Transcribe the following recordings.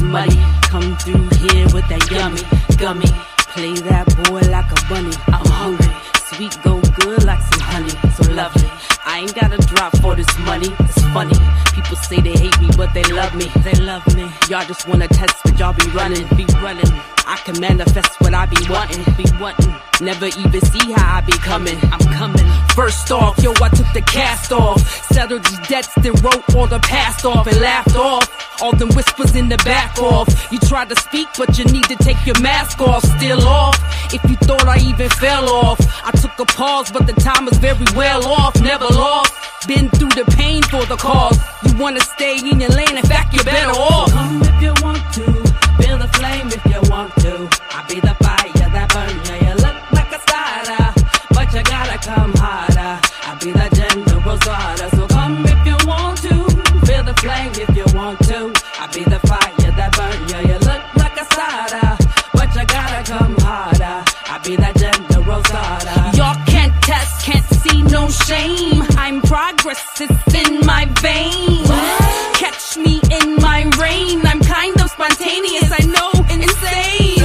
money. Come through here with that yummy gummy. Play that boy like a bunny. I'm hungry. Sweet go good like some honey. So lovely. I ain't gotta drop for this money. It's funny. People say they hate me, but they love me. They love me. Y'all just wanna test, but y'all be running. I can manifest what I be wanting. Never even see how I be coming. I'm coming. First off, yo, I took the cast off. Settled these debts, then wrote all the past off and laughed off all them whispers in the back off. You tried to speak, but you need to take your mask off. Still off, if you thought I even fell off. I took a pause, but the time was very well off. Never lost, been through the pain for the cause. You wanna stay in your lane, in fact, you're better off. Come if you want to, feel the flame if you want to. I'll be the fire that burn you. You look like a starter, but you gotta come harder. I'll be the general starter. So come if you want to, feel the flame if you want to. I'll be the fire that burn you. You look like a starter, but you gotta come harder. I'll be the general starter. Y'all can't test, can't see no shame. I'm progress, it's in my veins. Catch me in my rain. I'm kind of spontaneous, I know, insane.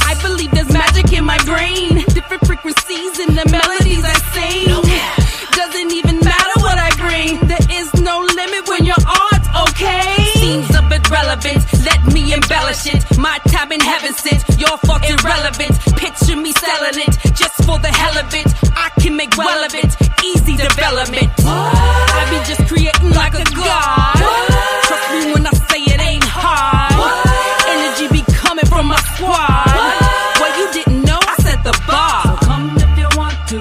I believe there's magic in my brain. Different frequencies in the melodies I sing. Doesn't even matter what I bring. There is no limit when your art's okay. Seems a bit relevant, let me embellish it. My time in heaven sent, your fault irrelevant. Picture me selling it, just for the hell of it. I can make well of it, easy development. I be just creating like a god. Trust me when I say it ain't hard. Energy be coming from my squad. Well, you didn't know, I set the bar. So come if you want to,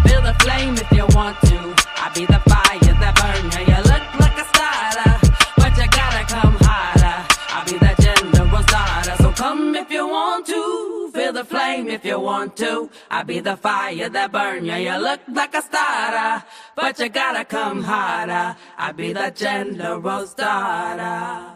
feel the flame if you want to. I'll be the fire that burn you. You look like a starter, but you gotta come harder. I'll be the general starter. So come if you want to, feel the flame if you want to. I'll be the fire that burn you. You look like a starter, but you gotta come harder. I'll be the general starter.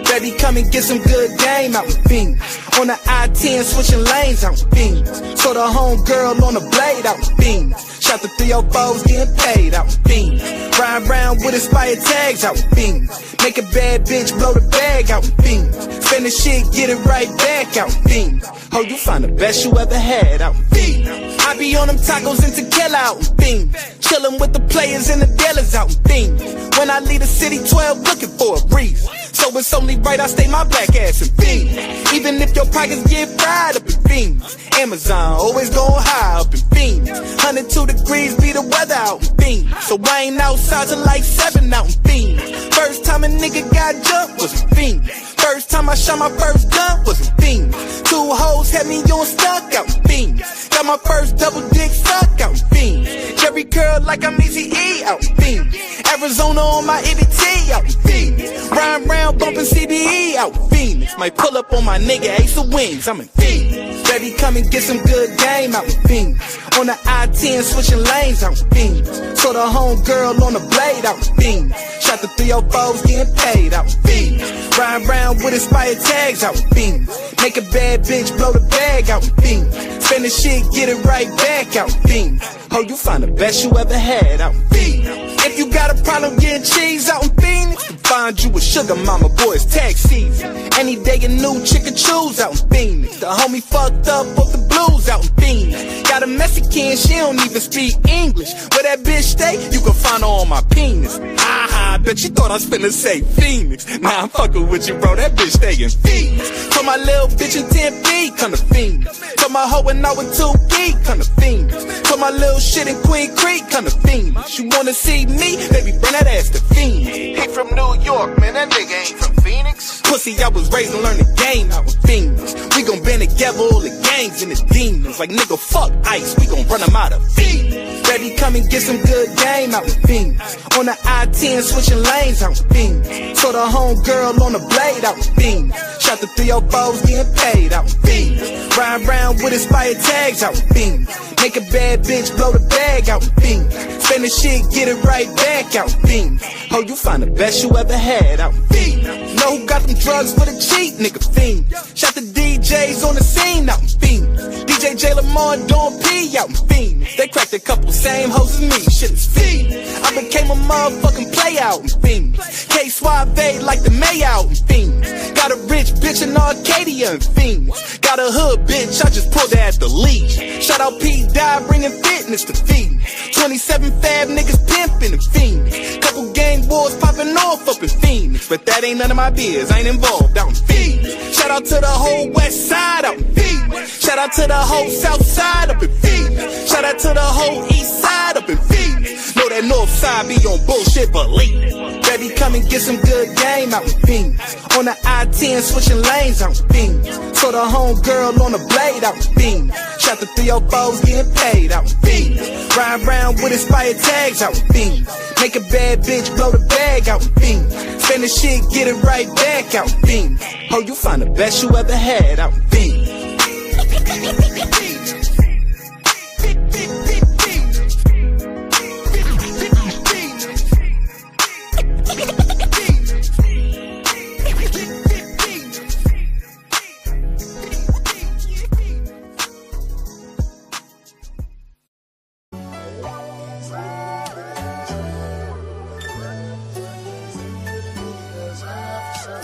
Baby, come and get some good game out with Phoenix. On the I-10, switching lanes out with Phoenix. So the homegirl on the blade out with Phoenix. Shot the 304s, getting paid out with Phoenix. Ride round with expired tags out with Phoenix. Make a bad bitch blow the bag out with Phoenix. Spend the shit, get it right back out with Phoenix. Oh, you find the best you ever had out with Phoenix. I be on them tacos and tequila out with Phoenix. Chillin' with the players and the dealers out with Phoenix. When I leave the city 12 looking for a reason. So it's only right I stay my black ass in Phoenix. Even if your pockets get fried up in Phoenix. Amazon always going high up in Phoenix. 102 degrees be the weather out in Phoenix. So I ain't outside till like 7 out in Phoenix. First time a nigga got jumped was in Phoenix. First time I shot my first gun was in Phoenix. 2 hoes had me on stuck out in Phoenix. Got my first double dick suck out in Phoenix. Jerry curl like I'm Eazy-E out in Phoenix. Arizona on my EBT out in Phoenix. Rhyme round bumping CDE out in Phoenix. Might pull up on my nigga Ace of Wings, I'm in Phoenix. Baby, come and get some good game out in Phoenix. On the I-10, switching lanes out in Phoenix. So the homegirl on the blade out in Phoenix. Shot the 304s, getting paid out in Phoenix. Ride round with expired tags out in Phoenix. Make a bad bitch blow the bag out in Phoenix. Spend the shit, get it right back out in Phoenix. Oh, you find the best you ever had out in Phoenix. If you got a problem getting cheese out in Phoenix, find you a sugar mama, boy, it's tax season. Any day a new chick to choose out in Phoenix. The homie fucked up off the blues out in Phoenix. Got a Mexican, she don't even speak English. Where that bitch stay, you can find her on my penis. I bet you thought I was finna say Phoenix. Nah, I'm fucking with you, bro, that bitch stay in Phoenix. Told my little bitch in 10 feet, come to Phoenix. Told my hoe and I with 2 feet, come to Phoenix. Told my little shit in Queen Creek, come to Phoenix. You wanna see me? Baby, bring that ass to Phoenix. He from New York, man, that nigga ain't from Phoenix. Pussy, I was raised to learn the game out with Phoenix. We gon' band together all the gangs and the demons. Like nigga, fuck ice, we gon' run them out of Phoenix. Baby, come and get some good game out with Phoenix. On the I-10, switching lanes out with Phoenix. So the homegirl on the blade out with Phoenix. Shot the 304s, getting paid out with Phoenix. Ride round with expired tags out with Phoenix. Make a bad bitch blow the bag out with Phoenix. Spend the shit, get it right back out with Phoenix. Oh, you find the best you ever had out with Phoenix. Know who got them drugs for the cheap, nigga, fiend. Shot the DJs on the scene, out in Phoenix. DJ J Lamar, Dawn P, out in Phoenix. They cracked a couple, same hoes as me, shit is fiend. I became a motherfucking play out in Phoenix. K-Suave like the May out in Phoenix. Got a rich bitch in Arcadia in Phoenix. Got a hood bitch, I just pulled her at the leash. Shout out P. Dye, bringing fitness to Phoenix. 27 fab niggas pimping in Phoenix. Couple gang wars popping off up in Phoenix. But that ain't none of my biz, I ain't involved out in Phoenix. Shout out to the whole west side out in Phoenix. Shout out to the whole south side up in Phoenix. Shout out to the whole east side up in Phoenix. Know that north side be on bullshit, believe it. Baby, come and get some good game out in Phoenix. On the I-10, switching lanes out in Phoenix. So the home girl on the blade out in Phoenix. Shot the 304s getting paid out in Phoenix. Ride around with expired tags out in Phoenix. Make a bad bitch blow the bag out in Phoenix. Spend the shit, get it right back out in Phoenix. Oh, you find the best you ever had out in Phoenix.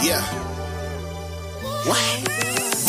Yeah. What?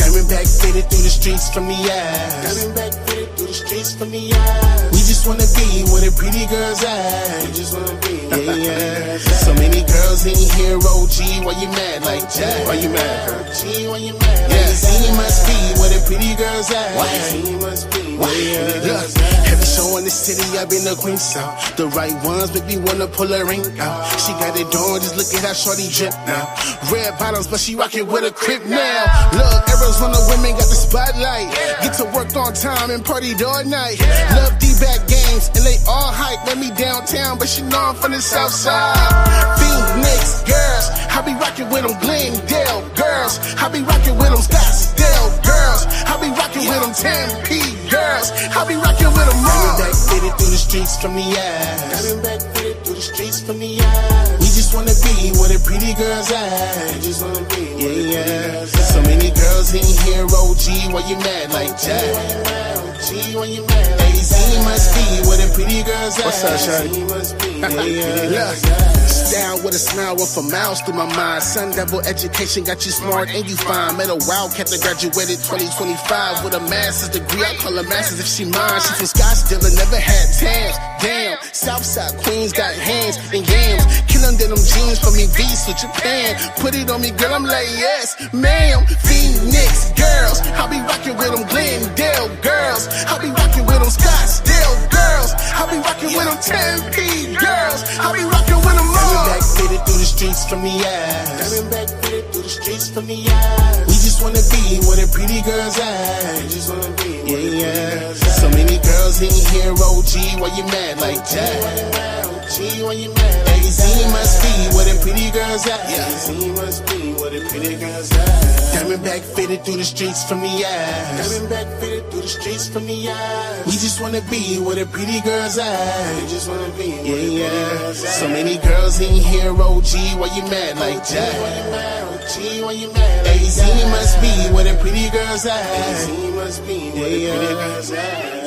Diamondback faded through the streets from the ass. Diamondback faded through the streets from the ass. We just wanna be where the pretty girls at. We just wanna be where the pretty girls at. So many girls in here, OG, why you mad like that? Why you mad? OG, why you mad? Yeah, he must be where the pretty girls at. Why? He must be where the pretty girls at. Every show in the city, I've been the queen sound. The right ones make me wanna pull her ring out. She got it on, just look at how shorty drip now. Red bottoms, but she rockin' with a crib now. Look, Arizona women got the spotlight. Get to work on time and party all night. Love D-back games, and they all hype. Let me downtown, but she know I'm from the south side. Phoenix girls, I be rockin' with them Glendale girls. I be rockin' with them Scottsdale girls. I be rockin' with them Tempe girls. I be rockin' with them all. Diamondback faded through the streets from the ass. Diamondback faded through the streets from the ass. We just wanna be where the pretty girls at. We just wanna be where the pretty girls at. So many girls in here, OG, why you mad like that? OG, why you mad? AZ must be where the pretty girls at. What's up, Shawty? Must be where the pretty girls at. Down with a smile with a mouse through my mind. Sun Devil education got you smart and you fine. Met a wildcat that graduated 2025 with a master's degree. I call her masters if she mine. She from Scottsdale and never had tans. Damn, Southside Queens got hands and yams. Killing denim jeans for me, V's with Japan. Put it on me, girl, I'm like, yes, ma'am. Phoenix girls, I be rocking with them Glendale girls. I be rocking with them Scottsdale girls. I be rocking with them Tempe girls. I be rocking with them all. Diamondback faded through the streets from the ass. Diamondback faded through the streets from the ass. We just wanna be where the pretty girls at. We just wanna be where the pretty girls at. So many girls in here, OG, why you mad like that? OG, why you mad? AZ must be where the pretty girls at. AZ must be where the pretty girls at. Diamondback faded through the streets from the ass. Diamondback faded through the streets from the ass. We just wanna be where the pretty girls at. We just wanna be where the pretty girls at. So many girls in here, OG, why you mad like that? OG, why you mad? AZ must be where the pretty girls at. AZ must be where the pretty girls at.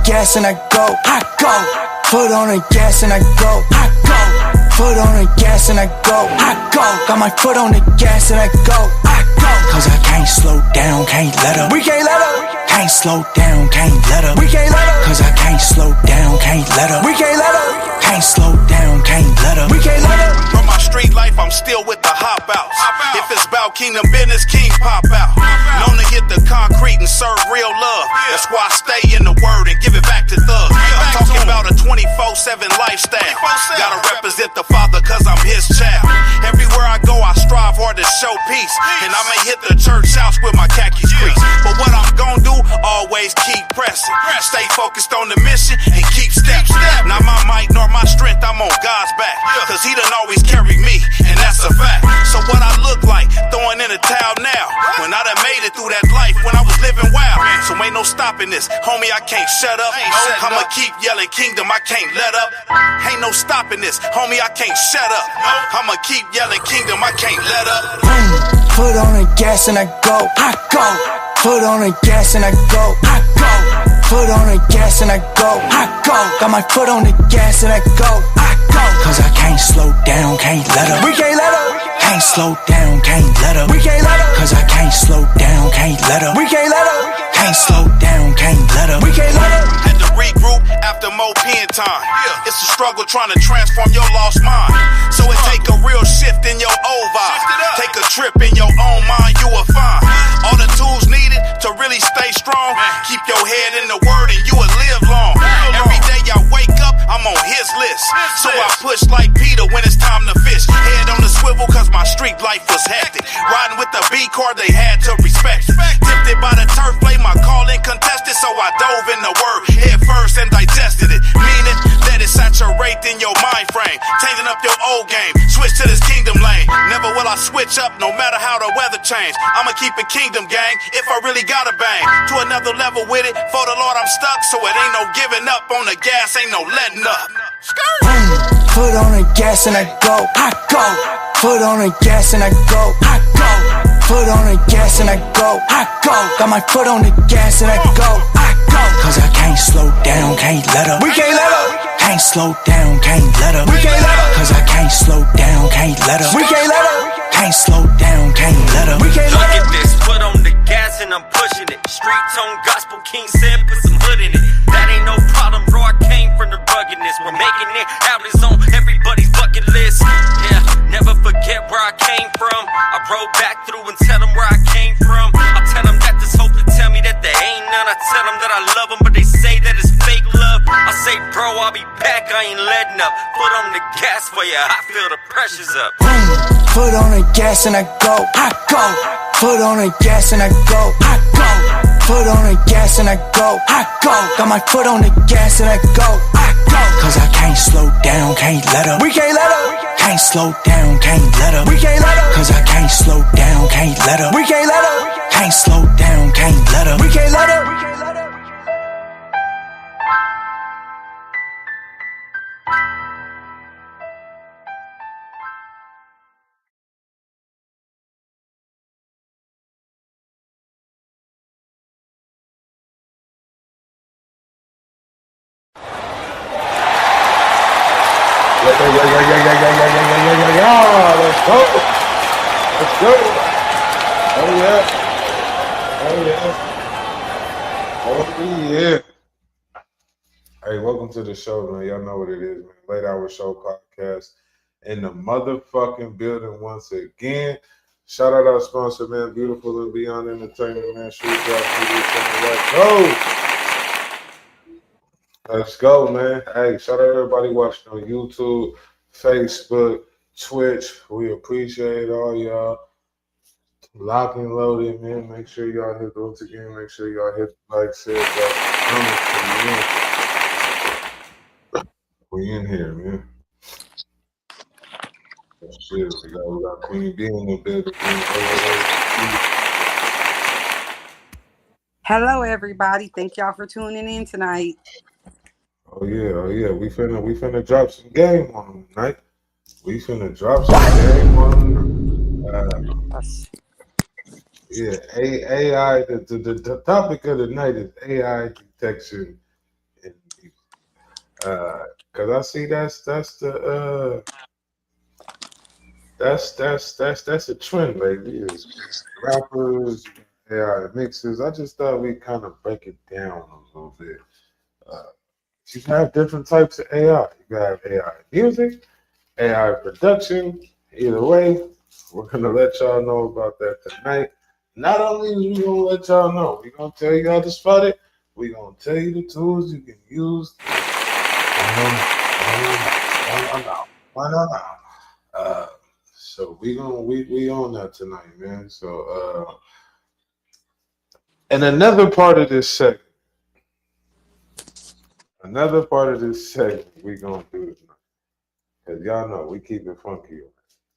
Gas and I go. Foot on the gas and I go. Foot on the gas and I go. Got my foot on the gas and I go. Cause I can't slow down, can't let up. We can't let up. Can't slow down, can't let up. We can't let up. Cause I can't slow down, can't let up. We can't let up. Can't slow down, can't let up. We can't let up. From my street life, I'm still with the hop outs. If it's about kingdom business, king pop out. Known to hit the concrete and serve real love. That's why I stay in the word and give it back to thugs. I'm talking about a 24/7 lifestyle. Gotta represent the Father cause I'm his child. Everywhere I go, I strive hard to show peace. And I may hit the church house with my khakis creased. But what I'm gon' do, always keep pressing. Stay focused on the mission and keep stepping. Not my might nor my strength, I'm on God's back. Cause he done always carried me, and that's a fact. So what I look like, throwing in the towel now. When I done made it through that life when I was living wild. So ain't no stopping this, homie, I can't shut up. I'ma keep yelling kingdom, I can't let up. Ain't no stopping this, homie, I can't shut up. I'ma keep yelling kingdom, I can't let up. Foot on the gas and I go, I go. Foot on the gas and I go, I go. Foot on the gas and I go, I go. Got my foot on the gas and I go, I go. Cause I can't slow down, can't let up. We can't let up. Can't slow down, can't let up. We can't let up. Cause I can't slow down, can't let up. We can't let up. Can't slow down, can't let up. We can't let up. Had to regroup after more pen time. It's a struggle trying to transform your lost mind. So it take a real shift in your old vibe. Take a trip in your own mind, you will find all the tools needed to really stay strong. Keep your head in the word and you will live long. Every day I wake up, I'm on his list. So I push like Peter when it's time to fish. Head on the swivel cause my street life was hectic. Riding with the B card, they had to respect it. Tempted by the turf play, my calling contested. So I dove in the word head first and digested it. Meaning, let it saturate in your mind frame. Changing up your old game, switch to this kingdom lane. Never will I switch up, no matter how the weather change. I'ma keep it kingdom gang, if I really gotta bang. To another level with it, for the Lord I'm stuck. So it ain't no giving up on the gas, ain't no letting up. Foot on the gas and I go, I go. Foot on the gas and I go, I go. Foot on the gas and I go, I go. Got my foot on the gas and I go, I go. Cause I can't slow down, can't let up. We can't let up. Can't slow down, can't let up. We can't let up. Cause I can't slow down, can't let up. We can't let up. Can't slow down, can't let up. We can't let up. Look at this, foot on the gas and I'm pushing it. Street tone gospel, King said put some hood in it. That ain't no problem, bro, I came from the ruggedness. We're making it out, it's on everybody's bucket list. Yeah, never forget where I came from. I rode back through and tell them where I came from. I tell them that there's hope to tell me that there ain't none. I tell them that I love them, but they say that it's fake love. I say, bro, I'll be back, I ain't letting up. Foot on the gas for ya, I feel the pressure's up. Foot on the gas and I go, I go. Foot on the gas and I go, I go. Foot on the gas and I go, I go. Got my foot on the gas and I go, I go. Cause I can't slow down, can't let up. We can't let up. Can't slow down, can't let up. We can't let up. Cause I can't slow down, can't let up. We can't let up. Can't slow down, can't let up. We can't let up. Let's go. Let's go. Oh yeah. Oh yeah. Oh yeah. Hey, welcome to the show, man. Y'all know what it is, man. Late Hour Show podcast in the motherfucking building once again. Shout out our sponsor, man. Beautiful and Beyond Entertainment, man. Shoot Let's go. Let's go, man. Hey, shout out everybody watching on YouTube, Facebook, Twitch. We appreciate all y'all. Lock and loaded, man. Make sure y'all hit those again. Make sure y'all hit the like, share, comment. We in here, man. Shit, we got Queen B in the building. Hello, everybody. Thank y'all for tuning in tonight. Oh yeah. We finna drop some game on them tonight. We finna drop some game on them. Yeah, AI. The topic of the night is AI detection, because I see that's a trend lately. Is rappers, AI mixes. I just thought we kind of break it down a little bit. You can have different types of AI. You can have AI music, AI production. Either way, we're gonna let y'all know about that tonight. Not only are we gonna let y'all know, we're gonna tell you how to spot it. We're gonna tell you the tools you can use. So we on that tonight, man. So and another part of this segment we gonna do tonight, because y'all know we keep it funky.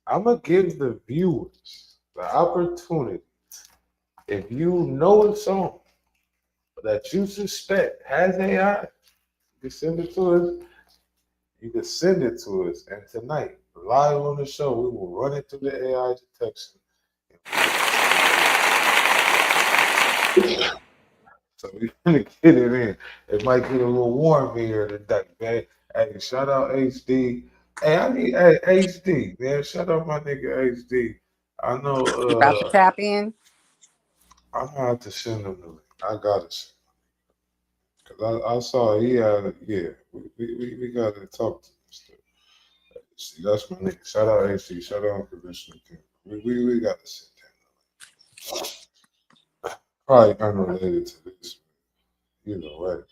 I'm gonna give the viewers the opportunity. If you know a song that you suspect has AI, you can send it to us. And tonight, live on the show, we will run it through the AI detection. So we're gonna get it in. It might get a little warm here today, man. Hey, shout out HD. Hey, I need HD, man. Shout out my nigga HD. I know. You about to tap in? I'm gonna have to send him the link. I gotta send him. Cause I saw he had, yeah. We gotta talk to him still. See, that's my nigga. Shout out HD. Shout out Commissioner King. We gotta send him. Probably unrelated to this. Either way.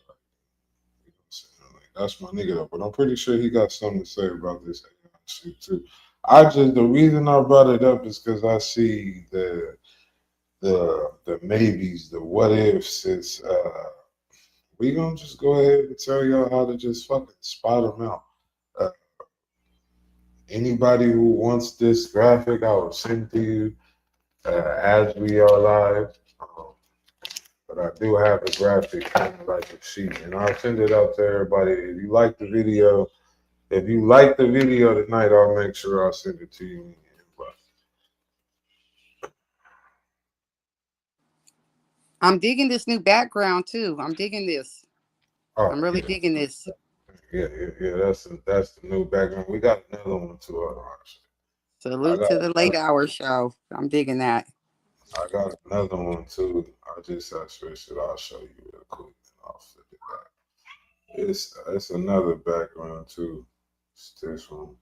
That's my nigga though. But I'm pretty sure he got something to say about this shit too. The reason I brought it up is because I see the maybes, the what ifs. It's we gonna just go ahead and tell y'all how to just fucking spot them out. Anybody who wants this graphic, I will send to you as we are live. But I do have a graphic kind of like a sheet, and I'll send it out to everybody. If you like the video tonight, I'll make sure I'll send it to you in the inbox. I'm digging this new background too. I'm digging this. Oh, I'm really digging this. Yeah. That's the new background. We got another one too. Salute to the late hour show. I'm digging that. I got another one too. I just switched it. I'll show you real quick. I'll flip it back. It's another background too. It's this one.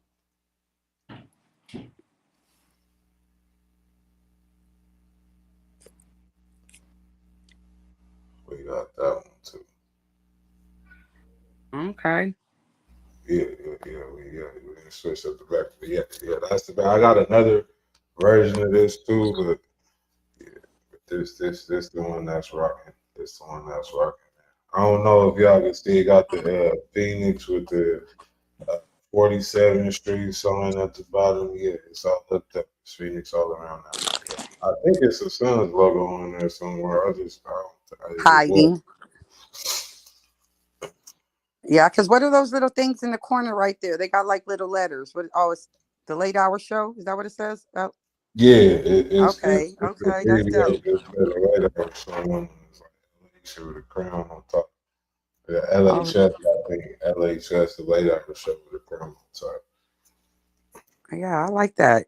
We got that one too. Okay. Yeah. We switched up the back. Yeah, that's the back. I got another version of this too, but this the one that's rocking. This the one that's rocking. I don't know if y'all can see. Got the Phoenix with the 47th Street sign at the bottom. Yeah, it's all hooked up. It's Phoenix all around now. I think it's a Suns logo on there somewhere. I don't hiding. Yeah, because what are those little things in the corner right there? They got like little letters. It's the late hour show. Is that what it says? Yeah, okay, that's dope. With a crown on top. The LHS, I think LHS, the late hour show with a crown on top. Yeah, I like that.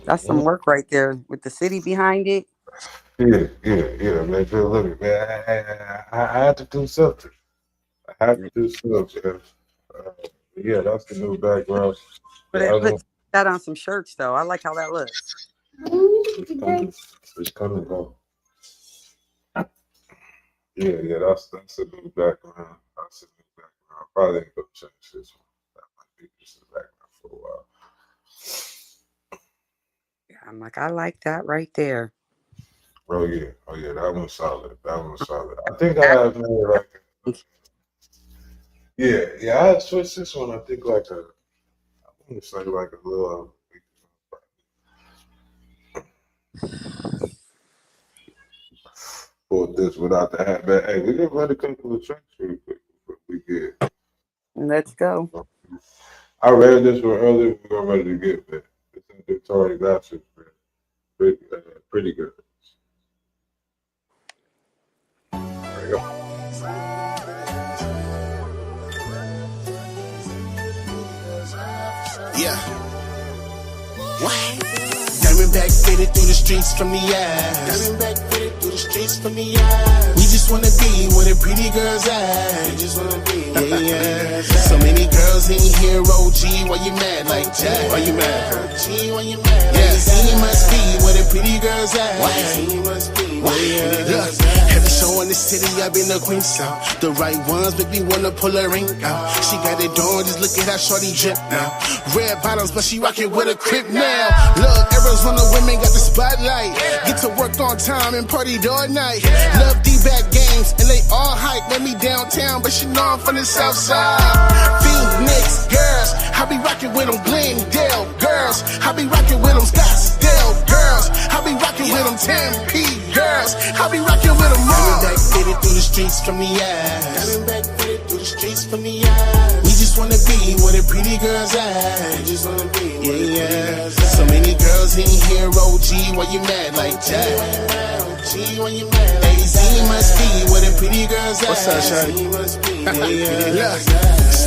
That's some work right there with the city behind it. Yeah, man. Look, man, I had to do something. Yeah, that's the new background. But it puts that on some shirts, though. I like how that looks. It's coming though. Yeah, that's a new background. I probably ain't gonna change this one. That might be just the background for a while. Yeah, I'm like, I like that right there. Oh yeah, that one's solid. I think I have made like I had switched this one. I think like I want to say like a little. Pulled this without the hat, but hey, we can run a couple of tracks real quick. We good. Let's go. I read this one earlier. We're ready to get there. It's in Victoria Gossip. Pretty good. There you go. Yeah. What? Diamondback faded through the streets from the ass. the streets from the yard. We just wanna be where the pretty girls at. We just wanna be, yeah. So many girls in here, OG, why you mad like that? Why you mad? OG, why you mad? Yeah, he must be where the pretty girls at. Why? He must be where the girls at. Every show in the city, I've been the queen sound. The right ones make me wanna pull her ring out. She got it on, just look at how shorty drip now. Red bottoms, but she rockin' with a crib now. Look, Arizona women got the spotlight. Get to work on time and party all night. Love D-back games, and they all hype. Let me downtown, but she know I'm from the south side. Phoenix girls, I be rockin' with them Glendale girls. I be rockin' with them Scottsdale girls. I be rockin' with them Tempe girls. I be rockin' with them all. Coming back fitted through the streets from the ass. Coming back fitted through the streets from the ass. We just wanna be where the pretty girls at. We just wanna be where the pretty girls at. So many girls in here, OG, why you mad like that? OG, why you mad? AZ must be where the pretty girls at. What's up, Shawty? Must be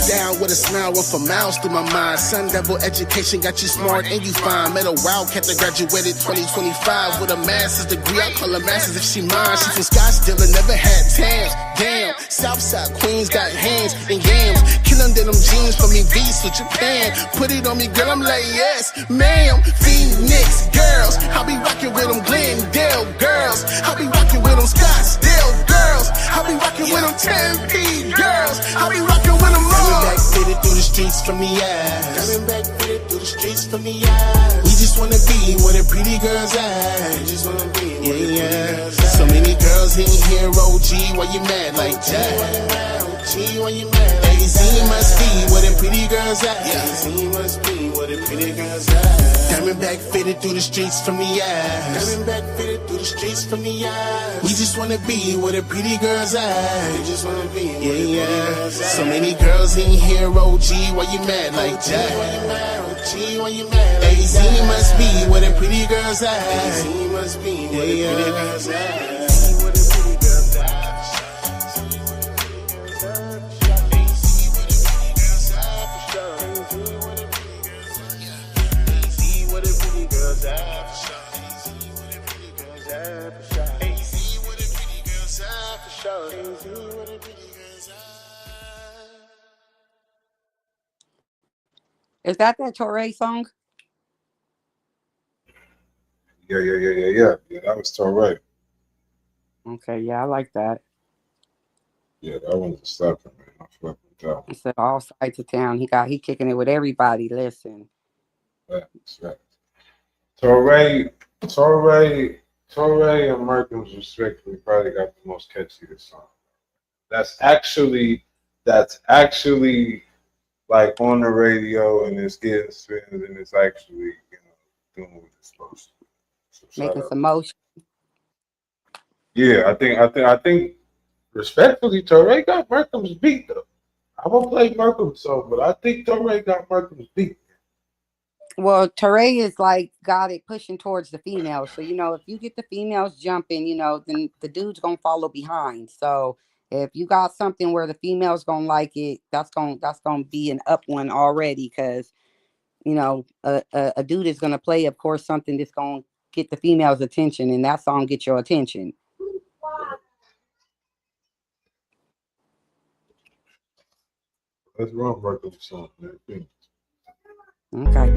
down with a smile with a mouse through my mind. Sun Devil education got you smart and you fine. Met a wildcat that graduated 2025 with a master's degree. I call her masters if she mine. She from Scottsdale and never had tans. Damn, Southside Queens got hands and yams. Killing denim jeans for me, V's to Japan. Put it on me, girl, I'm like, yes, ma'am. Phoenix girls, I be rocking with them Glendale girls. I be rocking with them Scottsdale girls. I be rocking with them Tempe girls. I be rocking with them all. Coming back fitted through the streets from the ass. Coming back fitted through the streets from the ass. We just wanna be where the pretty girls at. We just wanna be where the pretty girls at. So many girls in here, OG, why you mad like that? OG, why you mad? AZ must be where the pretty girls at. AZ must be where the pretty girls at. Diamondback fitted through the streets from the ass. Diamondback fitted through the streets from the ass. We just wanna be where the pretty girls at. We just wanna be where the pretty girls at. So many girls in here, OG, why you mad like that? Why you mad? OG, why you mad? AZ must be where the pretty girls at. AZ must be where the pretty girls at. Is that Torre song? Yeah. That was Torre. Okay, yeah, I like that. Yeah, that one's a slapper, man. I fuck with that one. He said all sides of town. He kicking it with everybody. Listen. That's right. Torre and Markham's respectfully probably got the most catchiest song. That's actually like on the radio, and it's getting spins, and it's actually, doing what it's supposed to. So making some motion. Yeah, I think respectfully, Torre got Markham's beat though. I won't play Markham's song, but I think Torre got Markham's beat. Well, Torre is like got it pushing towards the females. So, if you get the females jumping, then the dude's gonna follow behind. So if you got something where the females gonna like it, that's gonna be an up one already, because a dude is gonna play, of course, something that's gonna get the females' attention, and that song get your attention. Let's run Markham's song, man. Okay.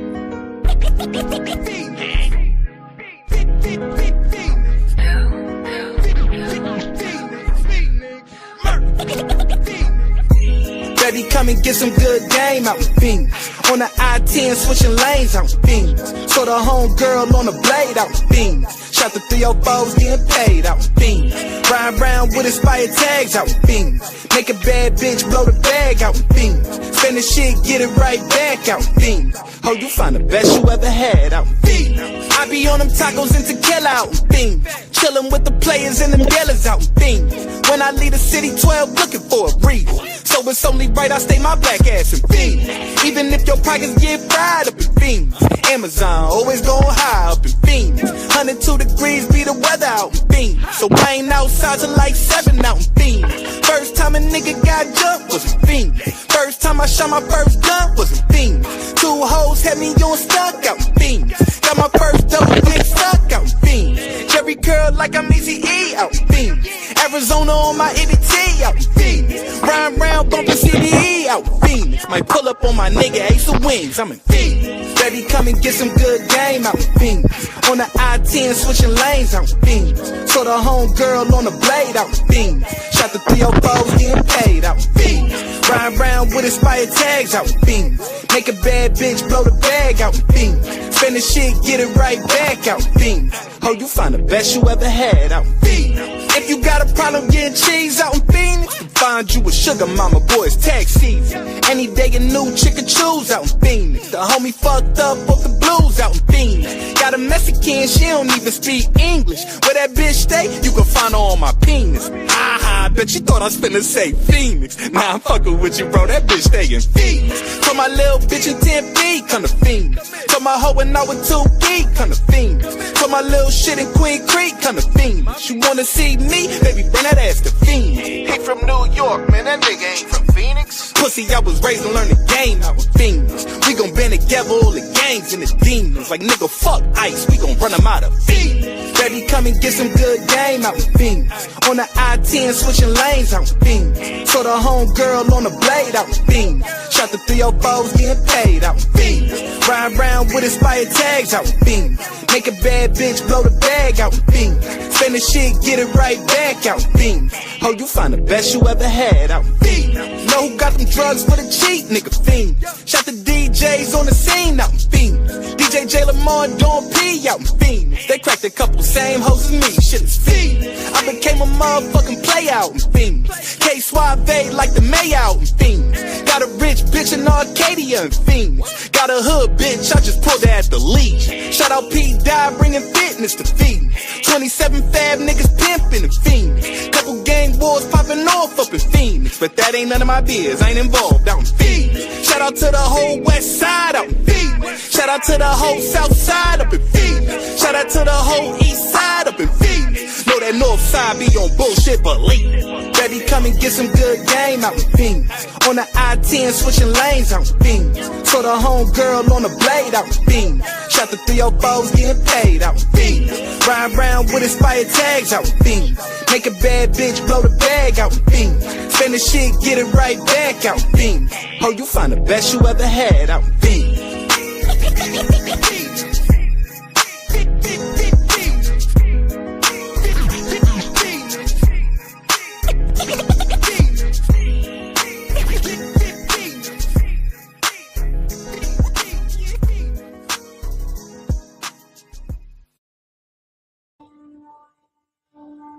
Baby, come and get some good game out with Phoenix. On the I-10, switching lanes out with Phoenix. So the homegirl on the blade out with Phoenix. Shot the 304s, getting paid out with Phoenix. Ride around with expired tags out with Phoenix. Make a bad bitch blow the bag out with Phoenix. Spend the shit, get it right back out with Phoenix. Oh, you find the best you ever had out with Phoenix. I be on them tacos and tequila out with Phoenix. Chillin' with the players and them dealers out with Phoenix. When I leave the city 12 looking for a reason. So it's only right I stay my black ass in Phoenix. Even if your pockets get fried up in Phoenix. Amazon always going high up in Phoenix. 102 degrees be the weather out in Phoenix. So I ain't outside till like 7 out in Phoenix. First time a nigga got jumped was in Phoenix. First time I shot my first gun was in Phoenix. 2 hoes had me on stuck out in Phoenix. Got my first double dick stuck out in Phoenix. Jerry every girl like I'm Easy E out in Phoenix. Arizona on my EDT out in Phoenix. Rhyme round bumping CDE out in Phoenix. Might pull up on my nigga Ace of Wings, I'm in Phoenix. Baby, come and get some good game out in Phoenix. On the I-10 switching lanes out in Phoenix. So the home girl on the blade out in Phoenix. Shot the 304s getting paid out in Phoenix. Ride round with expired tags out in Phoenix. Make a bad bitch blow the bag out in Phoenix. Spend the shit, get it right back out in Phoenix. Oh, you find the best you ever had out in Phoenix. If you got a problem getting cheese out in Phoenix, find you a sugar mama, boys tax season. Any day a new chick can choose out in Phoenix. The homie fucked up off the blues out in Phoenix. Got a Mexican, she don't even speak English. Where that bitch stay, you can find her on my penis. I bet you thought I was finna say Phoenix. Nah, I'm fucking with you, bro, that bitch stay in Phoenix. Told my little bitch in 10 feet, come to Phoenix. Told my hoe and I with 2 feet, come to Phoenix. Told my little shit in Queen Creek, come to Phoenix. You wanna see me? Baby, bring that ass to Phoenix. He from New York, man, that nigga ain't from Phoenix. Pussy, I was raised to learn the game out with Phoenix. We gon' band together all the gangs and the demons. Like nigga, fuck ice, we gon' run them out of Phoenix. Baby, come and get some good game out with Phoenix. On the I-10 switching lanes out with Phoenix. So the home girl on the blade out with Phoenix. Shot the 304s getting paid out with Phoenix. Ride round with expired tags out with Phoenix. Make a bad bitch blow the bag out with Phoenix. Spend the shit, get it right back out with Phoenix. Oh, you find the best you ever had out with Phoenix. Know who got them drugs for the cheap, nigga, Phoenix. Shot the DJs on the scene out in Phoenix. DJ J Lamar and Dawn P out in Phoenix. They cracked a couple same hoes as me, shit is Phoenix. I became a motherfucking play out in Phoenix. K-Suave like the May out in Phoenix. Got a rich bitch in Arcadia in Phoenix. Got a hood bitch, I just pulled her at the leash. Shout out P. Dye bringing fitness to Phoenix. 27 fab niggas pimping in Phoenix. Couple gang wars popping off up in Phoenix. But that ain't none of my biz, I ain't involved out in Phoenix. Shout out to the whole west side out in Phoenix. Shout out to the whole south side up in Phoenix. Shout out to the whole east side up in Phoenix. Know that north side be on bullshit, believe it. Baby, come and get some good game out in Phoenix. On the I-10 switching lanes out in Phoenix. So the home girl on the blade out in Phoenix. Shot the 304s getting paid out in Phoenix. Ride round with expired tags out in Phoenix. Make a bad bitch blow the bag out in Phoenix. Spend the shit, get it right back out in Phoenix. Oh, you find the best you ever had out in Phoenix.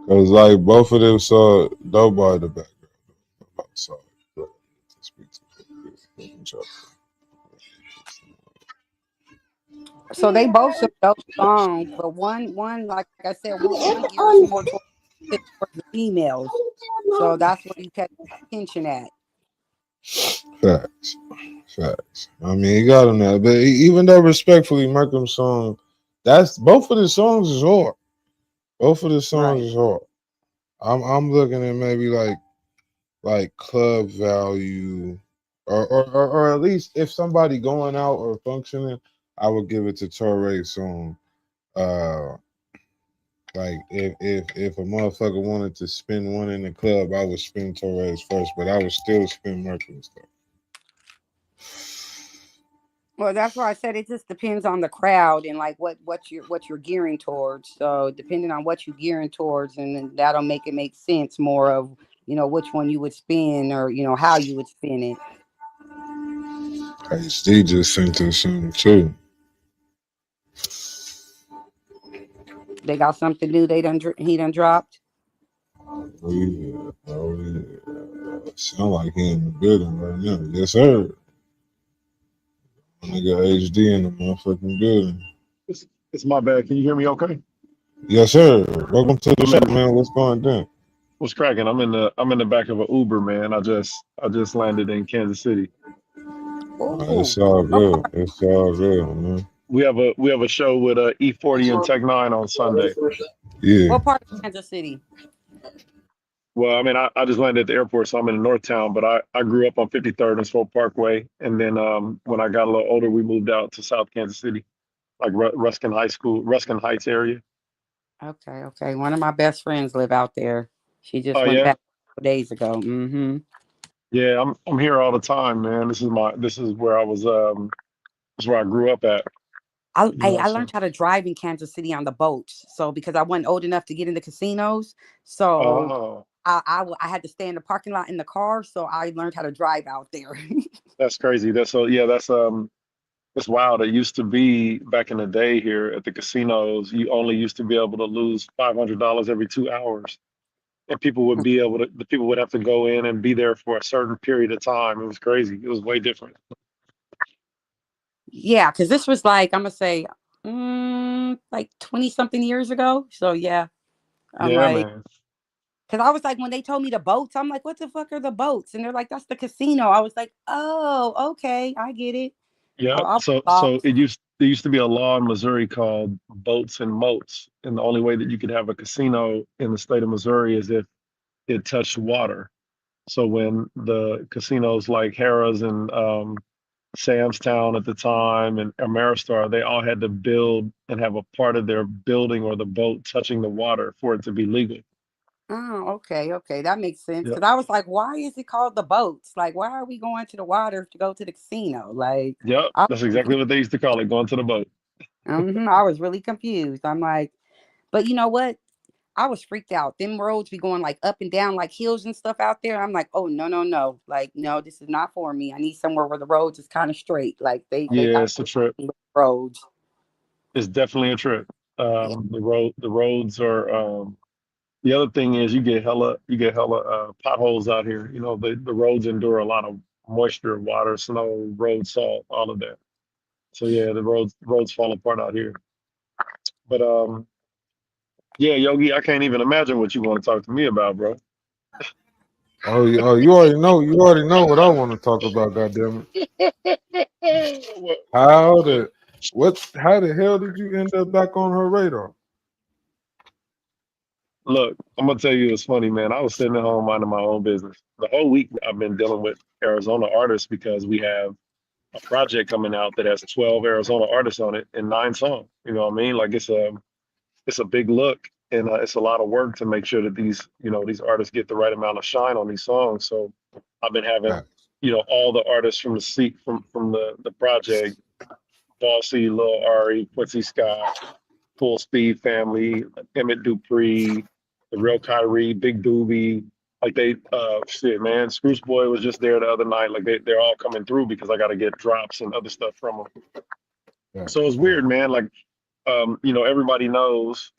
Cause like both of them saw nobody in the background. I'm sorry, but to speak to So they both some dope songs, but one like I said, one gears more towards the females. So that's what he kept attention at. Facts. I mean, he got him there, but even though respectfully, Malcolm's song, that's both of the songs is hard. Both of the songs is hard. I'm looking at maybe like club value, or at least if somebody going out or functioning, I would give it to Torre's song. Like if a motherfucker wanted to spin one in the club, I would spin Torre's first, but I would still spin Mercury's stuff. Well, that's why I said it just depends on the crowd and like what you're gearing towards. So depending on what you're gearing towards, and then that'll make sense more of which one you would spin or how you would spin it. Hey, Steve just sent us something too. They got something new. He done dropped. Oh yeah. Sound like he in the building right now. Yes, sir. Nigga HD in the motherfucking building. It's my bad. Can you hear me okay? Yes, sir. Welcome to the show, man. What's going down? What's cracking? I'm in the back of an Uber, man. I just landed in Kansas City. It's all good. It's all good, man. We have a show with E40 and Tech 9 on Sunday. Yeah. What part of Kansas City? Well, I mean, I just landed at the airport, so I'm in Northtown, but I grew up on 53rd and Swope Parkway. And then when I got a little older, we moved out to South Kansas City, like Ruskin Heights area. Okay, okay. One of my best friends live out there. She just Oh went yeah, back a couple days ago. Mm-hmm. yeah. I'm here all the time, man. This is where I was this is where I grew up at. You know, I so learned how to drive in Kansas City on the boats. So because I wasn't old enough to get in the casinos, so oh, I had to stay in the parking lot in the car. So I learned how to drive out there. that's crazy. That's so yeah. It's wild. It used to be back in the day here at the casinos. You only used to be able to lose $500 every 2 hours, and the people would have to go in and be there for a certain period of time. It was crazy. It was way different. Yeah, because this was like I'm gonna say, like 20 something years ago. So yeah, I'm Yeah, like, man. because I was like, when they told me the boats, I'm like, what the fuck are the boats? And they're like, that's the casino. I was like, oh, okay, I get it. Yeah. I was So lost. there used to be a law in Missouri called boats and moats, and the only way that you could have a casino in the state of Missouri is if it touched water. So when the casinos like Harrah's and Sam's Town at the time and Ameristar, they all had to build and have a part of their building or the boat touching the water for it to be legal. Oh, okay, okay, that makes sense. Yep. Because I was like, why is it called the boats? Like, why are we going to the water to go to the casino? Like, Yep. I, That's exactly what they used to call it, going to the boat. I was really confused. I'm like, but you know what? I was freaked out. Them roads be going like up and down, like hills and stuff out there. I'm like, oh no, no, no. Like, no, this is not for me. I need somewhere where the roads is kind of straight. Like they Yeah, got it's a trip. roads. It's definitely a trip. Yeah. The roads are the other thing is you get hella potholes out here. You know, the roads endure a lot of moisture, water, snow, road salt, all of that. So yeah, the roads fall apart out here. But yeah, Yogi, I can't even imagine what you want to talk to me about, bro. Oh, you already know. You already know what I want to talk about. Goddamn Well, it! How the what? How the hell did you end up back on her radar? look, I'm gonna tell you it's funny, man. I was sitting at home minding my own business. The whole week I've been dealing with Arizona artists because we have a project coming out that has 12 Arizona artists on it and 9 songs. You know what I mean? Like it's a big look and it's a lot of work to make sure that these artists get the right amount of shine on these songs. So I've been having Right. all the artists from the seat from the project, Bossy, Lil Ari, Quincy Scott, Full Speed Family, Emmett Dupree, the Real Kyrie, Big Doobie. Like they shit, man. Spruce Boy was just there the other night. Like they're all coming through because I gotta get drops and other stuff from them. Right. So it's weird, man. Like everybody knows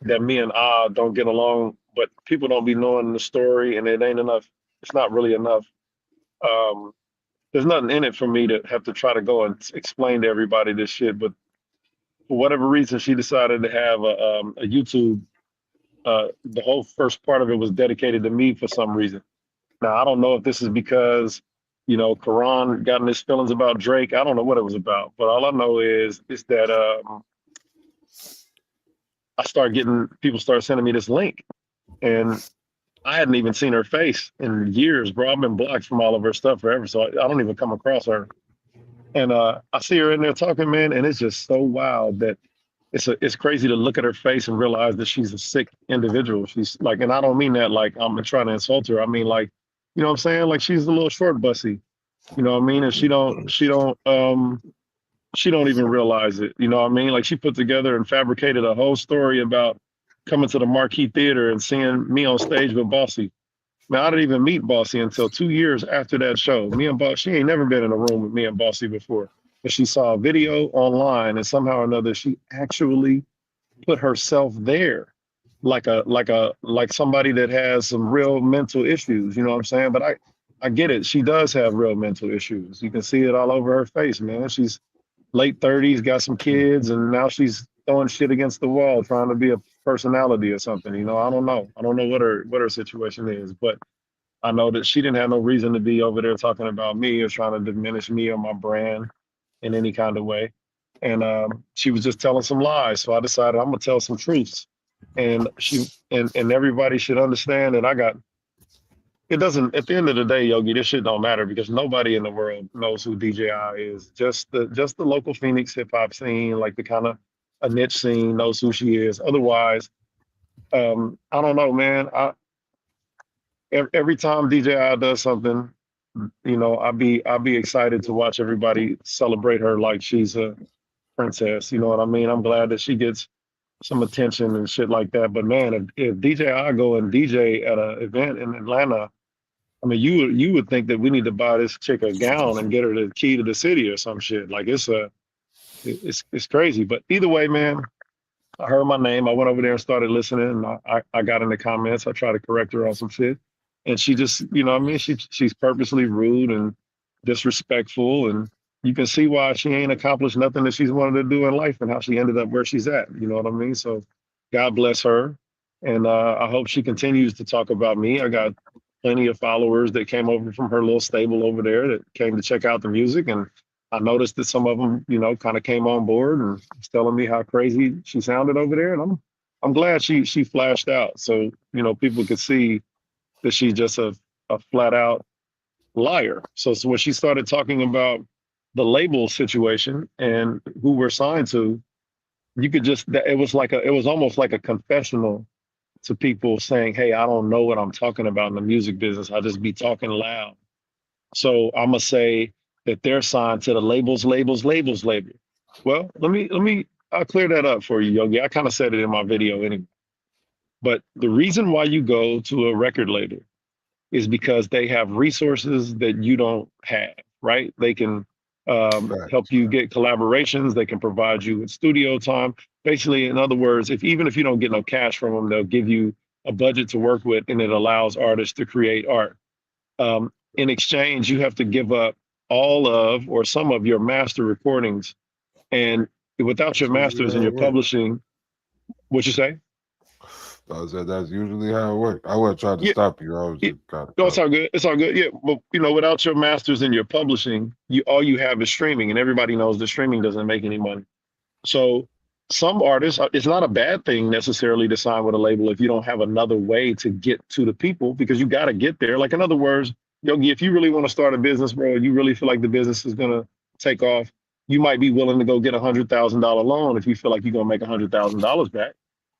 that me and Ah don't get along, but people don't be knowing the story, and it ain't enough. It's not really enough. Um, there's nothing in it for me to have to try to go and explain to everybody this shit. But for whatever reason, she decided to have a YouTube. The whole first part of it was dedicated to me for some reason. Now I don't know if this is because Karan got in his feelings about Drake. I don't know what it was about, but all I know is that people start sending me this link, and I hadn't even seen her face in years, bro. I've been blocked from all of her stuff forever, so I don't even come across her. And I see her in there talking, man, and it's just so wild that it's crazy to look at her face and realize that she's a sick individual. She's like, and I don't mean that like I'm trying to insult her. I mean like, you know what I'm saying? Like she's a little short bussy. You know what I mean? And she don't even realize it. You know what I mean? Like she put together and fabricated a whole story about coming to the Marquee Theater and seeing me on stage with Bossy. Man, I didn't even meet Bossy until 2 years after that show. She ain't never been in a room with me and Bossy before. But she saw a video online and somehow or another she actually put herself there like somebody that has some real mental issues, you know what I'm saying? But I get it. She does have real mental issues. You can see it all over her face, man. She's late 30s, got some kids, and now she's throwing shit against the wall, trying to be a personality or something. I don't know. I don't know what her situation is, but I know that she didn't have no reason to be over there talking about me or trying to diminish me or my brand in any kind of way. And she was just telling some lies. So I decided I'm gonna tell some truths. And and everybody should understand that it doesn't at the end of the day, Yogi, this shit don't matter because nobody in the world knows who DJI is. Just the local Phoenix hip hop scene, like the kind of a niche scene knows who she is. Otherwise, I don't know, man. Every time DJI does something, I'll be excited to watch everybody celebrate her like she's a princess. You know what I mean? I'm glad that she gets some attention and shit like that. But man, if DJI go and DJ at an event in Atlanta, I mean, you would think that we need to buy this chick a gown and get her the key to the city or some shit. Like it's crazy. But either way, man, I heard my name. I went over there and started listening, and I got in the comments. I tried to correct her on some shit, and she just, you know what I mean? She's purposely rude and disrespectful, and you can see why she ain't accomplished nothing that she's wanted to do in life and how she ended up where she's at. You know what I mean? So God bless her. And I hope she continues to talk about me. I got plenty of followers that came over from her little stable over there that came to check out the music. And I noticed that some of them, kind of came on board and was telling me how crazy she sounded over there. And I'm glad she flashed out. So, people could see that she's just a flat out liar. So when she started talking about the label situation and who we're signed to, you could it was almost like a confessional to people saying, hey, I don't know what I'm talking about in the music business. I just be talking loud. So I'm gonna say that they're signed to the label. Well, I'll clear that up for you, Yogi. I kind of said it in my video anyway. But the reason why you go to a record label is because they have resources that you don't have, right? They can help you get collaborations. They can provide you with studio time. Basically, in other words, even if you don't get no cash from them, they'll give you a budget to work with, and it allows artists to create art. In exchange, you have to give up all of or some of your master recordings. And without your masters and your publishing, what you say? I said that's usually how it works. I wasn't trying to stop you. I was just no, it's all good. It's all good. Yeah, but without your masters and your publishing, all you have is streaming, and everybody knows that streaming doesn't make any money. So some artists, it's not a bad thing necessarily to sign with a label if you don't have another way to get to the people, because you got to get there. Like, in other words, Yogi, if you really want to start a business, bro, you really feel like the business is gonna take off, you might be willing to go get $100,000 loan if you feel like you're gonna make $100,000 back.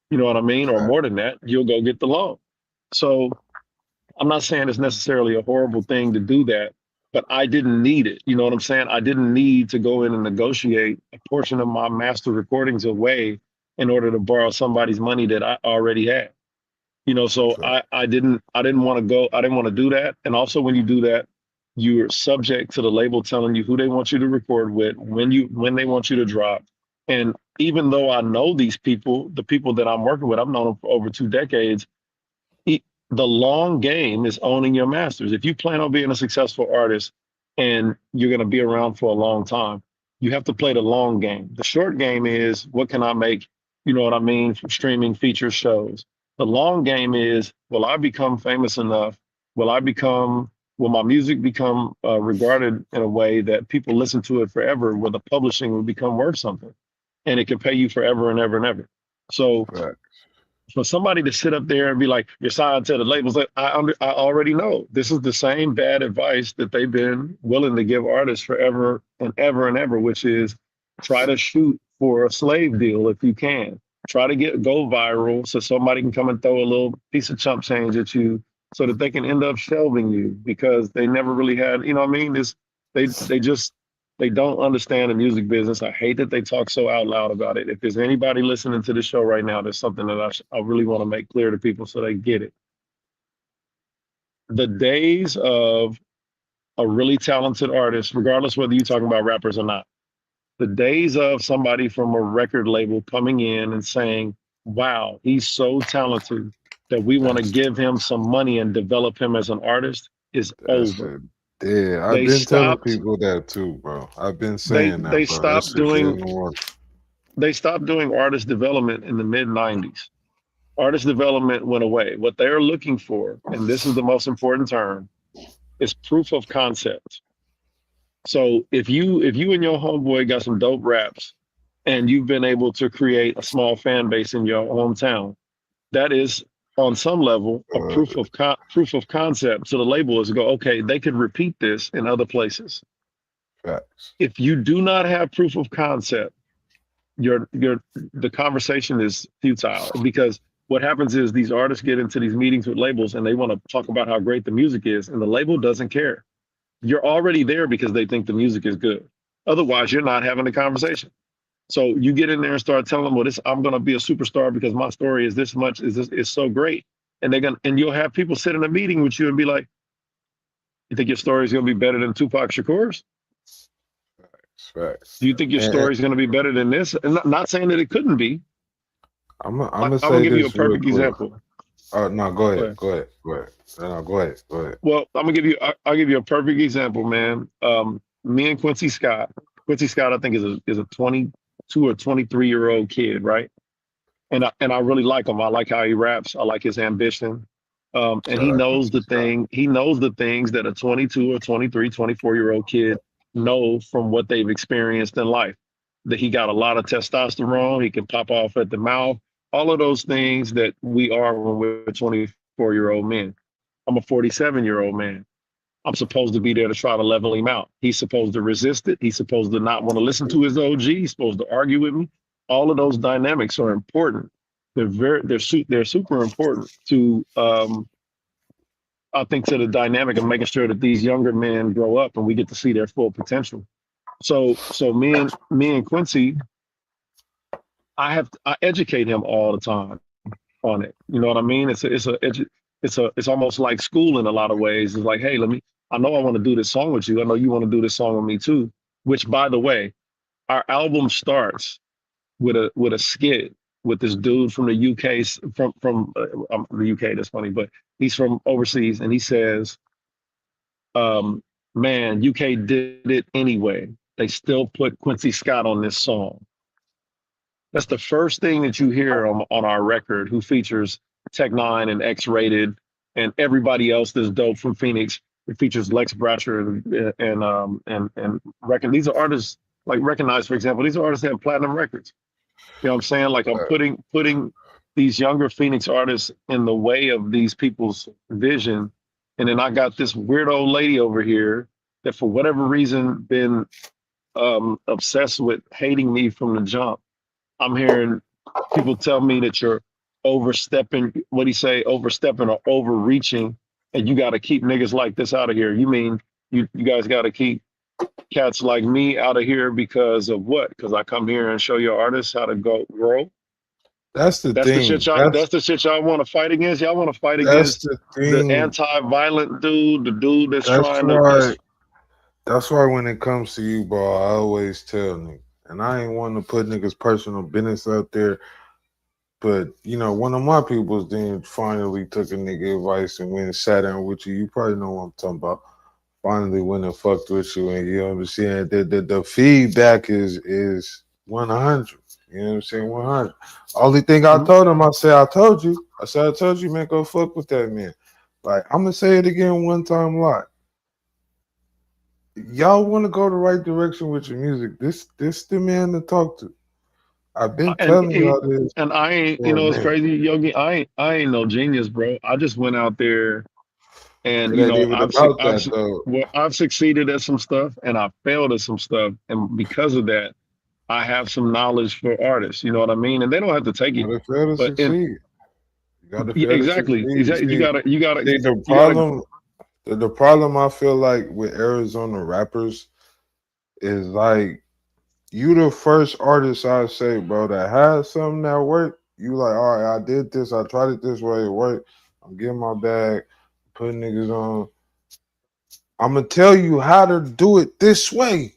You know what I mean? Or more than that, you'll go get the loan. So I'm not saying it's necessarily a horrible thing to do that, but I didn't need it. You know what I'm saying? I didn't need to go in and negotiate a portion of my master recordings away in order to borrow somebody's money that I already had. So I didn't want to do that. And also, when you do that, you're subject to the label telling you who they want you to record with, when they want you to drop. And even though I know these people, the people that I'm working with, I've known them for over 2 decades, the long game is owning your masters. If you plan on being a successful artist and you're going to be around for a long time, you have to play the long game. The short game is, what can I make, you know what I mean, from streaming feature shows. The long game is, will I become famous enough? Will my music become regarded in a way that people listen to it forever, where the publishing will become worth something? And it can pay you forever and ever and ever. So for somebody to sit up there and be like, you're signed to the labels, I already know this is the same bad advice that they've been willing to give artists forever and ever and ever, which is try to shoot for a slave deal if you can. Try to go viral so somebody can come and throw a little piece of chump change at you so that they can end up shelving you, because they never really had, you know what I mean? They don't understand the music business. I hate that they talk so out loud about it. If there's anybody listening to the show right now, there's something that I really want to make clear to people so they get it. The days of a really talented artist, regardless whether you're talking about rappers or not, the days of somebody from a record label coming in and saying, wow, he's so talented that we want to give him some money and develop him as an artist is over. Yeah, I've been telling people that too, bro. I've been saying that. They stopped doing artist development in the mid-90s. Artist development went away. What they're looking for, and this is the most important term, is proof of concept. So if you and your homeboy got some dope raps and you've been able to create a small fan base in your hometown, that is, on some level, a proof of concept. So the label is to go, okay, they could repeat this in other places. Facts. If you do not have proof of concept, the conversation is futile because what happens is these artists get into these meetings with labels and they want to talk about how great the music is, and the label doesn't care. You're already there because they think the music is good. Otherwise, you're not having a conversation. So you get in there and start telling them, well, I'm going to be a superstar because my story is this much, is so great. And and you'll have people sit in a meeting with you and be like, you think your story is going to be better than Tupac Shakur's? Facts. Do you think your story is going to be better than this? And not saying that it couldn't be. I'm I'm gonna gonna give you a this real perfect quick. example. Oh no, go Go ahead. ahead. Go ahead. Go ahead. No, go ahead. Go ahead. Well, I'll give you a perfect example, man. Me and Quincy Scott. Quincy Scott, I think is a 22 or 23-year-old kid, right? And I really like him. I like how he raps. I like his ambition. And Shout he out knows Quincy Scott. he knows the things that a 22 or 23, 24-year-old kid know from what they've experienced in life. That he got a lot of testosterone, he can pop off at the mouth, all of those things that we are when we're 24-year-old men. I'm a 47-year-old man. I'm supposed to be there to try to level him out. He's supposed to resist it. He's supposed to not want to listen to his OG. He's supposed to argue with me. All of those dynamics are important. They're super important to I think to the dynamic of making sure that these younger men grow up and we get to see their full potential. So me and Quincy, I educate him all the time on it. You know what I mean? It's almost like school in a lot of ways. It's like, hey, I know I want to do this song with you. I know you want to do this song with me too. Which, by the way, our album starts with a skit with this dude from the UK, from the UK. That's funny, but he's from overseas, and he says, "Man, UK did it anyway. They still put Quincy Scott on this song." That's the first thing that you hear on our record, who features Tech Nine and X-Rated and everybody else that's dope from Phoenix. It features Lex Bratcher and Reckon. These are artists like Recognize, for example. These are artists that have platinum records. You know what I'm saying? Like I'm putting these younger Phoenix artists in the way of these people's vision. And then I got this weird old lady over here that for whatever reason been obsessed with hating me from the jump. I'm hearing people tell me that you're overstepping, overstepping or overreaching, and you got to keep niggas like this out of here. You mean you guys got to keep cats like me out of here because of what? Because I come here and show your artists how to grow? That's the thing. That's the shit y'all want to fight against? Y'all want to fight against the anti-violent dude, the dude that's trying to... That's why when it comes to you, bro, I always tell niggas, and I ain't want to put niggas' personal business out there, but, you know, one of my peoples then finally took a nigga advice and went and sat down with you. You probably know what I'm talking about. Finally went and fucked with you, and you know what I'm saying? The feedback is 100. You know what I'm saying? 100. Only thing I told him, I said, I told you, man, go fuck with that man. Like, I'm going to say it again one time live. Y'all want to go the right direction with your music. This the man to talk to. I've been telling y'all this. And I ain't, it's crazy, Yogi. I ain't no genius, bro. I just went out there and, I've succeeded at some stuff and I failed at some stuff. And because of that, I have some knowledge for artists. You know what I mean? And they don't have to take it. You gotta exactly. You gotta. The problem I feel like with Arizona rappers is like you the first artist I say, bro, that has something that worked. You like, all right, I did this, I tried it this way, it worked. I'm getting my bag, putting niggas on. I'm gonna tell you how to do it this way,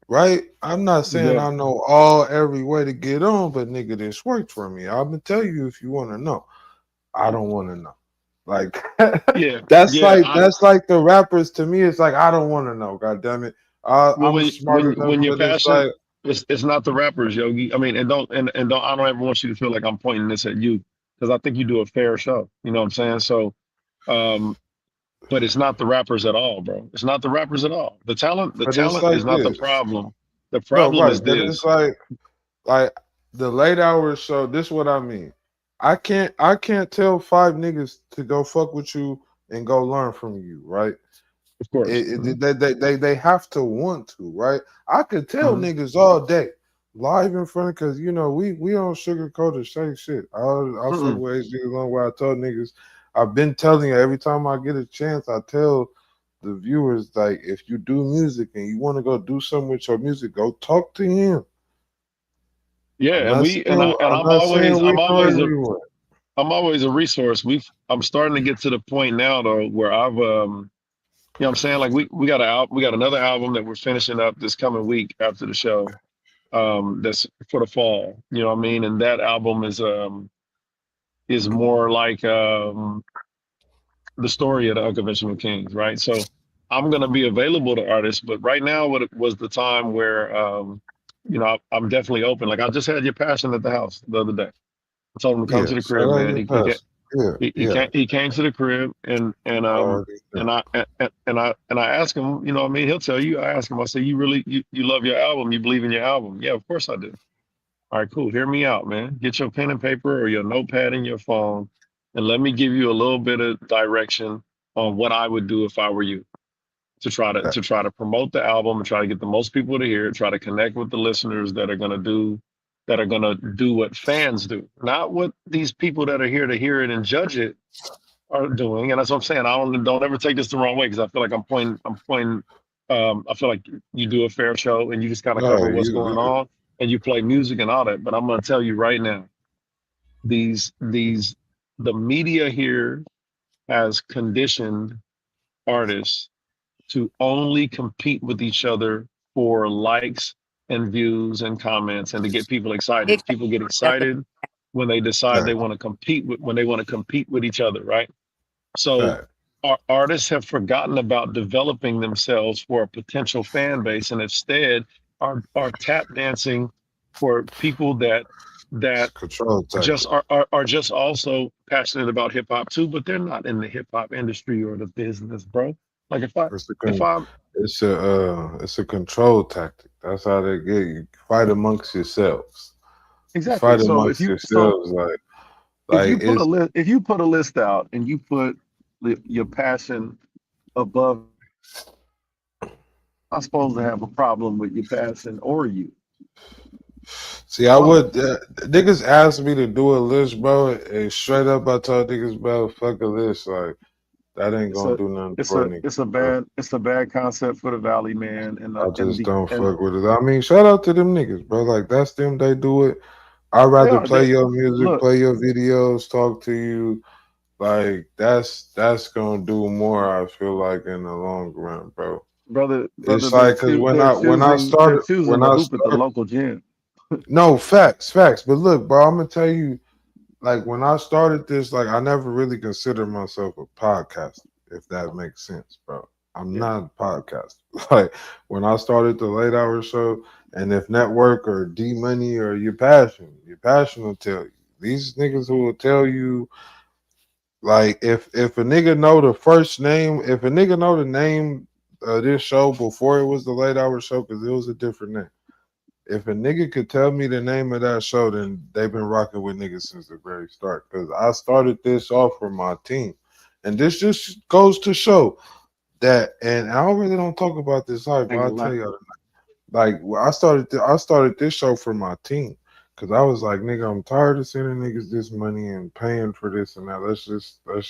right? I'm not saying I know every way to get on, but nigga, this worked for me. I'm gonna tell you if you want to know. I don't want to know. Like, that's like the rappers to me. It's like I don't want to know. God damn it! When you're passionate, it's not the rappers, Yogi. I mean, I don't ever want you to feel like I'm pointing this at you because I think you do a fair show. You know what I'm saying? So, but it's not the rappers at all, bro. It's not the rappers at all. The talent is not the problem. The problem is this. It's like the late hours show. This is what I mean. I can't tell 5 niggas to go fuck with you and go learn from you, right? Of course. They have to want to, right? I could tell niggas all day, live in front, because you know we don't sugarcoat or say shit. I'll say Mm-mm. what HG along where I told niggas. I've been telling you every time I get a chance, I tell the viewers, like, if you do music and you want to go do something with your music, go talk to him. I'm Yeah, and not we and I saying and I'm not saying we know everyone. I'm always a resource. I'm starting to get to the point now though where I've you know what I'm saying, like we got another album that we're finishing up this coming week after the show. That's for the fall. You know what I mean? And that album is more like the story of the Unconventional Kings, right? So I'm gonna be available to artists, but right now what it was the time where you know, I'm definitely open. Like I just had your passion at the house the other day. I told him to come Yeah, to the shout crib, out man. your passion. Yeah, yeah. He came to the crib Already and know. I asked him, you know what I mean, he'll tell you, I asked him, I said, you love your album, you believe in your album. Yeah, of course I do. All right, cool. Hear me out, man. Get your pen and paper or your notepad in your phone and let me give you a little bit of direction on what I would do if I were you That, to try to promote the album and try to get the most people to hear it, try to connect with the listeners that are gonna do what fans do, not what these people that are here to hear it and judge it are doing. And that's what I'm saying. I don't ever take this the wrong way because I feel like I'm pointing I feel like you do a fair show and you just kind of no, cover what's going you on and you play music and all that. But I'm gonna tell you right now, these the media here has conditioned artists to only compete with each other for likes and views and comments and to get people excited. Exactly. People get That's a excited when they decide fact, they want to compete with when they want to compete with each other, right? So fact. artists have forgotten about developing themselves for a potential fan base and instead are tap dancing for people It's that a control just tactic. are just also passionate about hip hop too, but they're not in the hip hop industry or the business, bro. Like It's a if I'm it's a control tactic. That's how they get you. Fight amongst yourselves. You exactly. fight amongst yourselves, If like you put a it's list if you put a list out and you put your passion above, I'm supposed to have a problem with your passion or you. see, I One of would us. niggas asked me to do a list, bro, and straight up I told niggas, bro, fuck a list. Like that ain't It's gonna a do nothing for a nigga. it's a bad concept for the Valley, man. I just don't And fuck with it. I mean, shout out to them niggas, bro. Like that's them. They do it. I'd they rather are play they your music, look, play your videos, talk to you. Like that's gonna do more. I feel like in the long run, bro. brother, It's like because they're choosing when to I hoop at the started, local gym. no facts. But look, bro, I'm gonna tell you, like when I started this, like I never really considered myself a podcaster, if that makes sense, bro. I'm Yeah. not a podcaster. Like when I started the late hour show, and if network or D Money or your passion will tell you. These niggas who will tell you, like if a nigga know the first name, if a nigga know the name of this show before it was the late hour show, because it was a different name. If a nigga could tell me the name of that show, then they've been rocking with niggas since the very start. Because I started this off for my team, and this just goes to show that. And I really don't talk about this hype, but Ain't I'll gonna lie. tell you, like I started this show for my team. Cause I was like, nigga, I'm tired of sending niggas this money and paying for this and that. Let's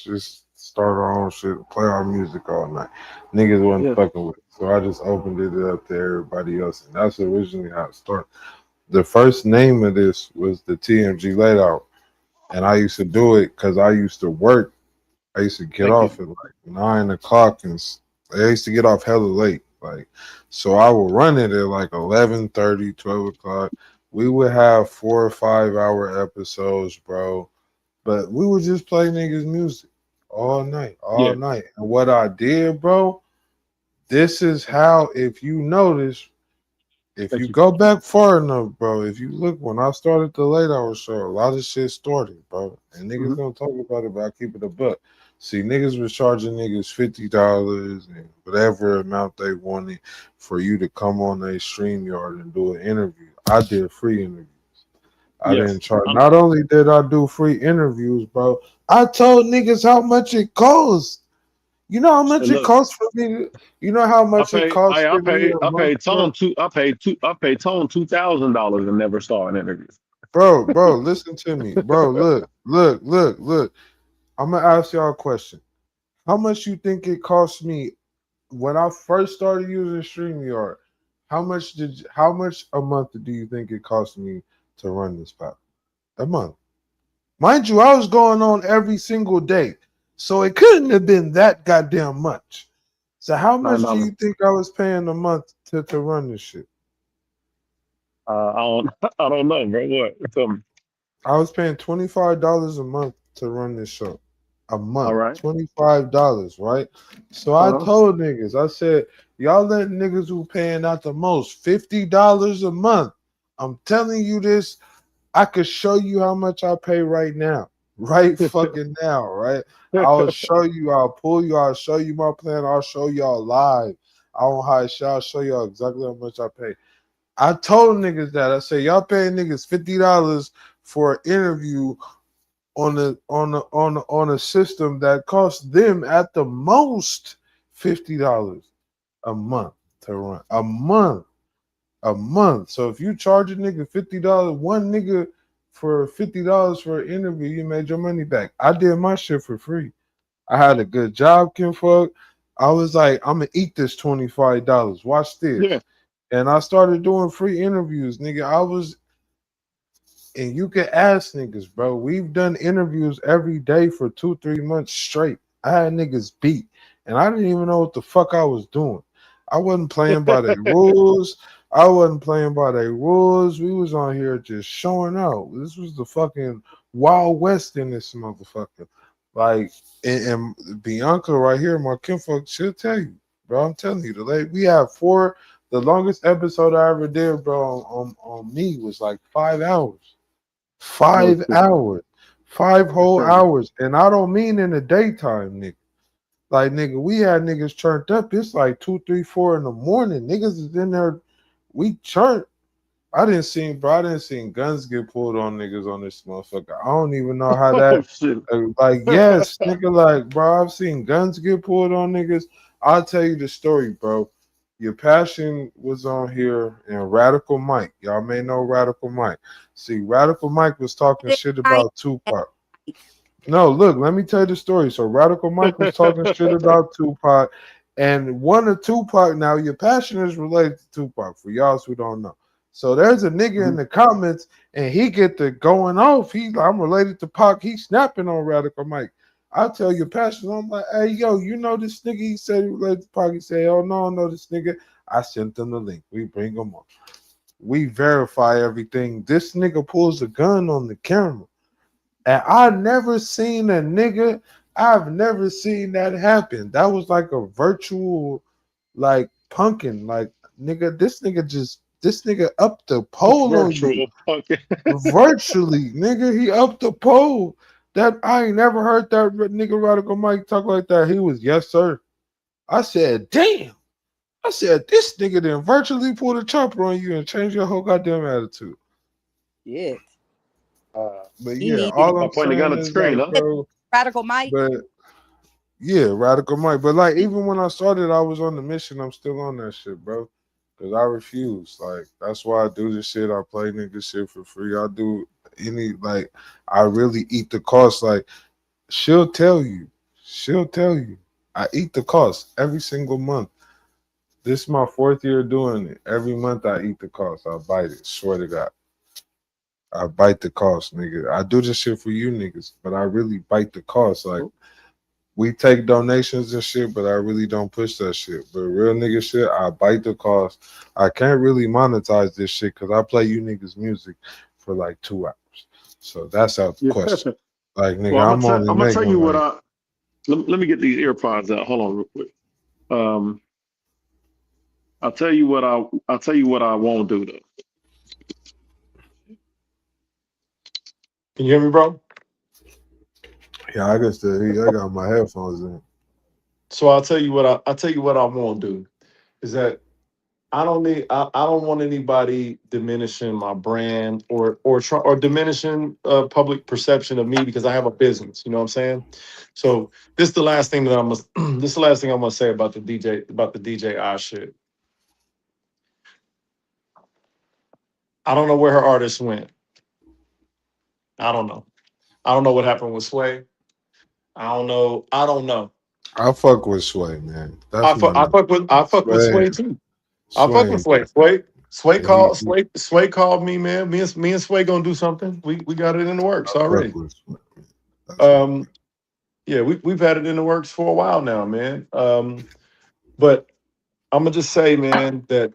just start our own shit, play our music all night. Niggas wasn't Yeah. fucking with it. So I just opened it up to everybody else. And that's originally how it started. The first name of this was the TMG Late Out. And I used to do it because I used to work. I used to get Thank you. off at like 9 o'clock I used to get off hella late. Like, so I would run it at like 11:30, 12 o'clock. We would have 4 or 5 hour episodes, bro. But we would just play niggas music all Yeah. night. And what I did, bro, this is how, if you notice, if Thank you you. go back far enough, bro, if you look when I started the late hour show, a lot of shit started, bro. And niggas Hmm. don't talk about it, but I keep it a buck. See, niggas was charging niggas $50 and whatever amount they wanted for you to come on a StreamYard and do an interview. I did free interviews. I Yes. didn't charge. I'm Not only did I do free interviews, bro, I told niggas how much it cost. You know how much And it look, costs for me? You know how much it costs for me a I month, paid bro? I paid Tone $2,000 and never saw an interview. Bro, listen to me, bro. Look. I'm gonna ask y'all a question. How much you think it cost me when I first started using StreamYard? How much a month do you think it cost me to run this pop? A month. Mind you, I was going on every single day. So it couldn't have been that goddamn much. So how much do $9. you think I was paying a month to run this shit? I don't I don't know, bro. What? Tell me. I was paying $25 a month to run this show. A All month. right. $25, right? So I Uh-huh. told niggas, I said, y'all let niggas who paying out the most $50 a month. I'm telling you this, I could show you how much I pay right now. Right fucking now, right? I'll show you, I'll pull you, I'll show you my plan, I'll show y'all live. I don't hide shit, I'll show y'all exactly how much I pay. I told niggas that. I said, y'all paying niggas $50 for an interview on a system that costs them at the most $50 a month to run. A month. A month. So if you charge a nigga $50, one nigga for $50 for an interview, you made your money back. I did my shit for free. I had a good job, kinfolk. I was like, I'm gonna eat this $25. Watch this. Yeah. And I started doing free interviews, nigga. And you can ask niggas, bro. We've done interviews every day for 2-3 months straight. I had niggas beat, and I didn't even know what the fuck I was doing. I wasn't playing by their rules. I wasn't playing by their rules. We was on here just showing out. This was the fucking Wild West in this motherfucker. Like, and Bianca right here, my kinfolk, she'll tell you, bro. I'm telling you, we have 4. The longest episode I ever did, bro, on me was like 5 hours. 5 hours. 5 whole hours. And I don't mean in the daytime, nigga. Like, nigga, we had niggas turned up. It's like 2, 3, 4 in the morning. Niggas is in there. We turned. I didn't see guns get pulled on niggas on this motherfucker. I don't even know how Oh that, shit. like, yes, nigga, like, bro, I've seen guns get pulled on niggas. I'll tell you the story, bro. Your Passion was on here and Radical Mike. Y'all may know Radical Mike. See, Radical Mike was talking shit about Tupac. No, look, let me tell you the story. So Radical Mike was talking shit about Tupac, and one of Tupac. Now, Your Passion is related to Tupac for y'all who don't know. So there's a nigga in the comments, and he get the going off. I'm related to Pac. He snapping on Radical Mike. I tell Your Passion, I'm like, hey, yo, you know this nigga? He said he related to Pac. He said, oh, no, I know this nigga. I sent them the link. We bring him on. We verify everything. This nigga pulls a gun on the camera. And I've never seen a nigga, I've never seen that happen. That was like a virtual, like, punking. Like, nigga, this nigga up the pole on you. Virtually, nigga, he up the pole. That I ain't never heard that nigga Radical Mike talk like that. He was, yes, sir. I said, damn. I said, this nigga then virtually pull the chopper on you and change your whole goddamn attitude. Yeah. But He yeah, needed all By I'm pointing the gun saying at the is, screen, like, huh? bro, Radical Mike. but yeah, Radical Mike. But like, even when I started, I was on the mission. I'm still on that shit, bro. Cause I refuse. Like, that's why I do this shit. I play nigga shit for free. I do like, I really eat the cost. Like, she'll tell you. I eat the cost every single month. This is my 4th year doing it. Every month I eat the cost. I bite it. Swear to God. I bite the cost, nigga. I do this shit for you niggas, but I really bite the cost. Like, we take donations and shit, but I really don't push that shit. But real nigga shit, I bite the cost. I can't really monetize this shit because I play you niggas music for like 2 hours. So that's out the question. Like, nigga, Well, I'm only I'm gonna tell making you what like, let me get these earpods out. Hold on real quick. I'll tell you what I won't do though. Can you hear me, bro? yeah, I guess I got my headphones in. So I'll tell you what I won't do is that I don't need. I don't want anybody diminishing my brand or diminishing public perception of me because I have a business. You know what I'm saying? So this is the last thing that I must. This is the last thing I'm gonna say about the DJI shit. I don't know where her artist went. I don't know. I don't know what happened with Sway. I don't know. I don't know. I fuck with Sway, man. That's I my fuck. I nigga. fuck with. I fuck with Sway, Sway too. I fuck with Sway. Sway. Sway He, called. Sway called me, man. Me and Sway gonna do something. We got it in the works I already. fuck with Sway. That's my nigga. Yeah, we've had it in the works for a while now, man. But I'm gonna just say, man, that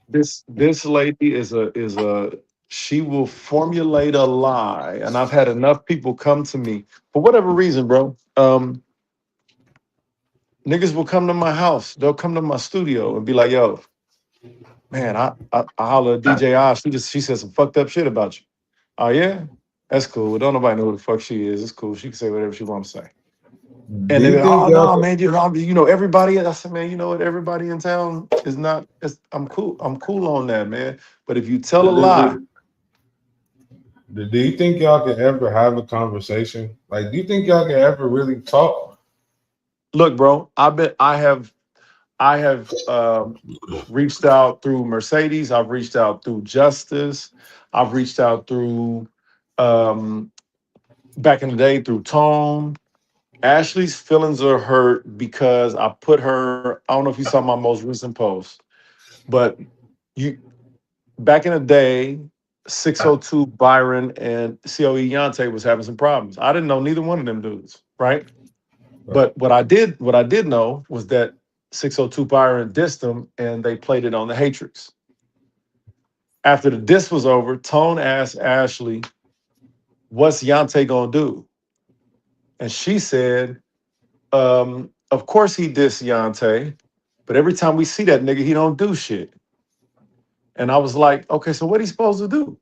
this lady is a she will formulate a lie, and I've had enough people come to me for whatever reason, bro. Niggas will come to my house, they'll come to my studio and be like, "Yo, man, I holler at DJI. She said some fucked up shit about you." Oh yeah, that's cool. Well, don't nobody know who the fuck she is. It's cool. She can say whatever she want to say. And Do they you be, think oh y'all no, man, you know everybody. I said, man, you know what? Everybody in town is not. I'm cool. I'm cool on that, man. But if you tell a lie, do you think y'all can ever have a conversation? Like, do you think y'all can ever really talk? look, bro, I have reached out through Mercedes. I've reached out through Justice. I've reached out through back in the day through Tone. Ashley's feelings are hurt because I put her. I don't know if you saw my most recent post, but you back in the day, 602 Byron and COE Yante was having some problems. I didn't know neither one of them dudes, right? But what I did know was that 602 Byron dissed them and they played it on the Hatrix. After the diss was over, Tone asked Ashley, "What's Yante gonna do?" And she said, "Of course he dissed Yante, but every time we see that nigga, he don't do shit." And I was like, "Okay, so what he supposed to do?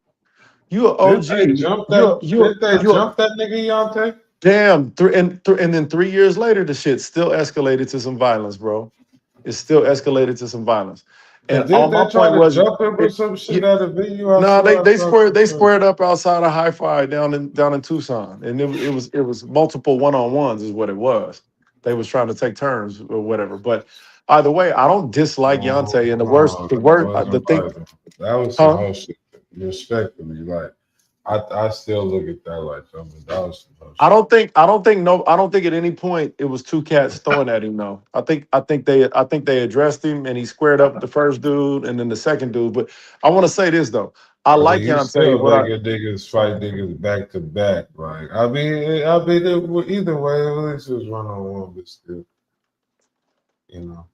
You an Did OG. they jump that? Did they You jump that nigga Yante? damn." And then 3 years later, the shit still escalated to some violence, bro. It still escalated to some violence. And all Did my they try point to was, jump him or some shit at a venue? I no, saw. they squared up outside of Hi-Fi down in Tucson, and it was multiple one-on-ones is what it was. They was trying to take turns or whatever. But either way, I don't dislike Yante. And No, that the wasn't thing, right. That was some huh? whole shit. Respectfully, like I still look at that like something. That was some whole I shit. don't think at any point it was two cats throwing at him. No, I think they addressed him and he squared up with the first dude and then the second dude. But I want to say this though, I I mean, like you Yante. still making niggas fight niggas back to back. Like, I mean, either way, at least it was 1-on-1, but still, you know.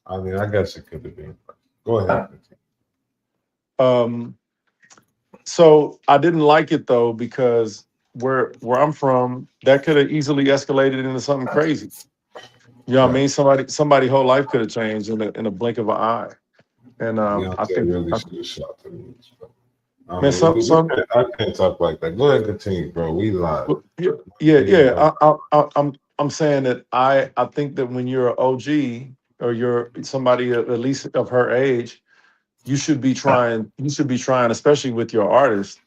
I mean, I guess it could have been. Go ahead. So I didn't like it though because where I'm from, that could have easily escalated into something crazy. You know what I mean? Somebody whole life could have changed in a blink of an eye. And I think really should have shot the news, bro. I man, mean, I can't talk like that. Go ahead and continue, bro. We live. Yeah. I'm saying that I think that when you're an OG or you're somebody at least of her age, you should be trying, especially with your artist,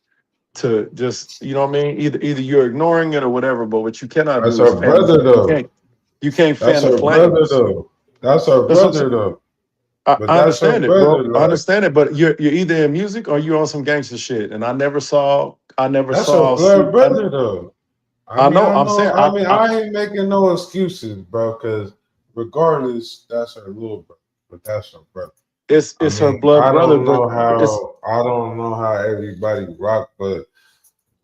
to just, you know what I mean? Either you're ignoring it or whatever, but what you cannot That's do is our brother, though. you can't That's fan the our brother, flames. though. That's our brother, though. I But that's our understand it, brother, bro. I like, understand it, but you're either in music or you're on some gangster shit. And I never saw that's our blood brother, though. I ain't making no excuses, bro, because regardless, that's her little brother. But that's her brother. It's her blood brother. I don't know how everybody rock, but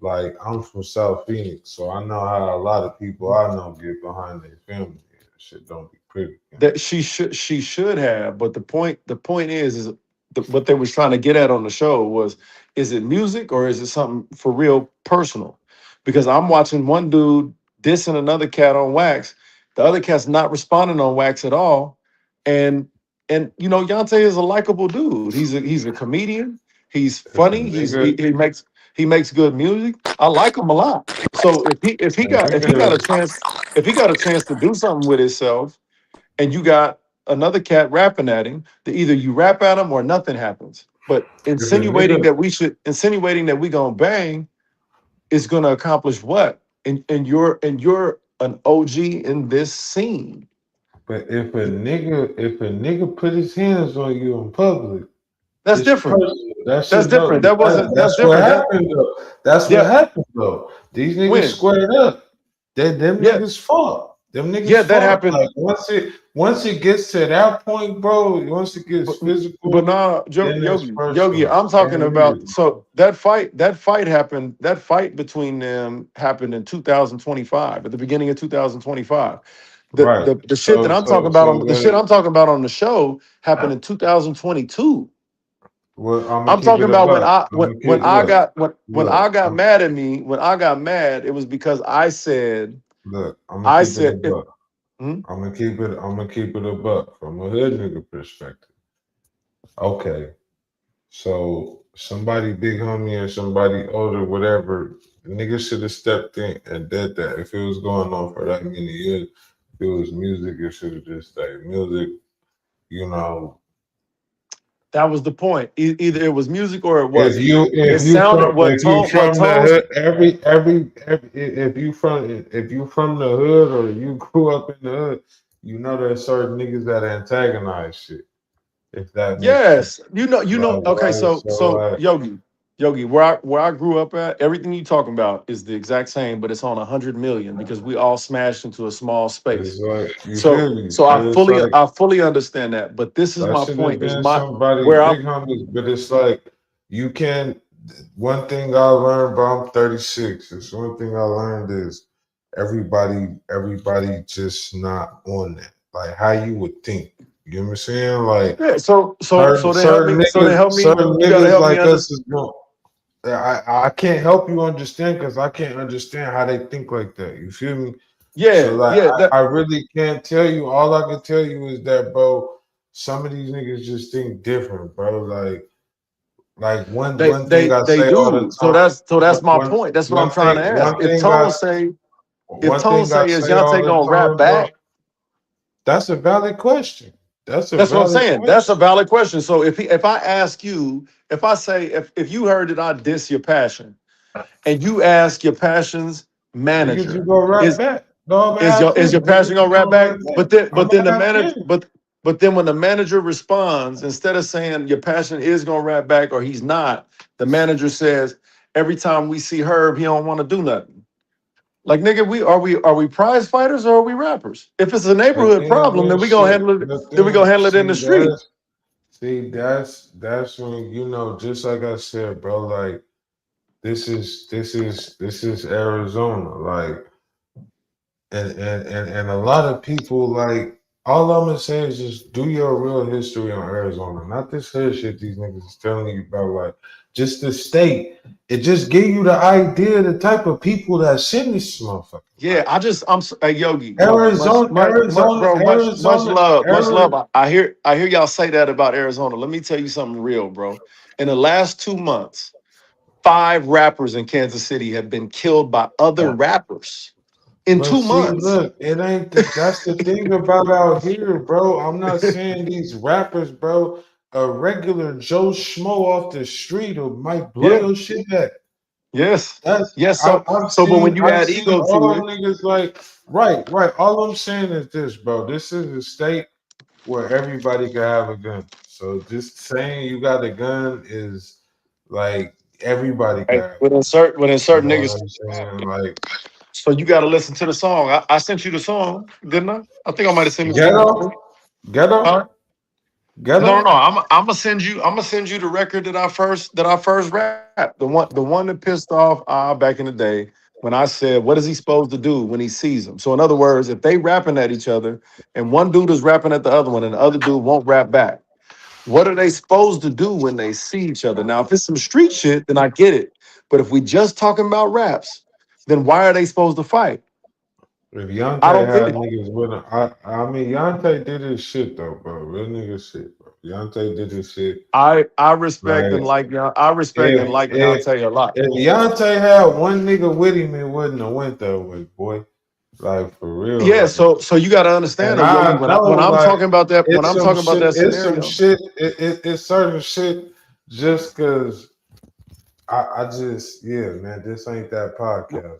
like I'm from South Phoenix, so I know how a lot of people I know get behind their family. Shit don't be pretty. That she should have, but the point is what they was trying to get at on the show was, is it music or is it something for real personal? Because I'm watching one dude dissing another cat on wax, the other cat's not responding on wax at all, and you know Yante is a likable dude. He's a comedian. He's funny. He makes good music. I like him a lot. So if he got a chance to do something with himself, and you got another cat rapping at him, that either you rap at him or nothing happens. But insinuating that we gonna bang is gonna accomplish what? And you're an OG in this scene. But if a nigga put his hands on you in public, that's it's different. personal. That's different. That wasn't. That's what different. happened though. That's what happened though. These niggas When? squared up. Them niggas fought. Them niggas fought. That happened. Like once it gets to that point, bro. Once it gets physical. But nah, Yogi, I'm talking about. So that fight happened. That fight between them happened in 2025, at the beginning of 2025. The shit that I'm talking about on the show happened in 2022. Well, I'm talking about when I got mad at me. When I got mad, it was because I said. Look, I'm gonna keep it a buck from a hood nigga perspective. Okay, so somebody big homie or somebody older, whatever, the nigga should have stepped in and did that. If it was going on for that many years, if it was music, it should have just stayed music. You know. That was the point. Either it was music or it wasn't. If you from the hood or you grew up in the hood, you know there's certain niggas that antagonize shit. If that makes sense. you know. Okay, so Yogi, where I grew up at, everything you talking about is the exact same, but it's on 100 million because we all smashed into a small space. I fully understand that, but this is my point. Is but it's like you can. One thing I learned, bro, I'm 36. It's one thing I learned is everybody just not on that. Like how you would think. You know what I'm saying? Like so they help me. Certain You gotta niggas help like me us is going. I can't help you understand because I can't understand how they think like that. You feel me? I really can't tell you. All I can tell you is that, bro, some of these niggas just think different, bro. Like one thing I say all the time. So that's my point. That's what I'm trying to ask. If Tone say is Yontay gonna rap back? That's a valid question. That's what I'm saying. That's a valid question. So if I ask you, if I say if you heard that I diss your passion, and you ask your passion's manager, is your passion gonna rap back? But then when the manager responds, instead of saying your passion is gonna rap back or he's not, the manager says every time we see Herb, he don't want to do nothing. Like nigga, are we prize fighters or are we rappers? If it's a neighborhood problem, then we gonna handle it. Then we gonna handle it in the street. See, that's when just like I said, bro. Like this is Arizona, like, and a lot of people like. All I'm gonna say is just do your real history on Arizona, not this hood shit these niggas is telling you about. Like just the state. It just give you the idea of the type of people that's in this motherfucker. Yeah, I'm Yogi. Arizona, much love. I hear y'all say that about Arizona. Let me tell you something real, bro. In the last 2 months, 5 rappers in Kansas City have been killed by other rappers. In 2 months. Look, it ain't. That's the thing about out here, bro. I'm not saying these rappers, bro. A regular Joe Schmo off the street might blow your shit back. Yes. But when you add ego to it, niggas like right. All I'm saying is this, bro. This is a state where everybody can have a gun. So just saying you got a gun is like everybody can. When in certain niggas, like. So you got to listen to the song. I sent you the song, didn't I? I think I might have sent you. Ghetto. No. I'm gonna send you. I'm gonna send you the record that I first rapped. The one that pissed off back in the day when I said, "What is he supposed to do when he sees him?" So in other words, if they rapping at each other and one dude is rapping at the other one and the other dude won't rap back, what are they supposed to do when they see each other? Now, if it's some street shit, then I get it. But if we just talking about raps, then why are they supposed to fight? If Yontay had niggas with him, I mean, Yontay did his shit though, bro. Real nigga shit, bro. Yontay did his shit. I respect and like Yontay a lot. If Yontay had one nigga with him, it wouldn't have went that way, boy. Like for real. Yeah, Like, so you got to understand, and I Yogi, when know, I'm like, talking about that, when it's I'm some talking about shit. that It's some scenario, shit. It's certain shit. Just because I just man, this ain't that podcast.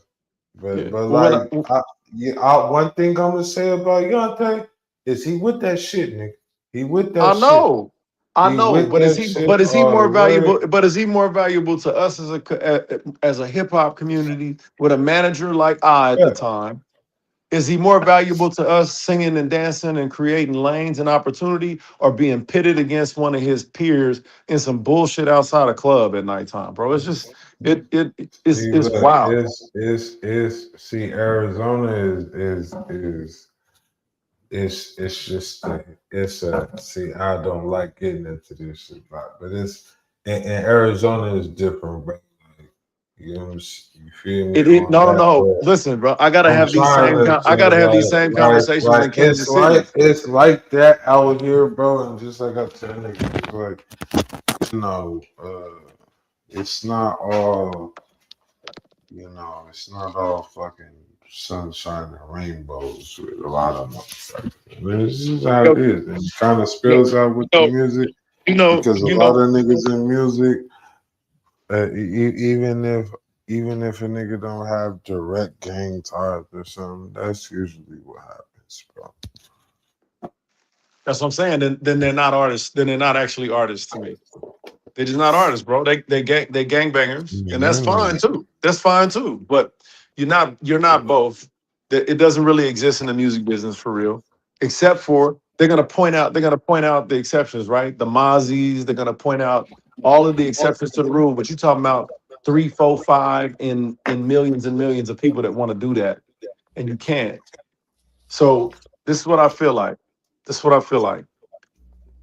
But well, like one thing I'm gonna say about Yonte is he with that shit, nigga. He with that I shit. know, He with but that shit is he all more the way. valuable? But is he more valuable to us as a hip hop community with a manager like I at the Yeah. time? Is he more valuable to us singing and dancing and creating lanes and opportunity, or being pitted against one of his peers in some bullshit outside a club at nighttime, bro? It's just See, it's look, wild. see, Arizona it's just see, I don't like getting into this shit, but it's and Arizona is different, bro. Like, you feel me on that, No. bro. Listen, bro, I gotta I'm have these trying same to I gotta have these same conversations in Kansas City. it's like that out here, bro, and just like I tell niggas, like it's not all it's not all fucking sunshine and rainbows with a lot of motherfuckers. This is how it is. And it kind of spills out with the music because a lot of niggas in music, even if a nigga don't have direct gang ties or something, that's usually what happens, bro. That's what I'm saying. Then they're not artists. Then they're not actually artists to me. They're just not artists, bro. They gangbangers, and that's fine too. That's fine too. But you're not both. It doesn't really exist in the music business for real, except for they're gonna point out the exceptions, right? The Mozzies. They're gonna point out all of the exceptions to the rule. But you're talking about 3, 4, 5 in millions and millions of people that want to do that, and you can't. So this is what I feel like.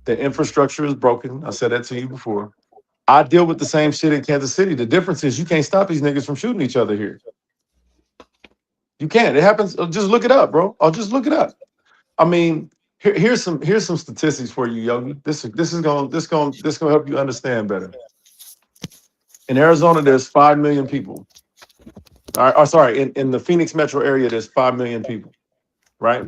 The infrastructure is broken. I said that to you before. I deal with the same shit in Kansas City. The difference is you can't stop these niggas from shooting each other here. You can't. It happens. Just look it up, bro. I'll just look it up. I mean, here's some statistics for you, Yogi. This is gonna help you understand better. In Arizona, there's 5 million people. All right, sorry, in the Phoenix metro area, there's 5 million people, right?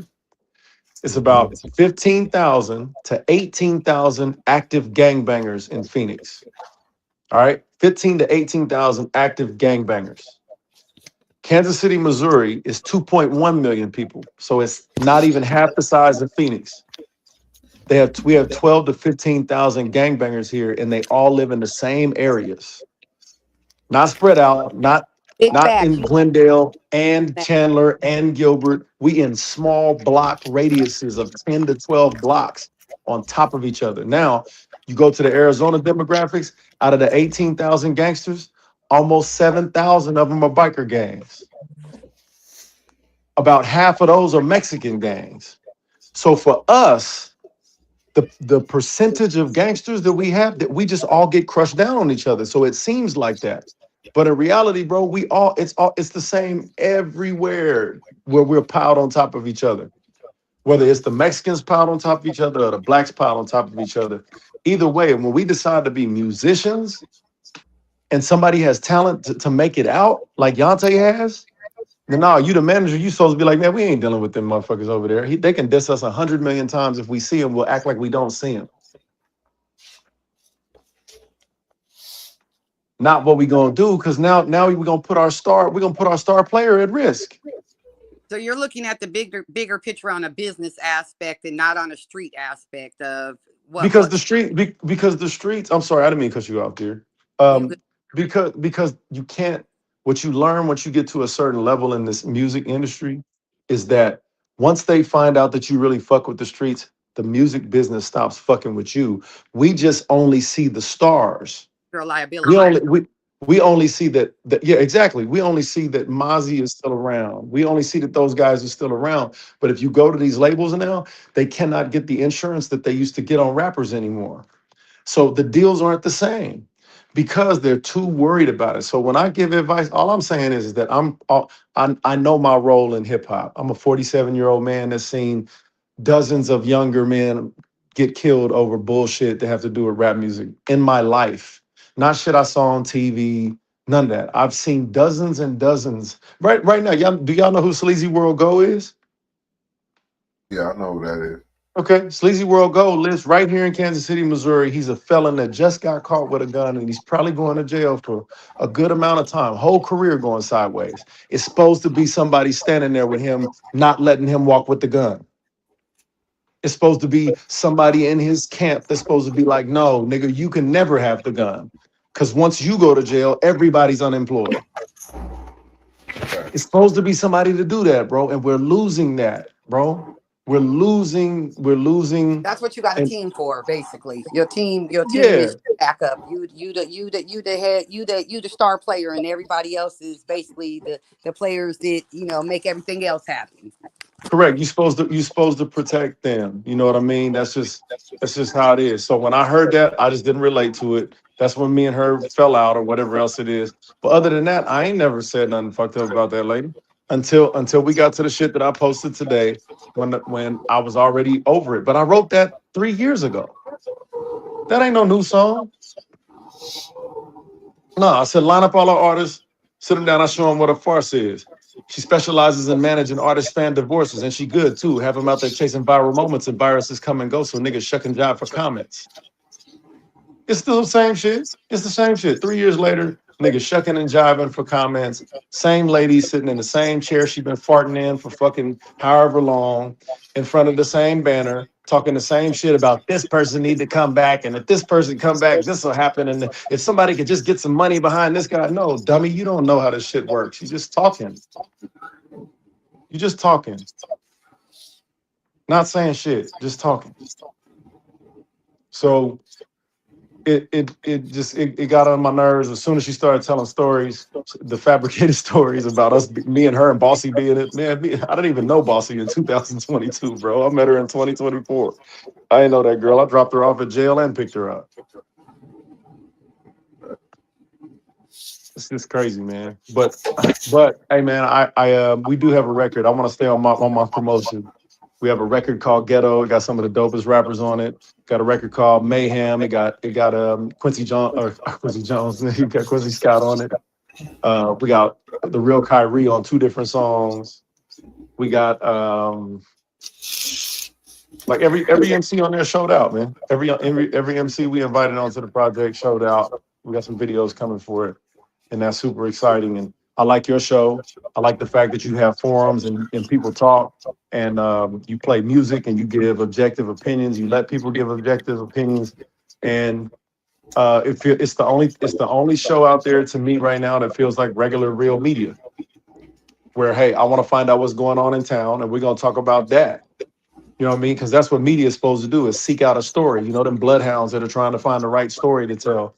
It's about 15,000 to 18,000 active gangbangers in Phoenix. All right, 15 to 18,000 active gangbangers. Kansas City, Missouri is 2.1 million people, so it's not even half the size of Phoenix. We have 12 to 15,000 gangbangers here, and they all live in the same areas, not spread out, not in Glendale and Chandler and Gilbert. We in small block radiuses of 10 to 12 blocks on top of each other. Now, you go to the Arizona demographics, out of the 18,000 gangsters, almost 7,000 of them are biker gangs. About half of those are Mexican gangs. So for us, the percentage of gangsters that we have, that we just all get crushed down on each other. So it seems like that. But in reality, bro, it's the same everywhere where we're piled on top of each other. Whether it's the Mexicans piled on top of each other or the blacks piled on top of each other. Either way, when we decide to be musicians and somebody has talent to make it out, like Yonte has, no, you the manager, you supposed to be like, man, we ain't dealing with them motherfuckers over there. They can diss us 100 million times. If we see them, we'll act like we don't see them. Not what we gonna do, because now we're gonna put our star player at risk. So you're looking at the bigger picture on a business aspect and not on a street aspect of what? Because the streets. I'm sorry, I didn't mean to cut you off, dear. Because you can't. What you learn once you get to a certain level in this music industry is that once they find out that you really fuck with the streets, the music business stops fucking with you. We just only see the stars. Your liability. We only see that yeah, exactly. We only see that Mozzie is still around. We only see that those guys are still around. But if you go to these labels now, they cannot get the insurance that they used to get on rappers anymore. So the deals aren't the same because they're too worried about it. So when I give advice, all I'm saying is that I know my role in hip hop. I'm a 47-year-old man that's seen dozens of younger men get killed over bullshit that have to do with rap music in my life. Not shit I saw on TV, None of that. I've seen dozens and dozens. Right now, do y'all know who Sleazy World Go is? Yeah, I know who that is. Okay, Sleazy World Go lives right here in Kansas City, Missouri. He's a felon that just got caught with a gun, and he's probably going to jail for a good amount of time. Whole career going sideways. It's supposed to be somebody standing there with him, not letting him walk with the gun. It's supposed to be somebody in his camp that's supposed to be like, no, nigga, you can never have the gun. Because once you go to jail, everybody's unemployed. It's supposed to be somebody to do that, bro. And we're losing that, bro. We're losing. That's what you got a team for, basically. Your team is backup. You the star player, and everybody else is basically the players that make everything else happen. Correct. You're supposed to protect them. You know what I mean? That's just how it is. So when I heard that, I just didn't relate to it. That's when me and her fell out or whatever else it is. But other than that, I ain't never said nothing fucked up about that lady until we got to the shit that I posted today when I was already over it. But I wrote that 3 years ago. That ain't no new song. No, I said line up all our artists, sit them down, I show them what a farce is. She specializes in managing artist fan divorces, and she good too. Have them out there chasing viral moments, and viruses come and go, so niggas shuck and jive for comments. It's still the same shit. It's the same shit. 3 years later, niggas shucking and jiving for comments. Same lady sitting in the same chair she been farting in for fucking however long, in front of the same banner, talking the same shit about this person need to come back, and if this person come back, this will happen, and if somebody could just get some money behind this guy. No, dummy, you don't know how this shit works. You just talking. You just talking. Not saying shit, just talking. So it got on my nerves as soon as she started telling stories, the fabricated stories about us, me and her and Bossy being it. Man, I didn't even know Bossy in 2022, bro. I met her in 2024. I didn't know that girl. I dropped her off at jail and picked her up. It's just crazy, man. But hey, man, we do have a record. I want to stay on my promotion. We have a record called Ghetto. It got some of the dopest rappers on it. Got a record called Mayhem. It got Quincy Jones. You got Quincy Scott on it. We got the real Kyrie on 2 different songs. We got like every MC on there showed out, man. Every MC we invited onto the project showed out. We got some videos coming for it, and that's super exciting. And I like your show. I like the fact that you have forums and people talk, and you play music and you give objective opinions. You let people give objective opinions, and it's the only show out there to me right now that feels like regular real media. Where hey, I want to find out what's going on in town, and we're gonna talk about that. You know what I mean? Because that's what media is supposed to do: is seek out a story. You know, them bloodhounds that are trying to find the right story to tell.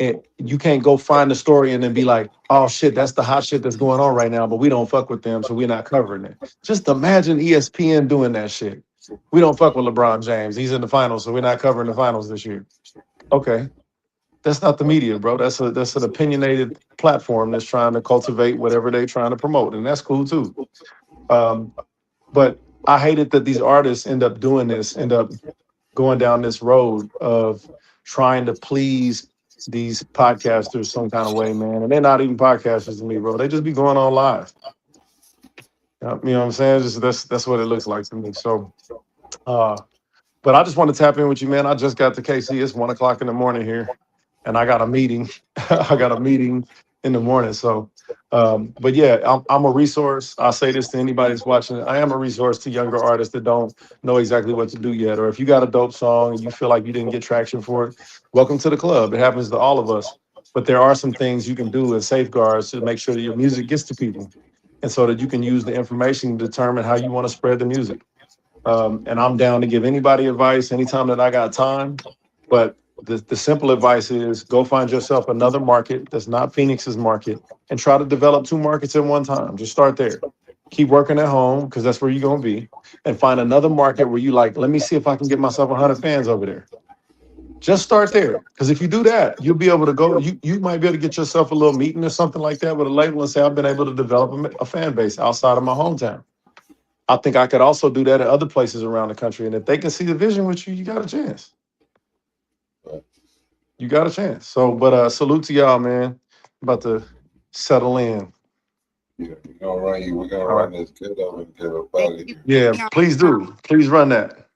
And you can't go find the story and then be like, oh shit, that's the hot shit that's going on right now, but we don't fuck with them, so we're not covering it. Just imagine ESPN doing that shit. We don't fuck with LeBron James. He's in the finals, so we're not covering the finals this year. Okay. That's not the media, bro. That's an opinionated platform that's trying to cultivate whatever they're trying to promote, and that's cool too. But I hate it that these artists end up going down this road of trying to please these podcasters some kind of way, man. And they're not even podcasters to me, bro. They just be going on live. You know what I'm saying? That's what it looks like to me. So, but I just want to tap in with you, man. I just got to KC. It's 1 o'clock in the morning here, and I got a meeting. I got a meeting in the morning. So, but yeah, I'm a resource. I say this to anybody that's watching. I am a resource to younger artists that don't know exactly what to do yet. Or if you got a dope song and you feel like you didn't get traction for it, welcome to the club. It happens to all of us. But there are some things you can do as safeguards to make sure that your music gets to people, and so that you can use the information to determine how you want to spread the music. And I'm down to give anybody advice anytime that I got time. But the simple advice is go find yourself another market that's not Phoenix's market and try to develop 2 markets at one time. Just start there. Keep working at home because that's where you're going to be, and find another market where you like, let me see if I can get myself 100 fans over there. Just start there, because if you do that, you'll be able to go. You might be able to get yourself a little meeting or something like that with a label and say, I've been able to develop a fan base outside of my hometown. I think I could also do that at other places around the country. And if they can see the vision with you, you got a chance. You got a chance. So, but salute to y'all, man. About to settle in. Yeah, we're gonna run this ghetto and get up out of here. Yeah, please do. Please run that.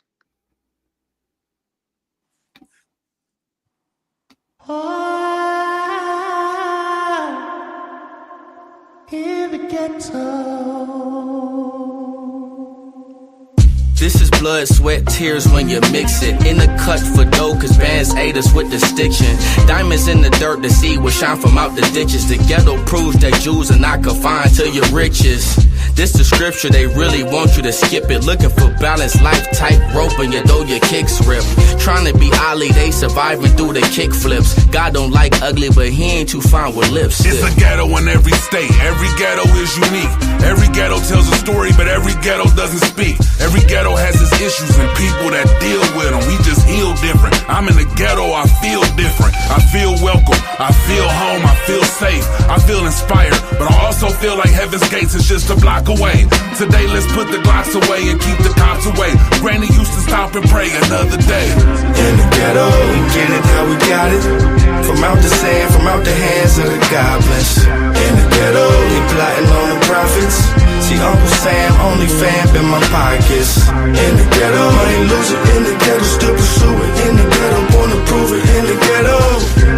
In the ghetto. This is blood, sweat, tears when you mix it. In the cut for dough, cause bands aid us with distinction. Diamonds in the dirt, the seed will shine from out the ditches. The ghetto proves that Jews are not confined to your riches. This the scripture, they really want you to skip it. Looking for balance, life tight rope and you know your kicks rip. Trying to be Ali, they surviving through the kick flips. God don't like ugly, but he ain't too fine with lipstick. It's a ghetto in every state, every ghetto is unique. Every ghetto tells a story, but every ghetto doesn't speak. Every ghetto has its issues and people that deal with them. We just heal different. I'm in the ghetto, I feel different. I feel welcome, I feel home, I feel safe, I feel inspired, but I also feel like heaven's gates is just a block away. Today let's put the Glocks away and keep the cops away. Granny used to stop and pray another day. In the ghetto, we get it how we got it. From out the sand, from out the hands of the goblins. In the ghetto, we plotting on the profits. See Uncle Sam, only fam in my pockets. In the ghetto, I ain't losing. In the ghetto, still pursuing. In the ghetto, wanna prove it. In the ghetto,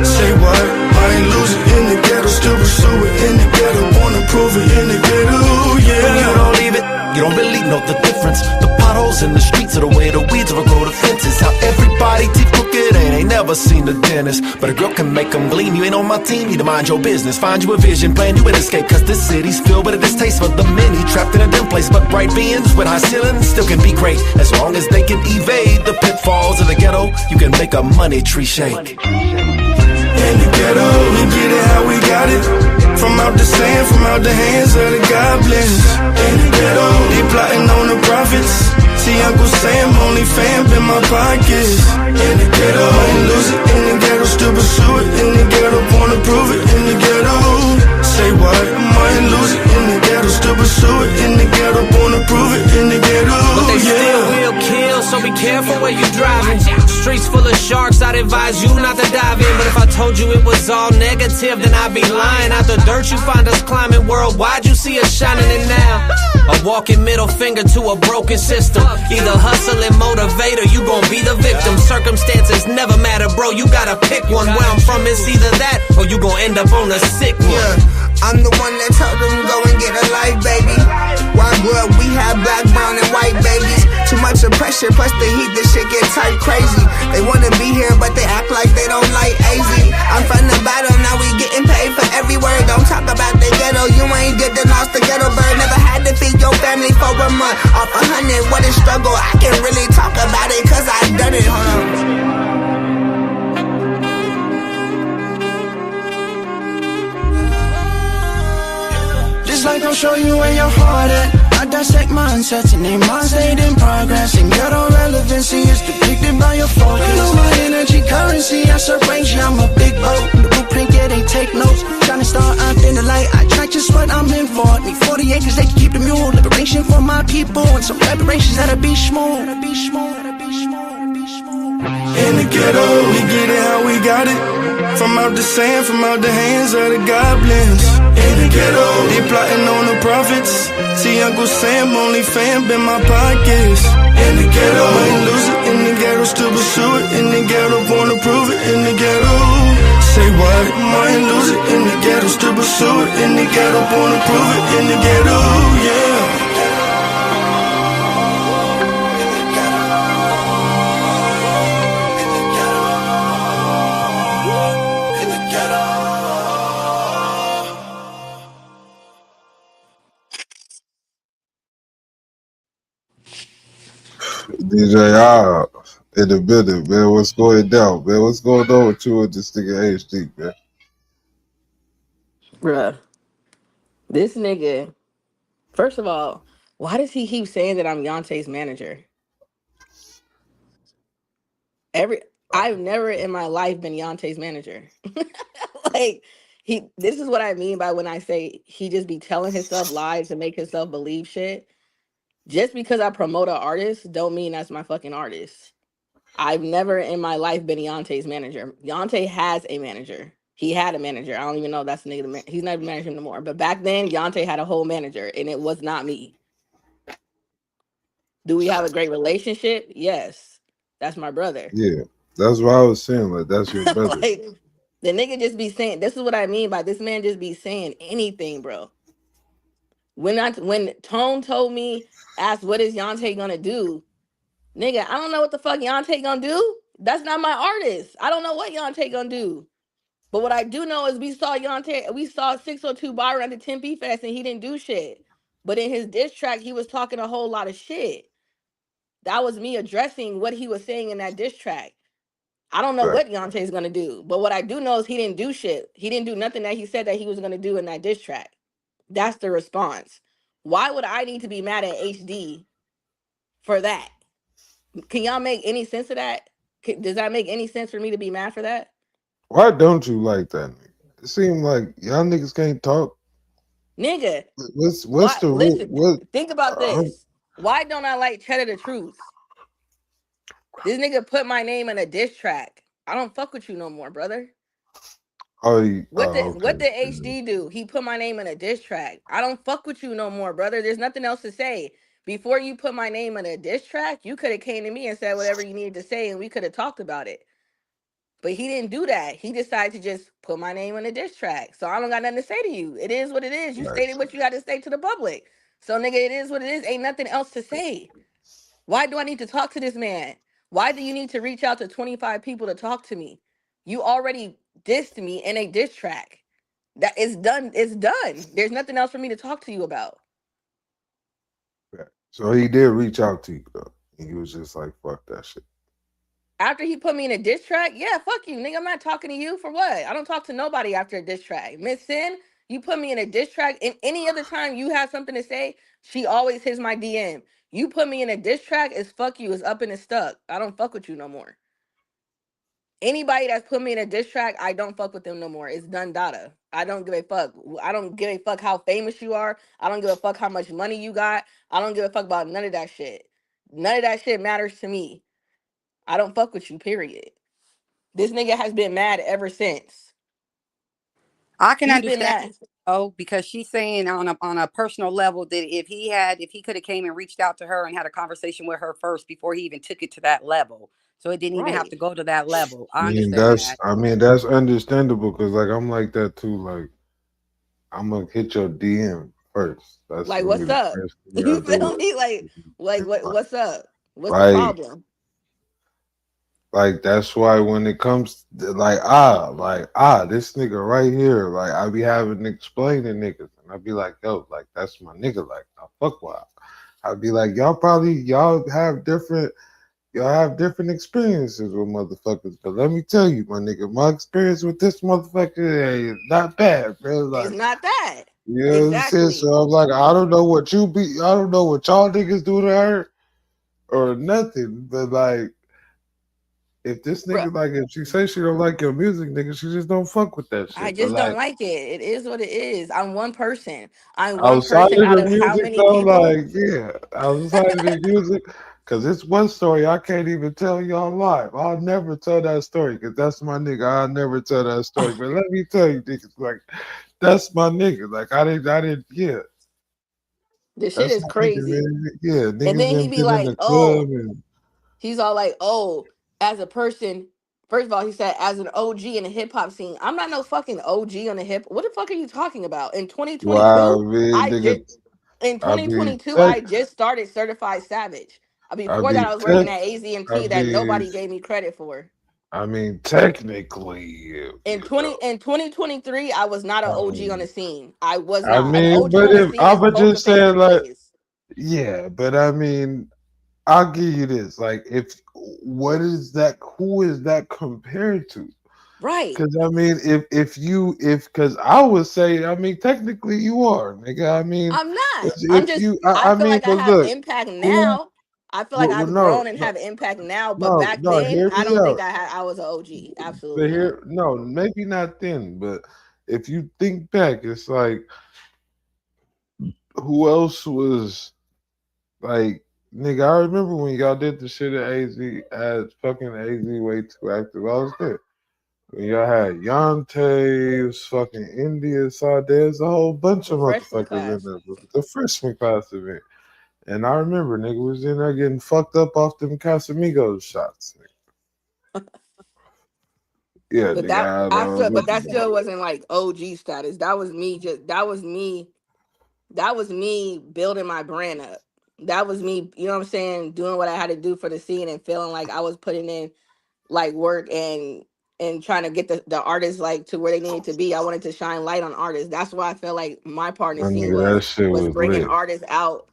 say what? I ain't losing. In the ghetto, still pursuing. In the ghetto, wanna prove it. In the ghetto, yeah. You don't leave it, you don't really know the difference. The potholes in the streets are the way the weeds will grow the fences. How everybody teeth crooked and ain't never seen the dentist. But a girl can make them gleam. You ain't on my team, need to mind your business. Find you a vision, plan you an escape. Cause this city's filled with a distaste for the many. Trapped in a dim place, but bright beings with high ceilings still can be great. As long as they can evade the pitfalls of the ghetto, you can make a money tree shake. In the ghetto, we get it how we got it. From out the sand, from out the hands of the goblins. In the ghetto, they plotting on the profits. See Uncle Sam, only fam in my pockets. In the ghetto, I ain't losing. In the ghetto, still pursue it. In the ghetto, wanna prove it. In the ghetto, say what? I ain't losing. In the ghetto, still pursue it. In the ghetto, wanna prove it. In the ghetto, but they yeah. still will kill, so be careful where you driving. Streets full of sharks, I'd advise you not to dive in. But if I told you it was all negative, then I'd be lying. Out the dirt you find us climbing, worldwide you see us shining it now. A walking middle finger to a broken system. Either hustle and motivate or you gon' be the victim. Circumstances never matter, bro, you gotta pick one. Where I'm from, it's either that or you gon' end up on a sick one. Yeah, I'm the one that told them go and get a life, baby. Why grew up, we have black, brown, and white babies. Too much of pressure, plus the heat, this shit get tight crazy. They wanna be here, but they act like they don't like AZ. I'm from the bottom, now we getting paid for every word. Don't talk about the ghetto, you ain't did the lost the ghetto bird. Never had to feed your family for a month. Off 100, what a struggle, I can really talk about it, cause I done it, hold on. Just like I'll show you where your heart at. I dissect mindsets and name my state in progress. And ghetto relevancy is depicted by your focus. You know my energy currency, I serve range, yeah, I'm a big boat. The blueprint, yeah, they take notes. Shining star out in the light, I track just what I'm in for. Need 40 acres, they can keep the mule. Liberation for my people, and some reparations that'll be smooth. In the ghetto, we get it how we got it. From out the sand, from out the hands of the goblins. In the ghetto, they plotting on the profits. See Uncle Sam, only fam in my pockets. In the ghetto, I ain't losing. In the ghetto, still pursue it. In the ghetto, wanna prove it. In the ghetto, say what? I ain't losing. In the ghetto, still pursue it. In the ghetto, wanna prove it. In the ghetto, yeah. DJ R in the building, man. What's going down, man? What's going on with you and this nigga HD, man? Bruh, this nigga, first of all, why does he keep saying that I'm Yontay's manager? I've never in my life been Yontay's manager. Like, this is what I mean by when I say he just be telling himself lies to make himself believe shit. Just because I promote an artist don't mean that's my fucking artist. I've never in my life been Yontay's manager. Yontay has a manager. He had a manager. I don't even know if that's the nigga. He's not even managing no more. But back then, Yante had a whole manager, and it was not me. Do we have a great relationship? Yes. That's my brother. Yeah, that's what I was saying. Like, that's your brother. Like, the nigga just be saying, this is what I mean by this man just be saying anything, bro. When Tone told me, asked what is Yante gonna do, nigga, I don't know what the fuck Yante gonna do. That's not my artist. I don't know what Yante gonna do. But what I do know is we saw 602 Bar at the Tempe Fest and he didn't do shit. But in his diss track, he was talking a whole lot of shit. That was me addressing what he was saying in that diss track. I don't know what Yante's gonna do, but what I do know is he didn't do shit. He didn't do nothing that he said that he was gonna do in that diss track. That's the response. Why would I need to be mad at HD for that? Can y'all make any sense of that? Does that make any sense for me to be mad for that? Why don't you like that nigga? It seems like y'all niggas can't talk. Nigga, think about this. Why don't I like Cheddar the Truth? This nigga put my name in a diss track. I don't fuck with you no more, brother. What did HD do? He put my name in a diss track. I don't fuck with you no more, brother. There's nothing else to say. Before you put my name in a diss track, you could have came to me and said whatever you needed to say, and we could have talked about it. But he didn't do that. He decided to just put my name on a diss track. So I don't got nothing to say to you. It is what it is. You stated what you got to say to the public. So nigga, it is what it is. Ain't nothing else to say. Why do I need to talk to this man? Why do you need to reach out to 25 people to talk to me? You already dissed me in a diss track. That is done. It's done. There's nothing else for me to talk to you about. So he did reach out to you though. He was just like, fuck that shit. After he put me in a diss track, yeah, fuck you, nigga. I'm not talking to you for what? I don't talk to nobody after a diss track. Miss Sin, you put me in a diss track, and any other time you have something to say, she always hits my DM. You put me in a diss track, it's fuck you, it's up and it's stuck. I don't fuck with you no more. Anybody that's put me in a diss track, I don't fuck with them no more. It's done data. I don't give a fuck. I don't give a fuck how famous you are. I don't give a fuck how much money you got. I don't give a fuck about none of that shit. None of that shit matters to me. I don't fuck with you, period. This nigga has been mad ever since. I can understand because she's saying on a personal level that if he could have came and reached out to her and had a conversation with her first before he even took it to that level. So it didn't even have to go to that level. I mean, that's understandable because like I'm like that too. Like I'm gonna hit your DM first. That's like what's up? You feel me? Like what's up? What's the problem? Like that's why when it comes to this nigga right here, like I be having to explain to niggas, and I be like, yo, like that's my nigga, like I fuck with. I'd be like, y'all have different experiences with motherfuckers, but let me tell you, my nigga, my experience with this motherfucker is not bad, bro. Like, it's not that. You know what I'm saying? So I'm like, I don't know what y'all niggas do to her or nothing, but like. If this nigga if she say she don't like your music, nigga, she just don't fuck with that shit. I just don't like it. It is what it is. I'm one person. I'm one person out of how many people? Like, yeah, outside of the music, because it's one story I can't even tell y'all live. I'll never tell that story because that's my nigga. I'll never tell that story. But let me tell you, niggas, like that's my nigga. Like I didn't, yeah. This shit is crazy. Yeah, and then he be like, he's all like, as a person, first of all, he said, as an OG in the hip hop scene, I'm not no fucking OG on the hip. What the fuck are you talking about? In 2022, I just started Certified Savage. Before that, I was working at AZMT that nobody gave me credit for. I mean, technically, in 2023, I was not an OG on the scene. I was not. I mean, but if I would just say like, yeah, but I mean. I'll give you this. Like, who is that compared to? Right. Because I mean, because I would say, I mean, technically you are, nigga. I mean, I'm not. I feel like I have impact now. I feel like I've grown and have impact now, but back then, I don't think I was an OG. Absolutely. But maybe not then, but if you think back, it's like, who else was like, nigga, I remember when y'all did the shit at AZ, as fucking AZ way too active. I was there. Y'all had Yante's fucking India side. There's a whole bunch of Freshman motherfuckers in class. there. The freshman class event. And I remember nigga was in there getting fucked up off them Casamigos shots. Yeah, But nigga. that still wasn't like OG status. That was me building my brand up. That was me, you know what I'm saying, doing what I had to do for the scene and feeling like I was putting in like work and trying to get the artists like to where they needed to be. I wanted to shine light on artists. That's why I felt like my part in My the scene nigga, that shit was was bringing lit. artists out.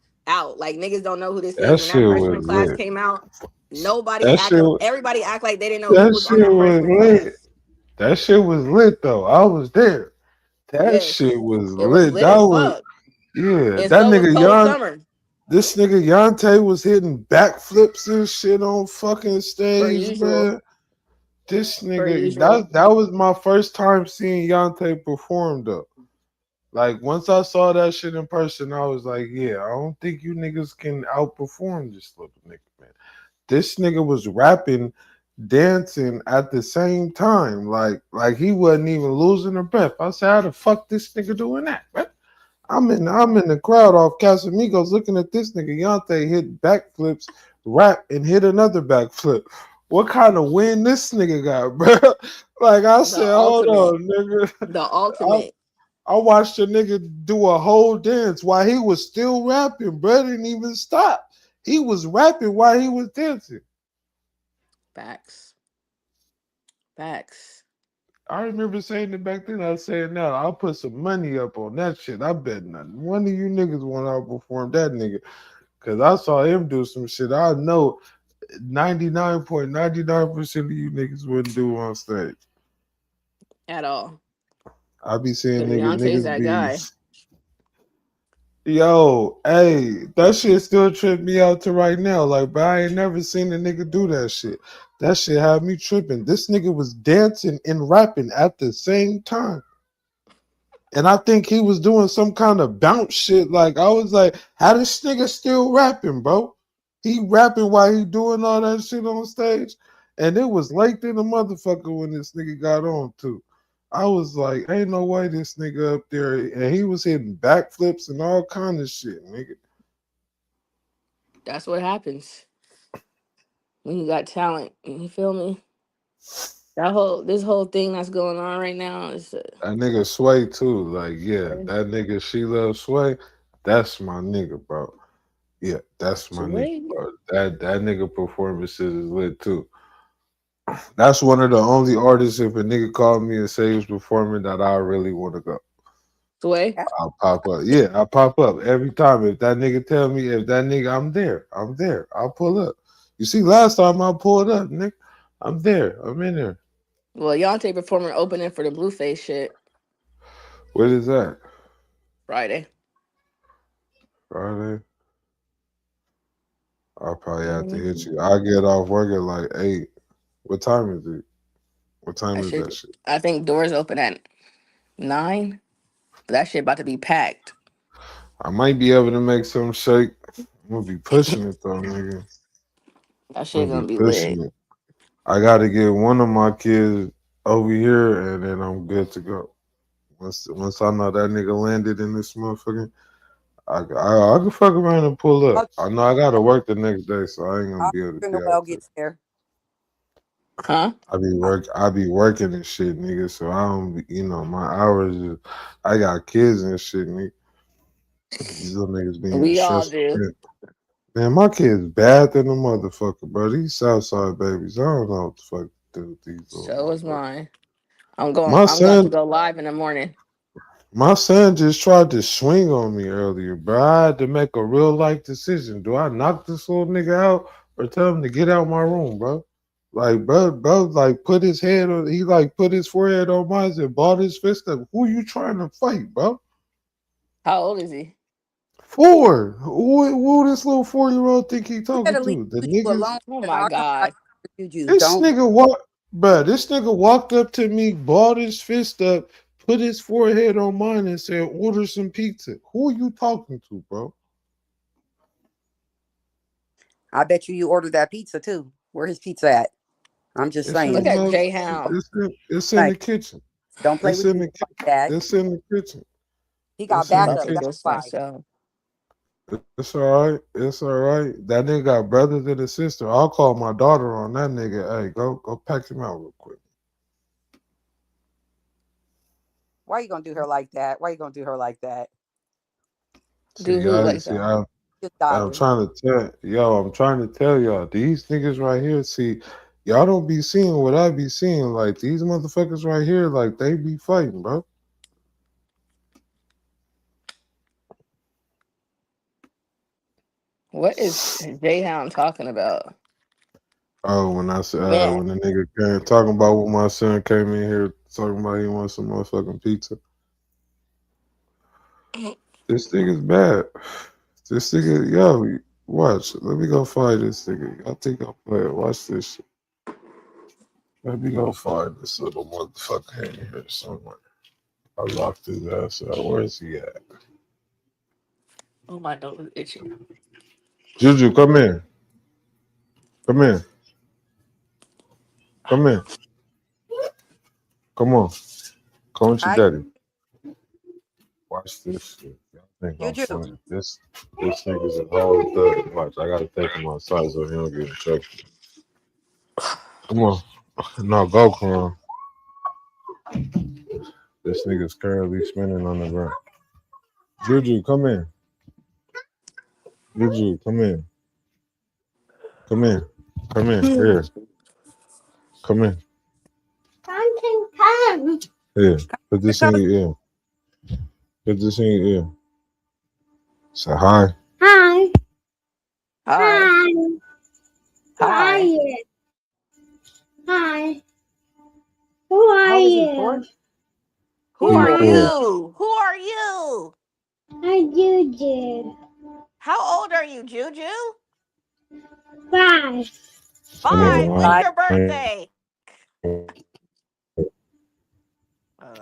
Like niggas don't know who this That is. When that shit freshman was class lit. came out, That shit, everybody act like they didn't know who that was on shit that was freshman lit. class. That shit was lit though. I was there. That Yes, shit was it was lit. lit That as was fuck. yeah. And That so was nigga Cold Yon, Summer. this nigga Yante was hitting backflips and shit on fucking Per stage, usual. man. This Per nigga, usual. that was my first time seeing Yante perform though. Like once I saw that shit in person, I was like, yeah, I don't think you niggas can outperform this little nigga, man. This nigga was rapping, dancing at the same time. Like he wasn't even losing a breath. I said, how the fuck this nigga doing that, man? I'm in the crowd off Casamigos looking at this nigga Yante hit backflips, rap, and hit another backflip. What kind of win this nigga got, bro? Like I said, hold on, nigga. The ultimate. I watched a nigga do a whole dance while he was still rapping, bro. Didn't even stop. He was rapping while he was dancing. Facts. I remember saying it back then. I was saying now, I'll put some money up on that shit. I bet nothing. One of you niggas want to outperform that nigga. Cause I saw him do some shit. I know 99.99% of you niggas wouldn't do on stage. At all. I be seeing Beyonce's niggas that be guy. Yo, hey, that shit still tripped me out to right now. Like, but I ain't never seen a nigga do that shit. That shit had me tripping. This nigga was dancing and rapping at the same time. And I think he was doing some kind of bounce shit. Like, I was like, how this nigga still rapping, bro? He rapping while he doing all that shit on stage. And it was late in the motherfucker when this nigga got on, too. I was like, ain't no way this nigga up there. And he was hitting backflips and all kind of shit, nigga. That's what happens when you got talent. You feel me? This whole thing that's going on right now is that nigga Sway too. Like, yeah, that nigga She Love Sway. That's my nigga, bro. Yeah, that's my nigga, bro. That nigga performances is lit too. That's one of the only artists, if a nigga called me and say he was performing, that I really want to go. Sway? I'll pop up. Yeah, I pop up every time. If that nigga tell me, if that nigga, I'm there. I'll pull up. You see, last time I pulled up, nigga, I'm there. I'm in there. Well, Yante performing opening for the Blueface shit. What is that? Friday. I'll probably have to hit you. I'll get off work at like 8. What time is it? What time is that shit? I think doors open at 9. But that shit about to be packed. I might be able to make some shake. I'm gonna be pushing it though, nigga. That shit gonna be lit. I gotta get one of my kids over here and then I'm good to go. Once I know that nigga landed in this motherfucker, I can fuck around and pull up. I know I gotta work the next day, so I ain't gonna be able to get out. Gets there. Huh? I be working and shit, nigga. So I don't be, my hours is, I got kids and shit, nigga. These little niggas being we all do. Man, my kid's bad than a motherfucker, bro. These Southside babies, I don't know what the fuck to do with these. So is mine. I'm going to go live in the morning. My son just tried to swing on me earlier, bro. I had to make a real life decision. Do I knock this little nigga out or tell him to get out my room, bro? Like, bro, like put his head on, he like put his forehead on mine and balled his fist up. Who you trying to fight, bro? How old is he? 4. Who this little 4-year-old think he talking to? The niggas? Oh my God. This nigga walked up to me, balled his fist up, put his forehead on mine and said, order some pizza. Who are you talking to, bro? I bet you ordered that pizza too. Where his pizza at? I'm just It's in saying. the Look at mother. Jay Hound. It's in Like, the kitchen. don't play It's with in you the like that. it's in the kitchen. He got It's in I'm the about backup. to That's kitchen. diss why. myself. It's all right. It's all right. That nigga got brothers and a sister. I'll call my daughter on that nigga. Hey, go pack him out real quick. Why you gonna do her like that? Why you gonna do her like that? Do who like See, that? His I'm daughter. trying to I'm trying to tell y'all, these niggas right here, see, y'all don't be seeing what I be seeing. Like, these motherfuckers right here, like, they be fighting, bro. What is Jay Hound talking about? Oh, when I said, Man, when the nigga came talking about what my son came in here talking about he wants some motherfucking pizza. This nigga's bad. This nigga, yo, watch. Let me go find this nigga. I think I'll play it. Watch this shit. Let me go find this little motherfucker in here somewhere. I locked his ass out. Where is he at? oh my nose is itching. Juju, come in. Come in. Come in. Come on. Come with your Hi, daddy. Watch this shit. Y'all think I'm Juju. funny. This nigga's a whole thug. Watch, I gotta take him outside so he don't get in trouble. Come on. No, go, Karan. This nigga's currently spinning on the ground. Juju, come in. Juju, come in. Come in. Come in. Here. Come in. Come. Here. Put this in your ear. Put this in your ear. Say hi. Hi. Hi. Hi. Who are Hi. you? Hi. Who are How old is he? you? 4? Who Who are are Four. you? you? Who are you? Hi, Juju. How old are you, Juju? 5. 5? When's your Nigga, birthday?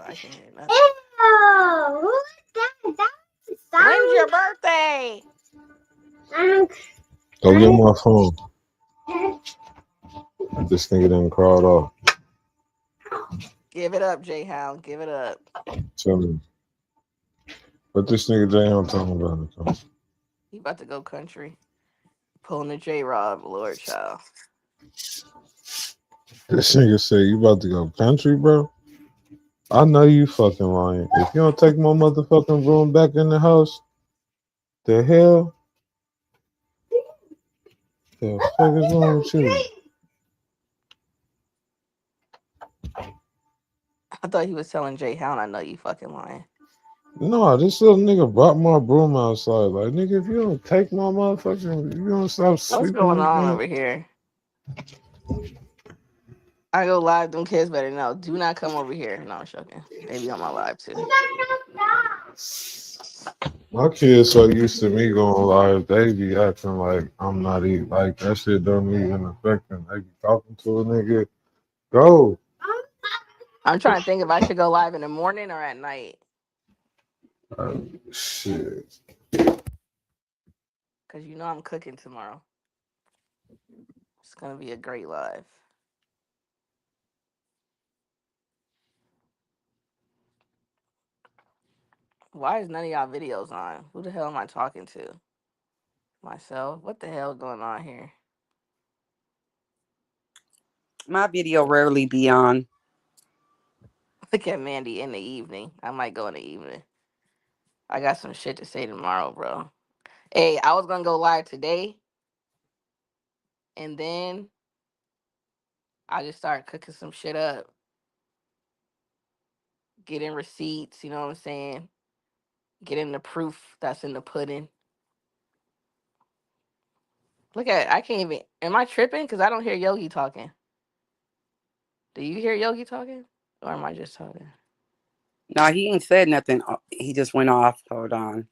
I can't hear nothing. Ew. Who's that? That's When's your sound. birthday? go get my phone. This nigga done crawled off. Give it up, Jay Hound. Give it up. Tell me. What this nigga Jay on talking about? He about to go country. Pulling the J Rob, Lord child. This nigga say you about to go country, bro? I know you fucking lying. If you don't take my motherfucking room back in the house, the hell? The fuck is wrong with you? I thought he was telling Jay Hound, I know you fucking lying. No, this little nigga brought my broom outside. Like, nigga, if you don't take my motherfucking, if you don't stop What's sweeping going this on room. over here? I go live, them kids better know. Do not come over here. No, I'm joking. They be on my live too. My kids so used to me going live, they be acting like I'm not even, like that shit don't even affect them. They be talking to a nigga. Go. I'm trying to think if I should go live in the morning or at night. Shit. Because you know I'm cooking tomorrow. It's going to be a great live. Why is none of y'all videos on? Who the hell am I talking to? Myself? What the hell going on here? My video rarely be on. Look at Mandy in the evening. I might go in the evening. I got some shit to say tomorrow, bro. Hey, I was going to go live today. And then I just started cooking some shit up. Getting receipts, you know what I'm saying? Getting the proof that's in the pudding. Look at it. I can't even. Am I tripping? Because I don't hear Yogi talking. Do you hear Yogi talking? Or am I just talking? No, he ain't said nothing. He just went off. Hold on.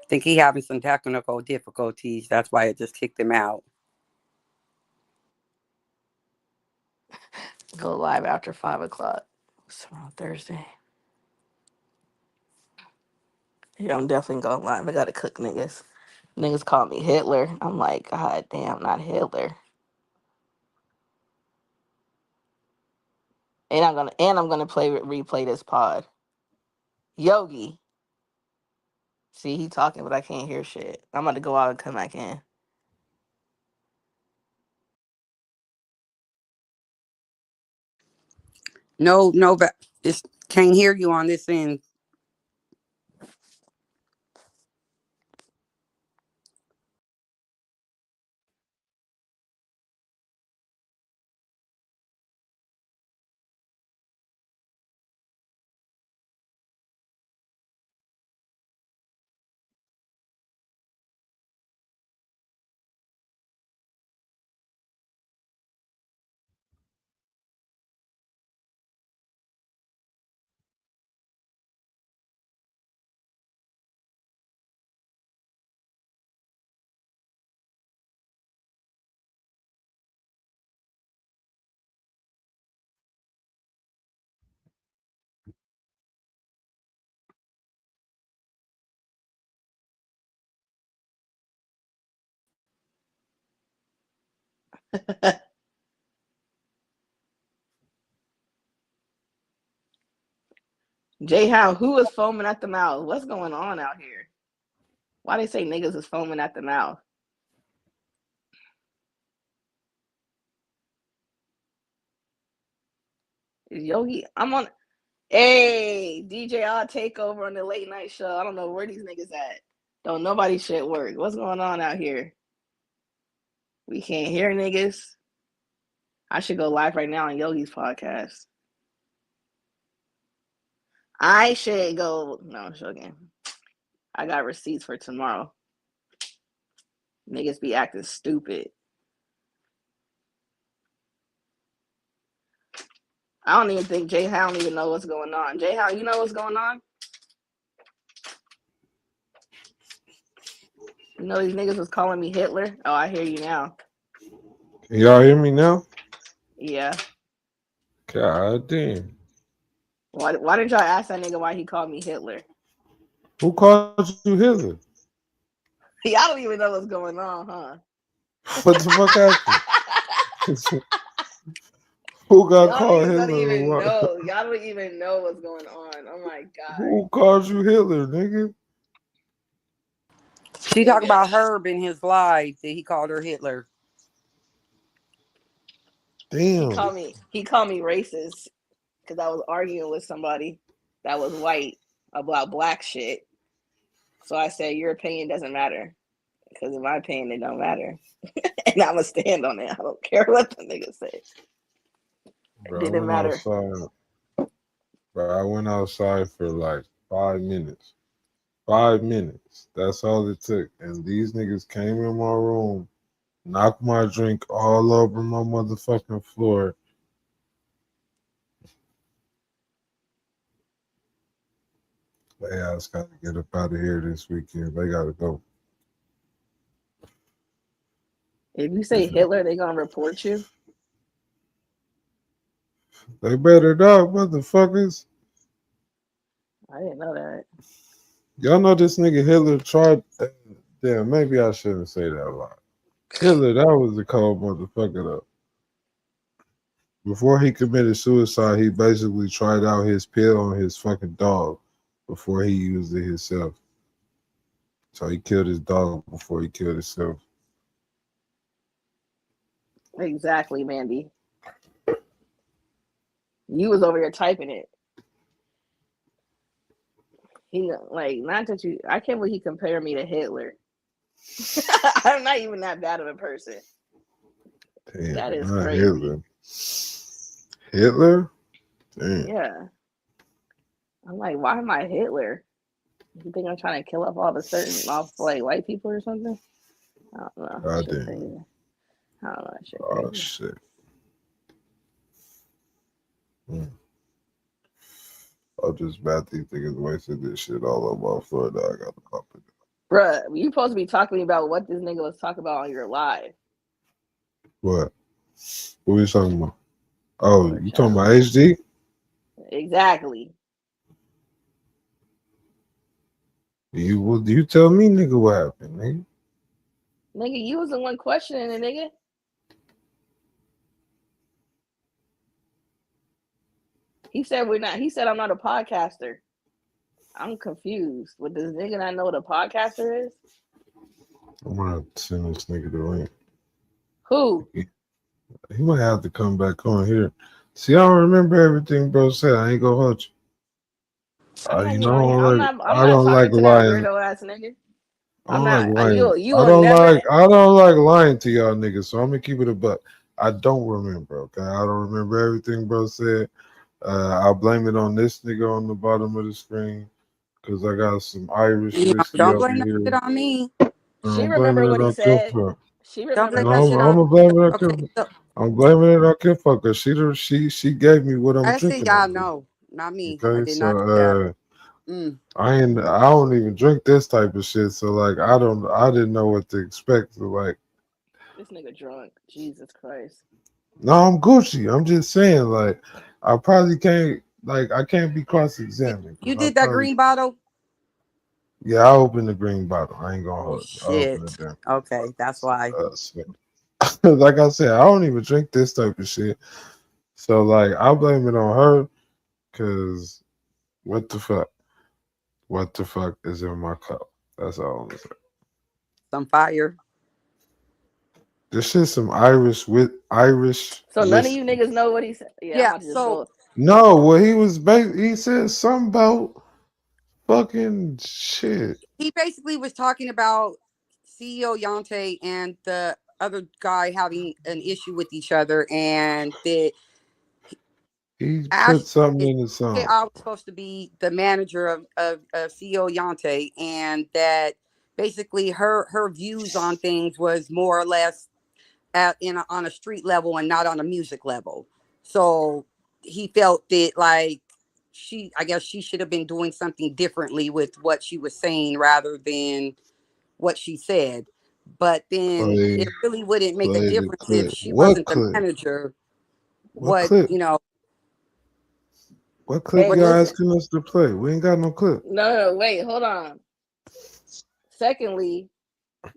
Think he having some technical difficulties. That's why it just kicked him out. Go live after 5 o'clock. It's around Thursday. Yeah, I'm definitely going live. I gotta cook niggas. Niggas call me Hitler. I'm like, God damn, not Hitler. And I'm gonna replay this pod. Yogi. See, he talking, but I can't hear shit. I'm about to go out and come back in. No, but it's can't hear you on this end. Jay How, who is foaming at the mouth? What's going on out here? Why they say niggas is foaming at the mouth? Is Yogi? I'm on. Hey, DJ, I'll take over on the late night show. I don't know where these niggas at. Don't nobody shit work. What's going on out here? We can't hear niggas. I should go live right now on Yogi's podcast. I should go. No, joking. I got receipts for tomorrow. Niggas be acting stupid. I don't even think Jay How don't even know what's going on. Jay How, you know what's going on? You know these niggas was calling me Hitler? Oh, I hear you now. Can y'all hear me now? Yeah. God damn. Why didn't y'all ask that nigga why he called me Hitler? Who called you Hitler? Y'all don't even know what's going on, huh? What the fuck happened? Who got called Hitler? Y'all don't even know what's going on. Oh my god. Who called you Hitler, nigga? She talking about Herb in his live that he called her Hitler. Damn. He called me racist because I was arguing with somebody that was white about black shit. So I said, your opinion doesn't matter. Because in my opinion, it don't matter. And I'm going to stand on it. I don't care what the nigga said. It didn't matter. I went outside for like 5 minutes. 5 minutes. That's all it took. And these niggas came in my room, knocked my drink all over my motherfucking floor. They ass got to get up out of here this weekend. They got to go. If you say Hitler, they gonna report you? They better not, motherfuckers. I didn't know that. Y'all know this nigga Hitler tried. Damn, maybe I shouldn't say that a lot. Hitler, that was the cold motherfucker though. Before he committed suicide, he basically tried out his pill on his fucking dog before he used it himself. So he killed his dog before he killed himself. Exactly, Mandy. You was over here typing it. He like not that you. I can't believe he compared me to Hitler. I'm not even that bad of a person. Damn, that is not crazy. Hitler. Hitler? Damn. Yeah. I'm like, why am I Hitler? You think I'm trying to kill off all the like white people or something? I don't know. God damn. I don't know. Shit oh shit. I just bad these niggas wasted this shit all over my floor. Now I got to pop it. Bruh, you supposed to be talking about what this nigga was talking about on your live. What? What are you talking about? Oh, you talking about HD? Exactly. You tell me, nigga, what happened, nigga? Nigga, you was the one questioning it, nigga. He said we're not. He said I'm not a podcaster. I'm confused. What does nigga not know what a podcaster is? I'm gonna send this nigga the link. Who? He might have to come back on here. See, I don't remember everything bro said. I ain't gonna hold you. You know, I'm like, not I don't like talking to that lying. weirdo ass nigga. I I'm don't not. like lying. You I will don't never. I don't like lying to y'all niggas, so I'm gonna keep it a buck. I don't remember, okay? I don't remember everything bro said. I'll blame it on this nigga on the bottom of the screen because I got some Irish whiskey Don't over blame that here. shit on me. She I'm remember blaming what it he on said. Kilfuck. She Don't remember blame what that he shit said. on I'm blaming it on Okay, Kilfuck. so I'm blaming it on Kilfuck because she gave me what I'm I see drinking y'all on. know, not me. I Okay, did not do that. so I don't even drink this type of shit. So like I didn't know what to expect. So like This nigga drunk. Jesus Christ. no, I'm Gucci. I'm just saying like I probably can't I can't be cross-examined. You did that green bottle? Yeah, I opened the green bottle. I ain't gonna Oh hold you. I shit. opened it there. Okay, that's why. Like I said, I don't even drink this type of shit. So like I blame it on her because what the fuck? What the fuck is in my cup? That's all I'm saying. Some fire. This shit some Irish with Irish. So none of whiskey. you niggas know what he said. Yeah, I'm about to just go. No, well he was he said something about fucking shit. He basically was talking about CEO Yante and the other guy having an issue with each other, and that He Ash put something in the song. I was supposed to be the manager of CEO Yante, and that basically her views on things was more or less on a street level and not on a music level. So he felt that like I guess she should have been doing something differently with what she was saying rather than what she said. But then it really wouldn't make a Play the difference if clip. she What wasn't the clip? manager. What clip? What clip Hey, y'all listen. asking us to play? We ain't got no clip. No, wait, hold on. Secondly,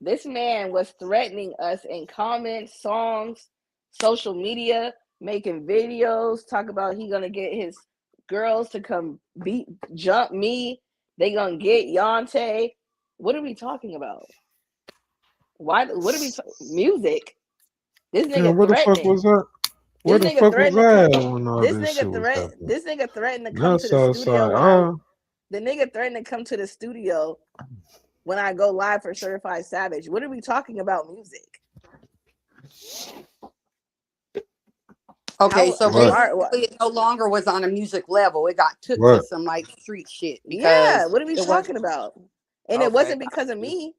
this man was threatening us in comments, songs, social media, making videos, talk about he gonna get his girls to come jump me. They gonna get Yante. What are we talking about? Why? What are we? Music. This nigga Where the fuck threatening. was that? Where the fuck was that when all this shit was happening? This nigga threatened to come Not to the studio Southside. the nigga threatened to come to the studio when I go live for Certified Savage. What are we talking about? Music. Okay, so basically it no longer was on a music level. It got took to some like street shit. Yeah, what are we talking about? And it wasn't Okay, because of me.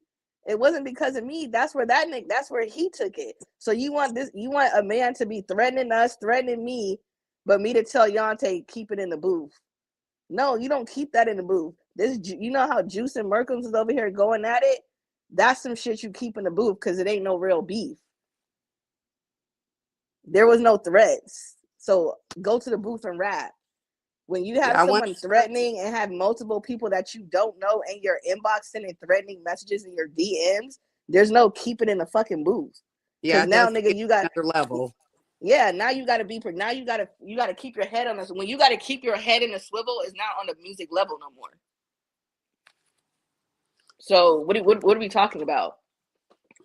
It wasn't because of me. That's where that's where he took it. So you want a man to be threatening us, threatening me, but me to tell Yante keep it in the booth. No, you don't keep that in the booth. You know how Juice and Merkins is over here going at it? That's some shit you keep in the booth because it ain't no real beef. There was no threats. So go to the booth and rap. When you have someone threatening and have multiple people that you don't know in your inbox sending threatening messages in your DMs, there's no keep it in the fucking booth. Yeah, now, nigga, you got another level. Yeah, now you gotta be. Now you gotta keep your head on this. When you gotta keep your head in a swivel, it's not on the music level no more. So what are we talking about?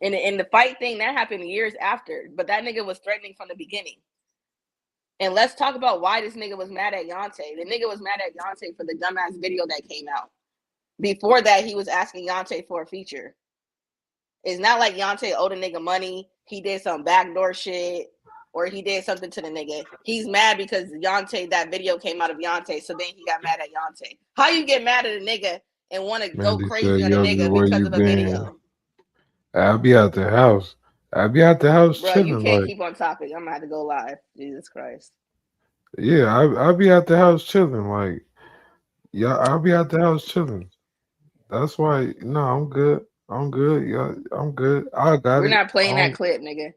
And the fight thing that happened years after, but that nigga was threatening from the beginning. And let's talk about why this nigga was mad at Yante. The nigga was mad at Yante for the dumbass video that came out. Before that, he was asking Yante for a feature. It's not like Yante owed a nigga money. He did some backdoor shit, or he did something to the nigga. He's mad because Yante, that video came out of Yante, so then he got mad at Yante. How you get mad at a nigga and want to go crazy on a nigga because of a video? I'll be out the house. Bro, chilling. You can't keep on topic. I'm gonna have to go live. Jesus Christ. Yeah, I'll be at the house chilling. Like, yeah, I'll be at the house chilling. That's why. No, I'm good. I'm good. Yeah, I'm good. I got it. We're not playing that clip, nigga.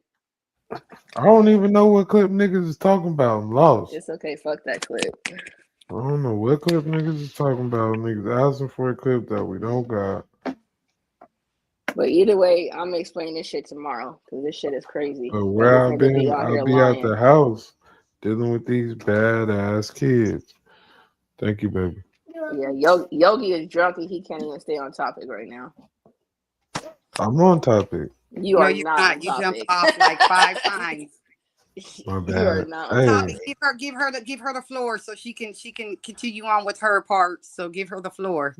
I don't even know what clip niggas is talking about. I'm lost. It's okay. Fuck that clip. I don't know what clip niggas is talking about. Niggas asking for a clip that we don't got. But either way, I'm gonna explain this shit tomorrow because this shit is crazy. Where I'll be at the house. dealing with these badass kids. Thank you, baby. Yeah, Yogi is drunk and he can't even stay on topic right now. I'm on topic. You No, are you're not not. on You jumped topic. off like 5 times. My You are bad. not on Hey, topic. Give her the floor so she can continue on with her part. So give her the floor.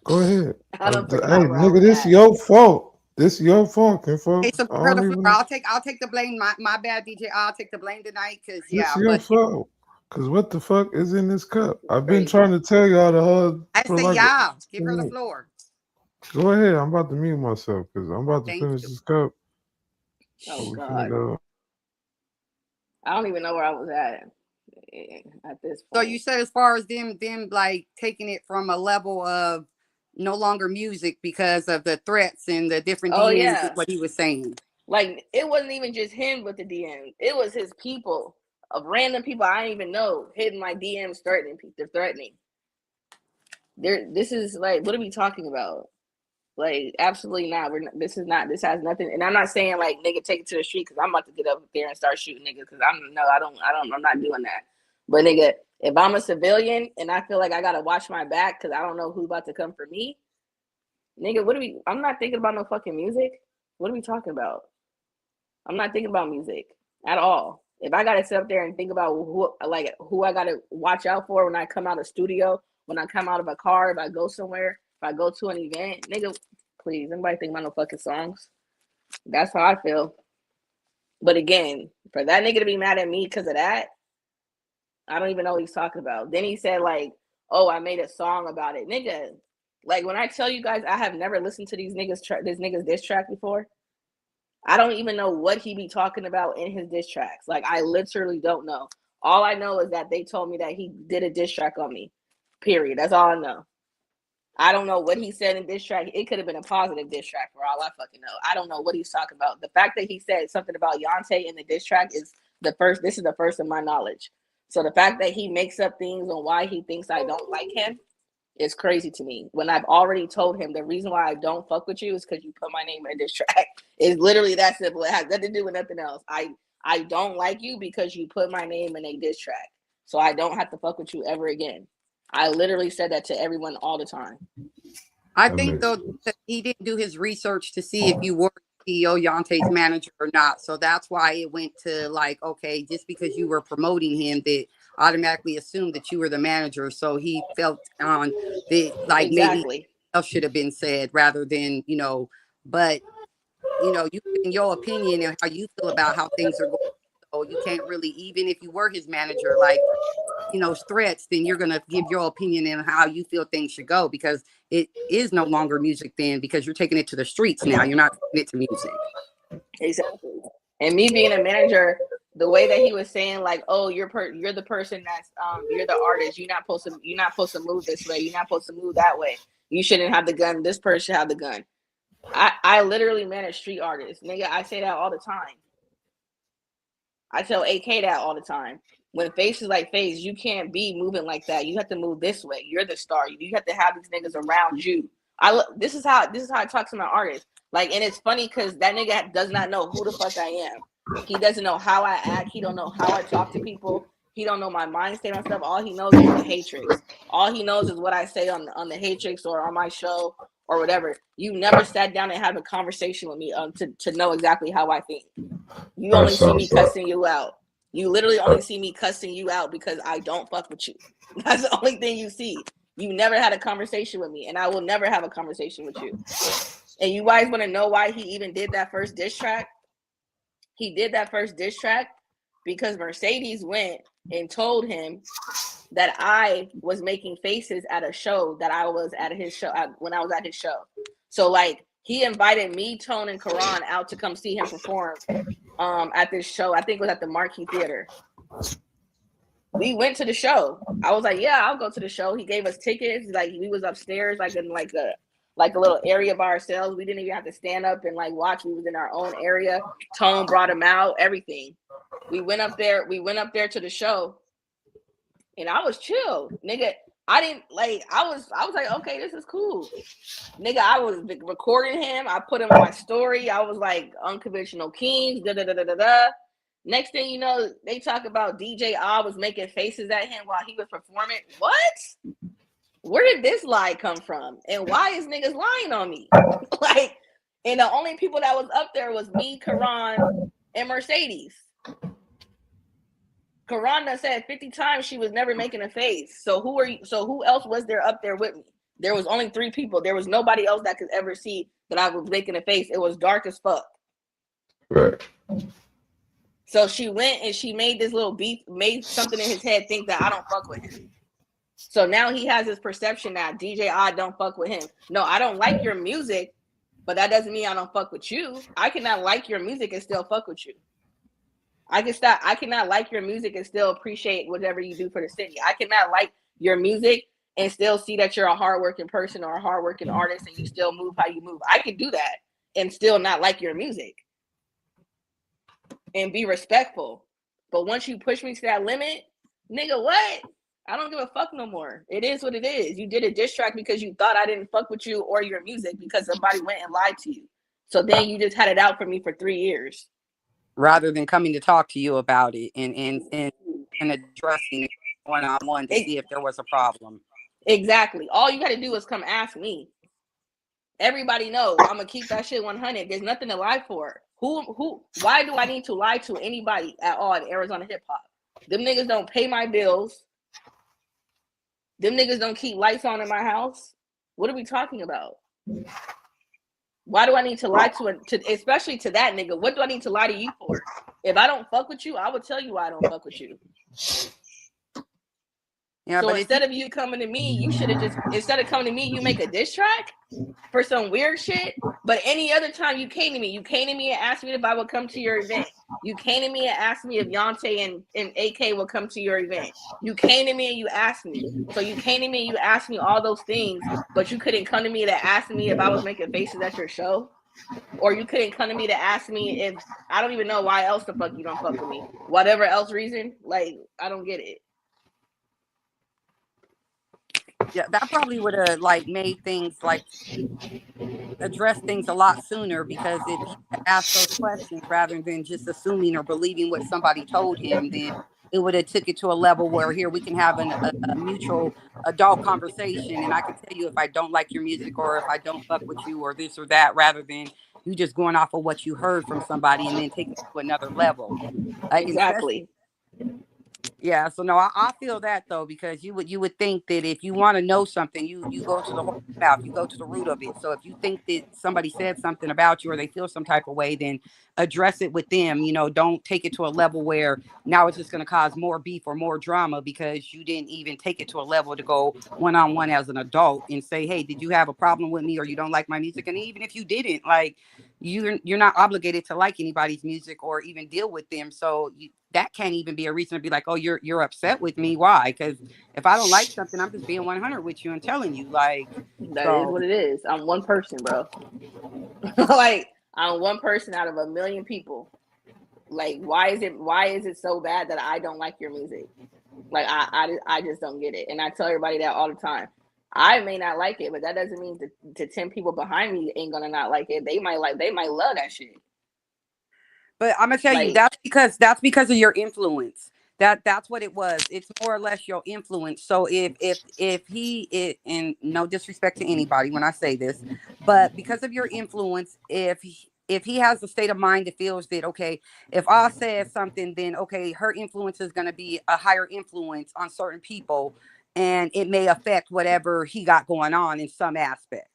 go ahead. I don't Hey, forgot where I nigga, was this at. your fault. This your fault, Kinfolk. Okay, so give her the floor. I'll take the blame. My bad, DJ. I'll take the blame tonight because This your but fault. Cause what the fuck is in this cup? I've been trying to tell y'all the whole. I for say like yeah. Give her the floor. Go ahead. I'm about to mute myself because I'm about to Thank finish you. this cup. Oh We finna God. go. I don't even know where I was at this point. So you said as far as them like taking it from a level of no longer music because of the threats and the different Oh DMs yeah. is what he was saying. Like it wasn't even just him with the DMs. It was his people of random people I didn't even know hitting my DMs threatening people. They're threatening. This is like, what are we talking about? Like, absolutely not. This has nothing. And I'm not saying like nigga take it to the street because I'm about to get up there and start shooting niggas because I'm not doing that. But nigga, if I'm a civilian and I feel like I gotta watch my back because I don't know who's about to come for me, nigga, I'm not thinking about no fucking music. What are we talking about? I'm not thinking about music at all. If I gotta sit up there and think about who I gotta watch out for when I come out of studio, when I come out of a car, if I go somewhere, if I go to an event, nigga, please, nobody think about no fucking songs. That's how I feel. But again, for that nigga to be mad at me because of that, I don't even know what he's talking about. Then he said like, "Oh, I made a song about it, nigga." Like when I tell you guys, I have never listened to these niggas diss track before. I don't even know what he be talking about in his diss tracks. Like I literally don't know. All I know is that they told me that he did a diss track on me. Period. That's all I know. I don't know what he said in diss track. It could have been a positive diss track for all I fucking know. I don't know what he's talking about. The fact that he said something about Yante in the diss track is the first. This is the first of my knowledge. So the fact that he makes up things on why he thinks I don't like him is crazy to me. When I've already told him the reason why I don't fuck with you is because you put my name in a diss track. It's literally that simple. It has nothing to do with nothing else. I don't like you because you put my name in a diss track. So I don't have to fuck with you ever again. I literally said that to everyone all the time. I think though that he didn't do his research to see if you were CEO Yante's manager or not. So that's why it went to like, okay, just because you were promoting him, that automatically assumed that you were the manager. So he felt on the like exactly. maybe else should have been said rather than, but you in your opinion and how you feel about how things are going. So you can't really, even if you were his manager, like, threats, then you're going to give your opinion on how you feel things should go because it is no longer music then because you're taking it to the streets now. You're not taking it to music. Exactly. And me being a manager, the way that he was saying like, oh, you're the person that's you're the artist. You're not supposed to move this way. You're not supposed to move that way. You shouldn't have the gun. This person should have the gun. I literally manage street artists. Nigga, I say that all the time. I tell AK that all the time. When FaZe is like FaZe, you can't be moving like that. You have to move this way. You're the star. You have to have these niggas around you. This is how I talk to my artists. Like, and it's funny because that nigga does not know who the fuck I am. He doesn't know how I act. He don't know how I talk to people. He don't know my mind state and stuff. All he knows is the Hatrix. All he knows is what I say on the Hatrix or on my show or whatever. You never sat down and had a conversation with me to know exactly how I think. You only see me cussing you out. You literally only see me cussing you out because I don't fuck with you. That's the only thing you see. You never had a conversation with me, and I will never have a conversation with you. And you guys want to know why he even did that first diss track? He did that first diss track because Mercedes went and told him that I was making faces at a show that I was at his show when I was at his show. So like he invited me, Tone, and Karan out to come see him perform at this show. I think it was at the Marquee Theater. We went to the show. I was like, yeah, I'll go to the show. He gave us tickets. Like we was upstairs, like in like a little area by ourselves. We didn't even have to stand up and like watch. We was in our own area. Tone brought him out, everything. We went up there to the show. And I was chill, nigga. I was like, okay, this is cool. Nigga, I was recording him. I put him on my story. I was like, Unconventional Kings, da-da-da-da-da-da. Next thing you know, they talk about DJ Ah was making faces at him while he was performing. What? Where did this lie come from? And why is niggas lying on me? Like, and the only people that was up there was me, Karan, and Mercedes. Karan done said 50 times she was never making a face. So who are you? So who else was there up there with me? There was only 3 people. There was nobody else that could ever see that I was making a face. It was dark as fuck. Right. So she went and she made this little beef, made something in his head think that I don't fuck with him. So now he has this perception that DJ I don't fuck with him. No, I don't like your music, but that doesn't mean I don't fuck with you. I cannot like your music and still fuck with you. I cannot like your music and still appreciate whatever you do for the city. I cannot like your music and still see that you're a hardworking person or a hardworking artist and you still move how you move. I can do that and still not like your music and be respectful. But once you push me to that limit, nigga, what? I don't give a fuck no more. It is what it is. You did a diss track because you thought I didn't fuck with you or your music because somebody went and lied to you. So then you just had it out for me for 3 years. Rather than coming to talk to you about it and addressing it one-on-one to see if there was a problem. Exactly. All you got to do is come ask me. Everybody knows I'm gonna keep that shit 100. There's nothing to lie for. Why do I need to lie to anybody at all in Arizona hip hop? Them niggas don't pay my bills. Them niggas don't keep lights on in my house. What are we talking about? Why do I need to lie to especially to that nigga? What do I need to lie to you for? If I don't fuck with you, I would tell you why I don't fuck with you. Yeah, so but instead of you coming to me, you should have just, instead of coming to me, you make a diss track for some weird shit. But any other time you came to me and asked me if I would come to your event. You came to me and asked me if Yante and AK will come to your event. You came to me and you asked me. So you came to me and you asked me all those things, but you couldn't come to me to ask me if I was making faces at your show. Or you couldn't come to me to ask me if, I don't even know why else the fuck you don't fuck with me. Whatever else reason, like, I don't get it. Yeah, that probably would have like made things like address things a lot sooner, because if he asked those questions rather than just assuming or believing what somebody told him, then it would have took it to a level where here we can have a mutual adult conversation, and I can tell you if I don't like your music or if I don't fuck with you or this or that, rather than you just going off of what you heard from somebody and then taking it to another level. Exactly. Yeah, so no, I feel that though, because you would think that if you want to know something, you go to the whole mouth, you go to the root of it. So if you think that somebody said something about you or they feel some type of way, then address it with them. You know, don't take it to a level where now it's just going to cause more beef or more drama because you didn't even take it to a level to go one-on-one as an adult and say, hey, did you have a problem with me or you don't like my music? And even if you didn't, like, you're not obligated to like anybody's music or even deal with them. So that can't even be a reason to be like, oh, you're upset with me. Why? Because if I don't like something, I'm just being 100 with you and telling you, like, that is what it is. I'm one person, bro. Like, I'm one person out of a million people. Like, why is it so bad that I don't like your music? Like, I just don't get it. And I tell everybody that all the time. I may not like it, but that doesn't mean to 10 people behind me ain't gonna not like it. They might love that shit. But I'm gonna tell you, that's because of your influence. That's what it was. It's more or less your influence. So if he, and no disrespect to anybody when I say this, but because of your influence, if he has the state of mind that feels that, okay, if I say something, then okay, her influence is gonna be a higher influence on certain people, and it may affect whatever he got going on in some aspect.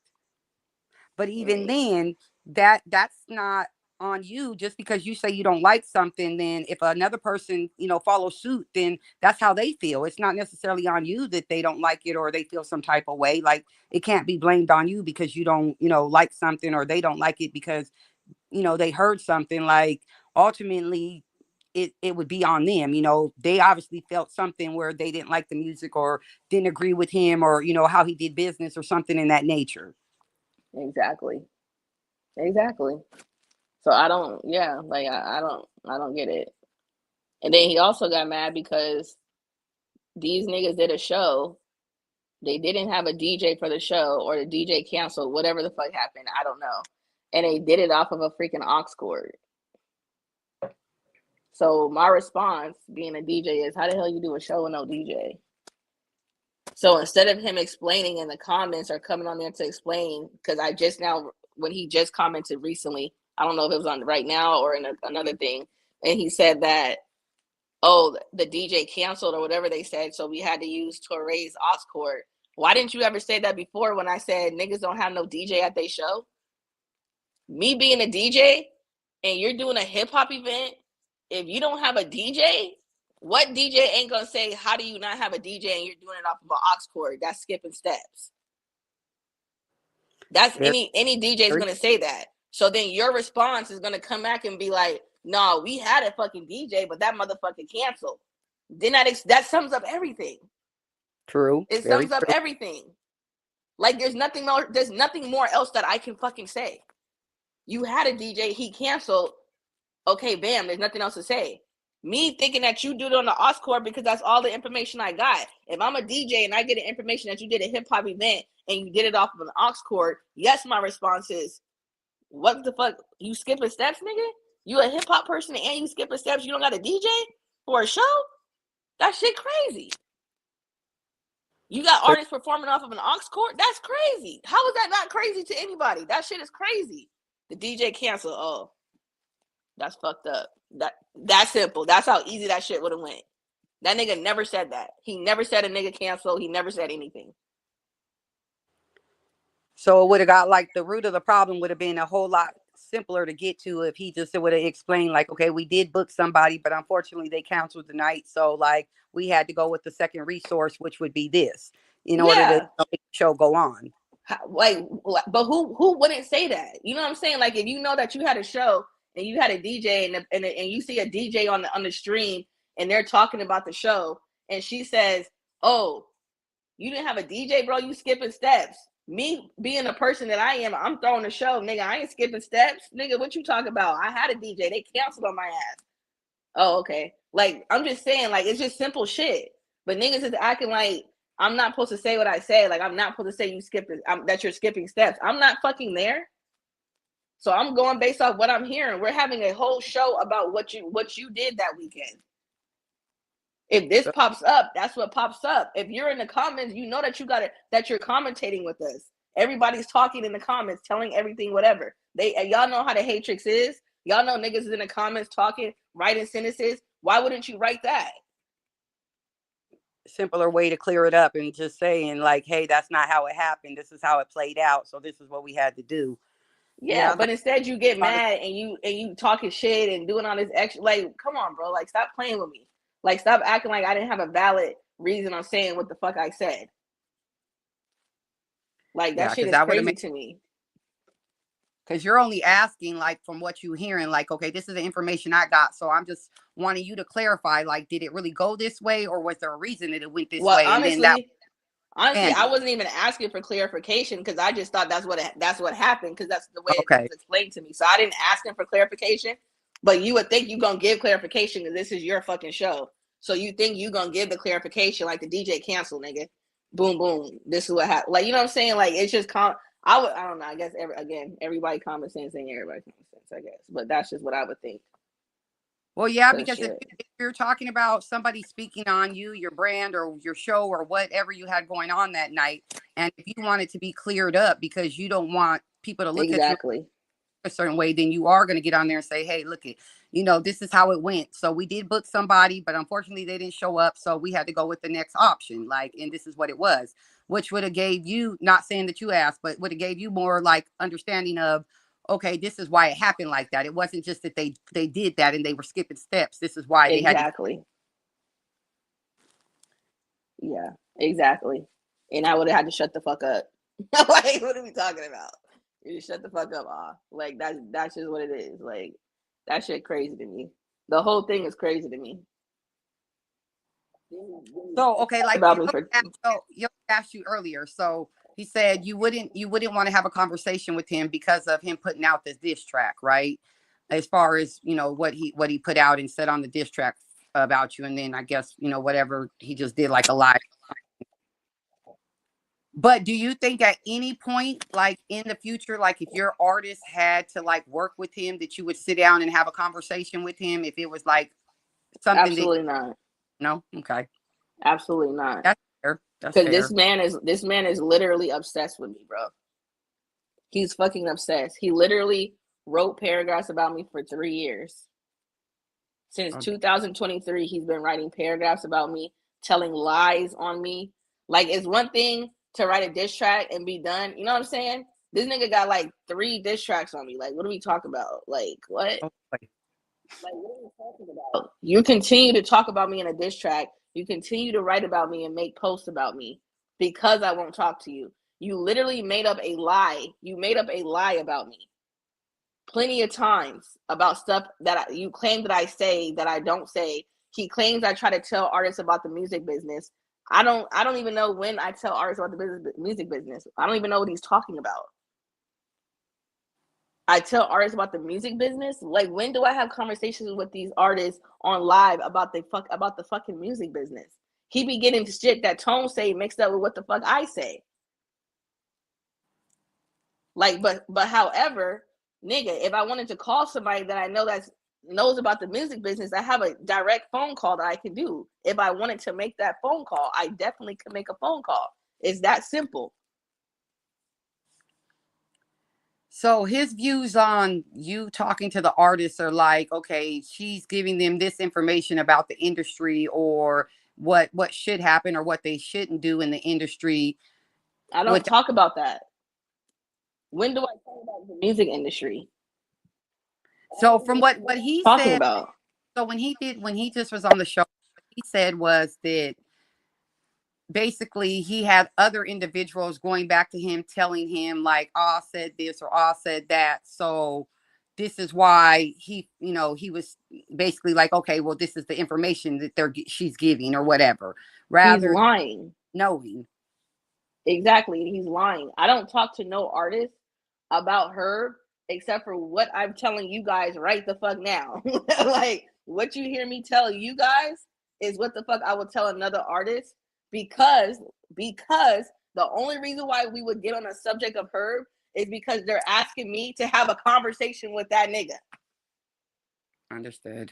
But even then, that's not on you. Just because you say you don't like something, then if another person, follows suit, then that's how they feel. It's not necessarily on you that they don't like it or they feel some type of way. Like, it can't be blamed on you because you don't, like something, or they don't like it because, they heard something. Like, ultimately, it would be on them. They obviously felt something where they didn't like the music or didn't agree with him or, how he did business or something in that nature. Exactly. So I don't get it. And then he also got mad because these niggas did a show. They didn't have a DJ for the show, or the DJ canceled, whatever the fuck happened. I don't know. And they did it off of a freaking aux cord. So my response, being a DJ, is how the hell you do a show with no DJ? So instead of him explaining in the comments or coming on there to explain, because I just now, when he just commented recently, I don't know if it was on right now or in another thing, and he said that, oh, the DJ canceled or whatever they said, so we had to use Torre's aux cord. Why didn't you ever say that before when I said niggas don't have no DJ at their show? Me being a DJ and you're doing a hip hop event, if you don't have a DJ, what DJ ain't gonna say, how do you not have a DJ and you're doing it off of an aux cord? That's skipping steps. That's any DJ is gonna say that. So then your response is gonna come back and be like, no, we had a fucking DJ, but that motherfucker canceled. Then that sums up everything. True. It sums up everything. Like there's nothing more else that I can fucking say. You had a DJ, he canceled. Okay, bam, there's nothing else to say. Me thinking that you do it on the aux cord because that's all the information I got. If I'm a DJ and I get the information that you did a hip hop event and you did it off of an aux cord, yes, my response is, what the fuck? You skipping steps, nigga? You a hip hop person and you skipping steps? You don't got a DJ for a show? That shit crazy. You got artists performing off of an aux cord? That's crazy. How is that not crazy to anybody? That shit is crazy. The DJ canceled. Oh, that's fucked up. That's simple. That's how easy that shit would have went. That nigga never said that. He never said a nigga canceled. He never said anything. So it would have got like the root of the problem would have been a whole lot simpler to get to if he just would have explained like, okay, we did book somebody, but unfortunately they canceled the night. So like we had to go with the second resource, which would be this in order to make the show go on. But who wouldn't say that? You know what I'm saying? Like if you know that you had a show and you had a DJ and you see a DJ on the stream and they're talking about the show and she says, oh, you didn't have a DJ, bro, you skipping steps. Me being a person that I am, I'm throwing a show, nigga. I ain't skipping steps, nigga. What you talking about? I had a DJ. They canceled on my ass. Oh, okay. Like I'm just saying, like it's just simple shit. But niggas is acting like I'm not supposed to say what I say. Like I'm not supposed to say you skipped that you're skipping steps. I'm not fucking there. So I'm going based off what I'm hearing. We're having a whole show about what you did that weekend. If this pops up, that's what pops up. If you're in the comments, you know that that you're commentating with us. Everybody's talking in the comments, telling everything, whatever. Y'all know how the Hatrix is. Y'all know niggas is in the comments talking, writing sentences. Why wouldn't you write that? Simpler way to clear it up and just saying like, hey, that's not how it happened. This is how it played out. So this is what we had to do. Yeah, but instead you get mad and you talking shit and doing all this extra. Like, come on, bro. Like, stop playing with me. Like, stop acting like I didn't have a valid reason on saying what the fuck I said. Like, that shit is crazy to me. Because you're only asking, like, from what you're hearing, like, okay, this is the information I got. So I'm just wanting you to clarify, like, did it really go this way or was there a reason that it went this way? Honestly, I wasn't even asking for clarification because I just thought that's what happened because that's the way it was explained to me. So I didn't ask him for clarification. But you would think you're going to give clarification because this is your fucking show. So you think you're going to give the clarification like the DJ canceled, nigga. Boom, boom. This is what happened. Like, you know what I'm saying? Like, it's just, I don't know. I guess, everybody common sense ain't everybody common sense, I guess. But that's just what I would think. Well, yeah, because if you're talking about somebody speaking on you, your brand or your show or whatever you had going on that night, and if you want it to be cleared up because you don't want people to look at you a certain way, then you are going to get on there and say, hey, look it, this is how it went. So we did book somebody, but unfortunately they didn't show up. So we had to go with the next option. Like, and this is what it was, which would have gave you, not saying that you asked, but would have gave you more like understanding of, okay, this is why it happened like that. It wasn't just that they did that and they were skipping steps. This is why they had to. Yeah, exactly. And I would have had to shut the fuck up. Like, what are we talking about? You shut the fuck up, like that's just what it is. Like that shit crazy to me. The whole thing is crazy to me. So okay, like you asked you earlier. So he said you wouldn't want to have a conversation with him because of him putting out this diss track, right? As far as what he put out and said on the diss track about you, and then I guess whatever he just did like a live. But do you think at any point, like in the future, like if your artist had to like work with him, that you would sit down and have a conversation with him if it was like something Absolutely not. No, okay. Absolutely not. That's fair. That's Because fair. this man is literally obsessed with me, bro. He's fucking obsessed. He literally wrote paragraphs about me for 3 years. Since 2023, he's been writing paragraphs about me, telling lies on me. Like, it's one thing to write a diss track and be done. You know what I'm saying? This nigga got like 3 diss tracks on me. Like, what are we talking about? Like, what? Like, what are we talking about? You continue to talk about me in a diss track. You continue to write about me and make posts about me because I won't talk to you. You literally made up a lie. You made up a lie about me plenty of times about stuff that you claim that I say that I don't say. He claims I try to tell artists about the music business. I don't even know when I tell artists about the music business. I don't even know what he's talking about. I tell artists about the music business. Like, when do I have conversations with these artists on live about the fucking music business? He be getting shit that Tone say mixed up with what the fuck I say. Like, but however, nigga, if I wanted to call somebody that I know that knows about the music business, I have a direct phone call that I can do. If I wanted to make that phone call, I definitely could make a phone call. It's that simple. So his views on you talking to the artists are like, okay, she's giving them this information about the industry or what should happen or what they shouldn't do in the industry. I don't talk about that. When do I talk about the music industry? So from what he talking said about. So when he just was on the show, what he said was that basically he had other individuals going back to him telling him like, I said this or I said that. So this is why he was basically like, okay, well, this is the information that she's giving or whatever. Rather, he's lying. Knowing. Exactly. He's lying. I don't talk to no artist about her except for what I'm telling you guys right the fuck now. Like, what you hear me tell you guys is what the fuck I would tell another artist, because the only reason why we would get on the subject of Herb is because they're asking me to have a conversation with that nigga. Understood.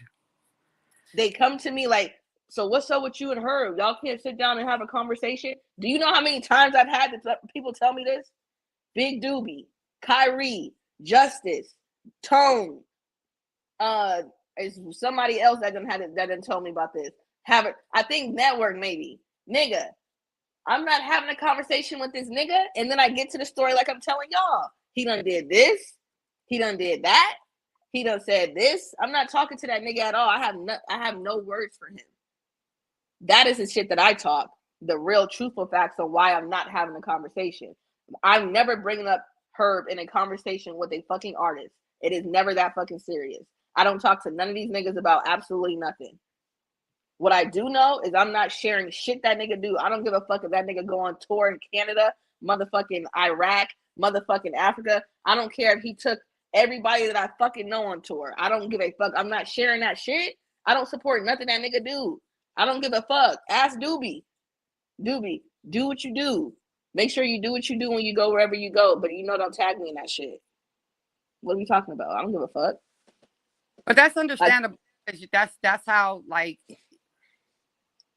They come to me like, so what's up with you and Herb? Y'all can't sit down and have a conversation? Do you know how many times I've had people tell me this? Big Doobie, Kyrie, Justice, Tone, is somebody else that done told me about this. I think Network maybe. Nigga, I'm not having a conversation with this nigga, and then I get to the story like I'm telling y'all. He done did this. He done did that. He done said this. I'm not talking to that nigga at all. I have no words for him. That is the shit that I talk. The real truthful facts on why I'm not having a conversation. I'm never bringing up Herb in a conversation with a fucking artist. It is never that fucking serious. I don't talk to none of these niggas about absolutely nothing. What I do know is I'm not sharing shit that nigga do. I don't give a fuck if that nigga go on tour in Canada, motherfucking Iraq, motherfucking Africa. I don't care if he took everybody that I fucking know on tour. I don't give a fuck. I'm not sharing that shit. I don't support nothing that nigga do. I don't give a fuck. Ask Doobie. Doobie, do what you do. Make sure you do what you do when you go wherever you go. But don't tag me in that shit. What are we talking about? I don't give a fuck. But that's understandable. That's how, like,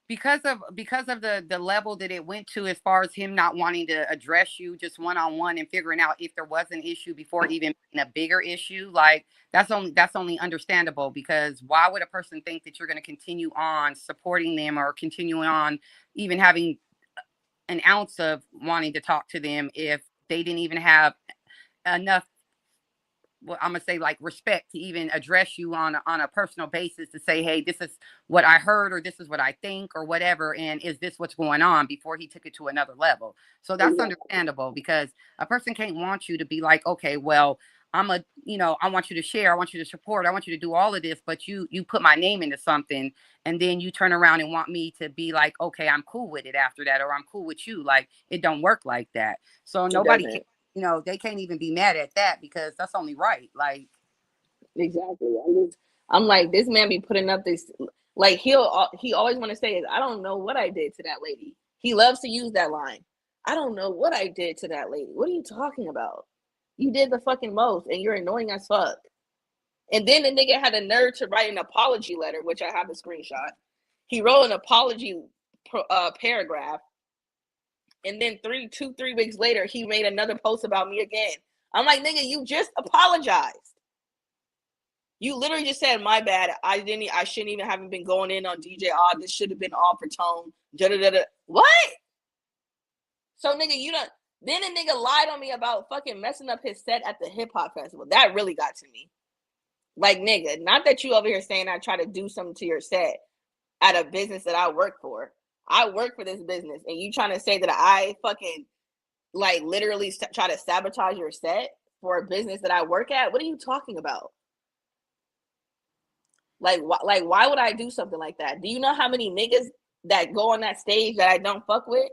because of the level that it went to, as far as him not wanting to address you just one-on-one and figuring out if there was an issue before even being a bigger issue, like that's only understandable, because why would a person think that you're going to continue on supporting them or continuing on even having an ounce of wanting to talk to them if they didn't even have enough, well, I'm gonna say, like, respect to even address you on a personal basis to say, hey, this is what I heard, or this is what I think, or whatever, and is this what's going on, before he took it to another level. So that's understandable, because a person can't want you to be like, okay, well, I want you to share, I want you to support, I want you to do all of this, but you put my name into something, and then you turn around and want me to be like, okay, I'm cool with it after that, or I'm cool with you. Like, it don't work like that. So nobody can. They can't even be mad at that, because that's only right. Like, exactly. I'm like, this man be putting up this, like, he always want to say is, I don't know what I did to that lady. He loves to use that line. I don't know what I did to that lady. What are you talking about? You did the fucking most, and you're annoying as fuck. And then the nigga had the nerve to write an apology letter, which I have the screenshot. He wrote an apology paragraph. And then 3 weeks later, he made another post about me again. I'm like, nigga, you just apologized. You literally just said, my bad. I shouldn't even have been going in on DJ Odd. This should have been all for Tone. Da-da-da-da. What? So, nigga, you don't. Then a nigga lied on me about fucking messing up his set at the hip hop festival. That really got to me. Like, nigga, not that you over here saying I try to do something to your set at a business that I work for. I work for this business, and you trying to say that I fucking, like, literally try to sabotage your set for a business that I work at? What are you talking about? Like, why would I do something like that? Do you know how many niggas that go on that stage that I don't fuck with?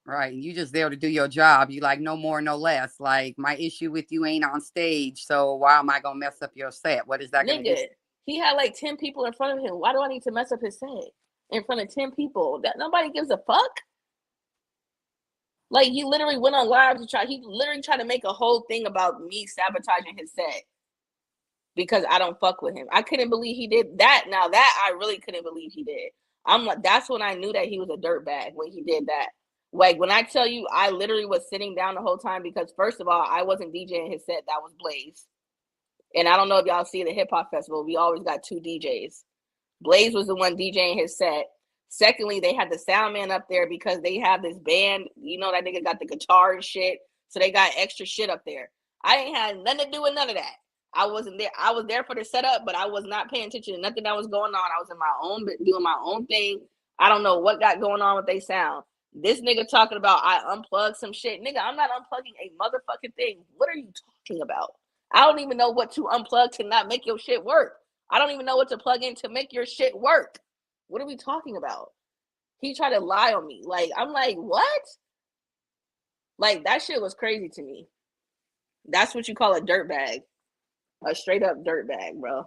Right. You just there to do your job. You like no more, no less. Like, my issue with you ain't on stage. So why am I going to mess up your set? What is that going to do? He had like 10 people in front of him. Why do I need to mess up his set in front of 10 people? That nobody gives a fuck. Like, he literally went on live he literally tried to make a whole thing about me sabotaging his set because I don't fuck with him. I couldn't believe he did that. Now that I really couldn't believe he did. I'm like, that's when I knew that he was a dirtbag, when he did that. Like, when I tell you, I literally was sitting down the whole time because, first of all, I wasn't DJing his set. That was Blaze. And I don't know if y'all see the hip hop festival. We always got 2 DJs. Blaze was the one DJing his set. Secondly, they had the sound man up there because they have this band. You know, that nigga got the guitar and shit. So they got extra shit up there. I ain't had nothing to do with none of that. I wasn't there. I was there for the setup, but I was not paying attention to nothing that was going on. I was in my own, doing my own thing. I don't know what got going on with they sound. This nigga talking about I unplugged some shit. Nigga, I'm not unplugging a motherfucking thing. What are you talking about? I don't even know what to unplug to not make your shit work. I don't even know what to plug in to make your shit work. What are we talking about? He tried to lie on me. Like, I'm like, what? Like, that shit was crazy to me. That's what you call a dirtbag. A straight up dirtbag, bro.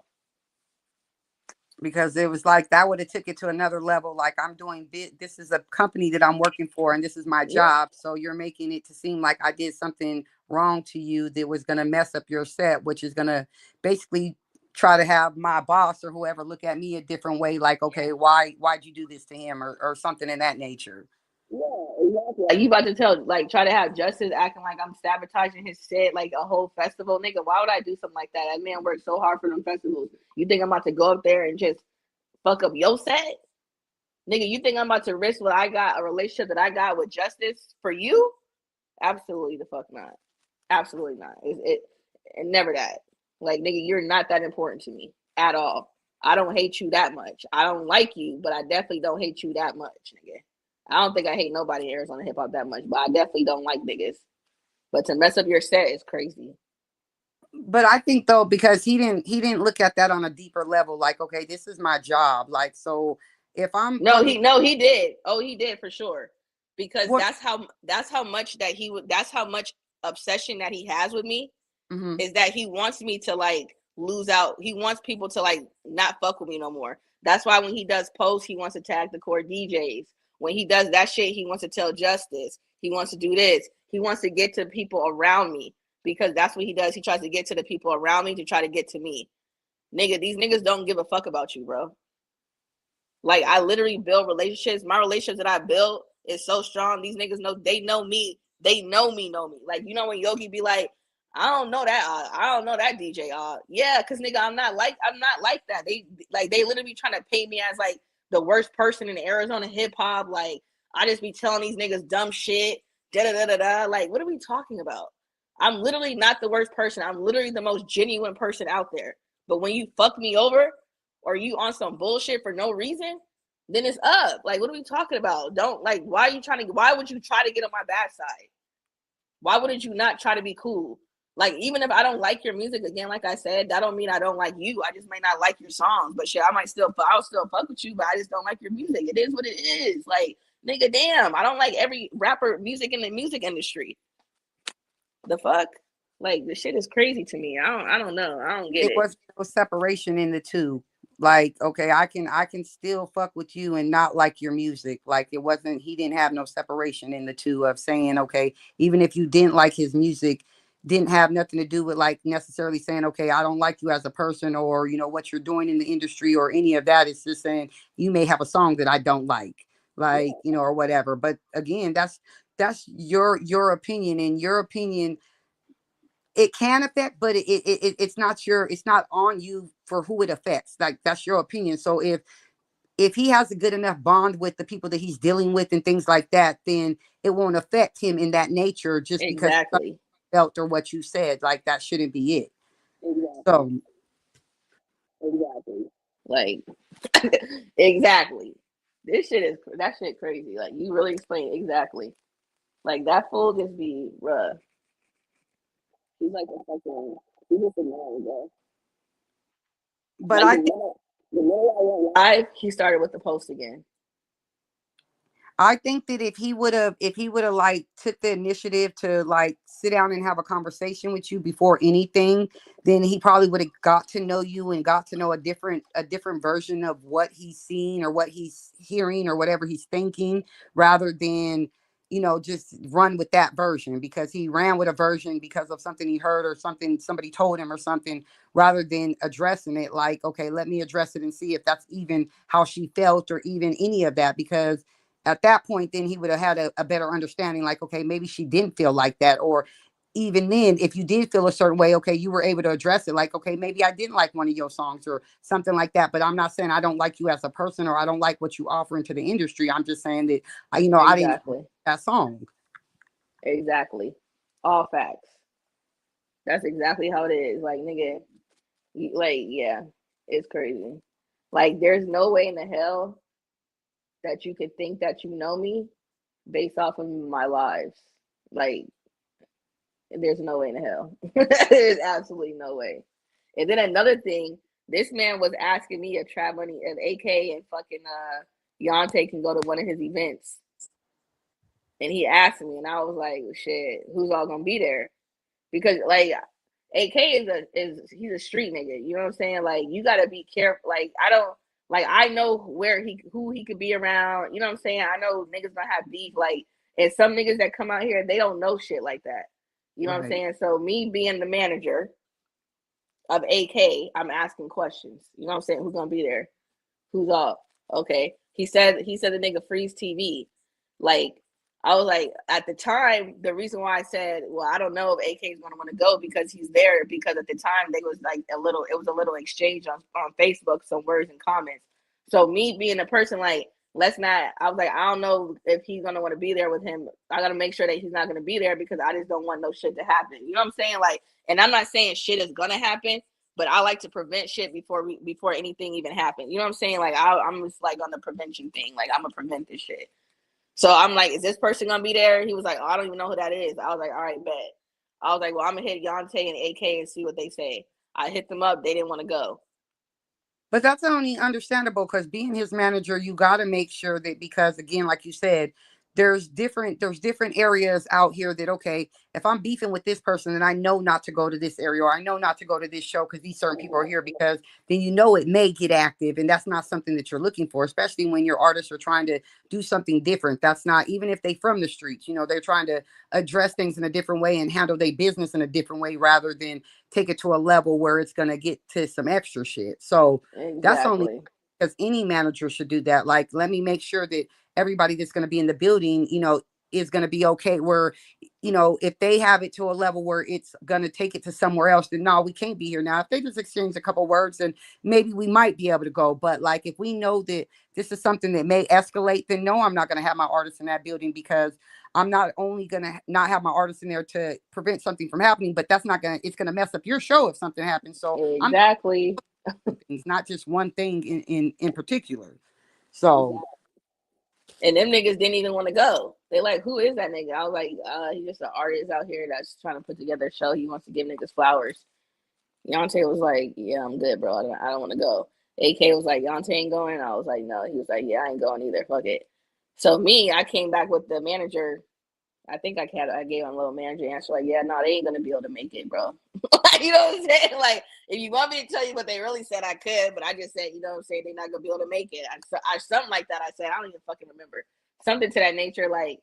Because it was like that would have took it to another level. Like, I'm doing this is a company that I'm working for and this is my job. So you're making it to seem like I did something wrong to you that was going to mess up your set, which is going to basically try to have my boss or whoever look at me a different way. Like, okay, why'd you do this to him or something in that nature? Yeah, exactly. Like, you about to try to have Justice acting like I'm sabotaging his set, like a whole festival. Nigga, why would I do something like that? That man worked so hard for them festivals. You think I'm about to go up there and just fuck up your set? Nigga, you think I'm about to risk what I got, a relationship that I got with Justice for you? Absolutely the fuck not. Absolutely not. And never that. Like, nigga, you're not that important to me at all. I don't hate you that much. I don't like you, but I definitely don't hate you that much, nigga. I don't think I hate nobody in Arizona hip hop that much, but I definitely don't like niggas. But to mess up your set is crazy. But I think though, because he didn't look at that on a deeper level, like, okay, this is my job. Like, so if I'm he did. Oh, he did for sure. Because that's how much obsession that he has with me, is that he wants me to like lose out. He wants people to like not fuck with me no more. That's why when he does posts, he wants to tag the core DJs. When he does that shit, he wants to tell Justice. He wants to do this. He wants to get to people around me because that's what he does. He tries to get to the people around me to try to get to me. Nigga, these niggas don't give a fuck about you, bro. Like, I literally build relationships. My relationships that I built is so strong. These niggas know, they know me. They know me. Like, you know when Yogi be like, I don't know that. I don't know that DJ. Yeah, because nigga, I'm not like that. They literally be trying to paint me as like the worst person in Arizona hip hop. Like, I just be telling these niggas dumb shit. Da-da-da-da-da. Like, what are we talking about? I'm literally not the worst person. I'm literally the most genuine person out there. But when you fuck me over or you on some bullshit for no reason, then it's up. Like, what are we talking about? Why would you try to get on my bad side? Why wouldn't you not try to be cool? Like, even if I don't like your music, again, like I said, that don't mean I don't like you. I just may not like your songs. But shit, I'll still fuck with you, but I just don't like your music. It is what it is. Like, nigga, damn, I don't like every rapper music in the music industry. The fuck? Like, the shit is crazy to me. I don't know. I don't get it. It was no separation in the two. Like, okay, I can still fuck with you and not like your music. Like, he didn't have no separation in the two of saying, okay, even if you didn't like his music, didn't have nothing to do with like necessarily saying, okay, I don't like you as a person, or what you're doing in the industry or any of that. It's just saying you may have a song that I don't like, or whatever. But again, that's your opinion, and your opinion, it can affect, but it's not on you for who it affects. Like, that's your opinion. So if he has a good enough bond with the people that he's dealing with and things like that, then it won't affect him in that nature just because Exactly. felt or what you said. Like, that shouldn't be it. Exactly. So exactly. Like exactly. That shit crazy. Like, you really explain exactly. Like, that fool just be bruh. He's like he's just annoying, bro. But like, I think the minute I went live, he started with the post again. I think that if he would have like took the initiative to like sit down and have a conversation with you before anything, then he probably would have got to know you and got to know a different version of what he's seeing or what he's hearing or whatever he's thinking, rather than just run with that version, because he ran with a version because of something he heard or something somebody told him or something, rather than addressing it like, okay, let me address it and see if that's even how she felt or even any of that. Because at that point, then he would have had a better understanding, like, okay, maybe she didn't feel like that. Or even then, if you did feel a certain way, okay, you were able to address it, like, okay, maybe I didn't like one of your songs or something like that. But I'm not saying I don't like you as a person or I don't like what you offer into the industry. I'm just saying that I didn't like that song. Exactly. All facts. That's exactly how it is. Like, nigga, like, yeah, it's crazy. Like, there's no way in the hell that you could think that you know me based off of my lives. Like, there's no way in the hell. There's absolutely no way. And then another thing, this man was asking me if Trap Money, if AK and fucking Yante can go to one of his events. And he asked me, and I was like, shit, who's all gonna be there? Because like, AK he's a street nigga. You know what I'm saying? Like, you gotta be careful. Like, I know who he could be around. You know what I'm saying? I know niggas gonna have beef. Like, and some niggas that come out here, they don't know shit like that. You know what I'm saying? So me being the manager of AK, I'm asking questions. You know what I'm saying? Who's gonna be there? Who's up? Okay. He said the nigga Freeze TV. Like, I was like, at the time, the reason why I said, well, I don't know if AK is going to want to go because he's there, because at the time it was a little exchange on Facebook, some words and comments. So me being a person like, I was like, I don't know if he's going to want to be there with him. I got to make sure that he's not going to be there because I just don't want no shit to happen. You know what I'm saying? Like, and I'm not saying shit is going to happen, but I like to prevent shit before anything even happens. You know what I'm saying? Like, I'm just like on the prevention thing. Like, I'm going to prevent this shit. So I'm like, is this person gonna be there? He was like, oh, I don't even know who that is. I was like, all right, bet. I was like, well, I'm gonna hit Yante and AK and see what they say. I hit them up. They didn't want to go. But that's only understandable, because being his manager, you got to make sure that, because again, like you said, there's different areas out here that, okay, if I'm beefing with this person and I know not to go to this area, or I know not to go to this show because these certain people are here, because then it may get active, and that's not something that you're looking for, especially when your artists are trying to do something different. That's not, even if they from the streets, they're trying to address things in a different way and handle their business in a different way, rather than take it to a level where it's going to get to some extra shit. So That's only because any manager should do that. Like, let me make sure that everybody that's going to be in the building, is going to be okay. Where, if they have it to a level where it's going to take it to somewhere else, then no, we can't be here. Now, if they just exchange a couple words, then maybe we might be able to go. But like, if we know that this is something that may escalate, then no, I'm not going to have my artists in that building, because I'm not only going to not have my artists in there to prevent something from happening, but it's going to mess up your show if something happens. So exactly. It's not just one thing in particular. So. And them niggas didn't even want to go. They like, who is that nigga? I was like, he's just an artist out here that's trying to put together a show. He wants to give niggas flowers. Yante was like, yeah, I'm good, bro. I don't want to go. AK was like, Yante ain't going. I was like, no. He was like, yeah, I ain't going either. Fuck it. So I came back with the manager. I think I gave him a little manager answer, like, yeah, no, they ain't gonna be able to make it, bro. You know what I'm saying? Like, if you want me to tell you what they really said, I could, but I just said, you know what I'm saying, they're not gonna be able to make it. I something like that. I said, I don't even fucking remember. Something to that nature, like,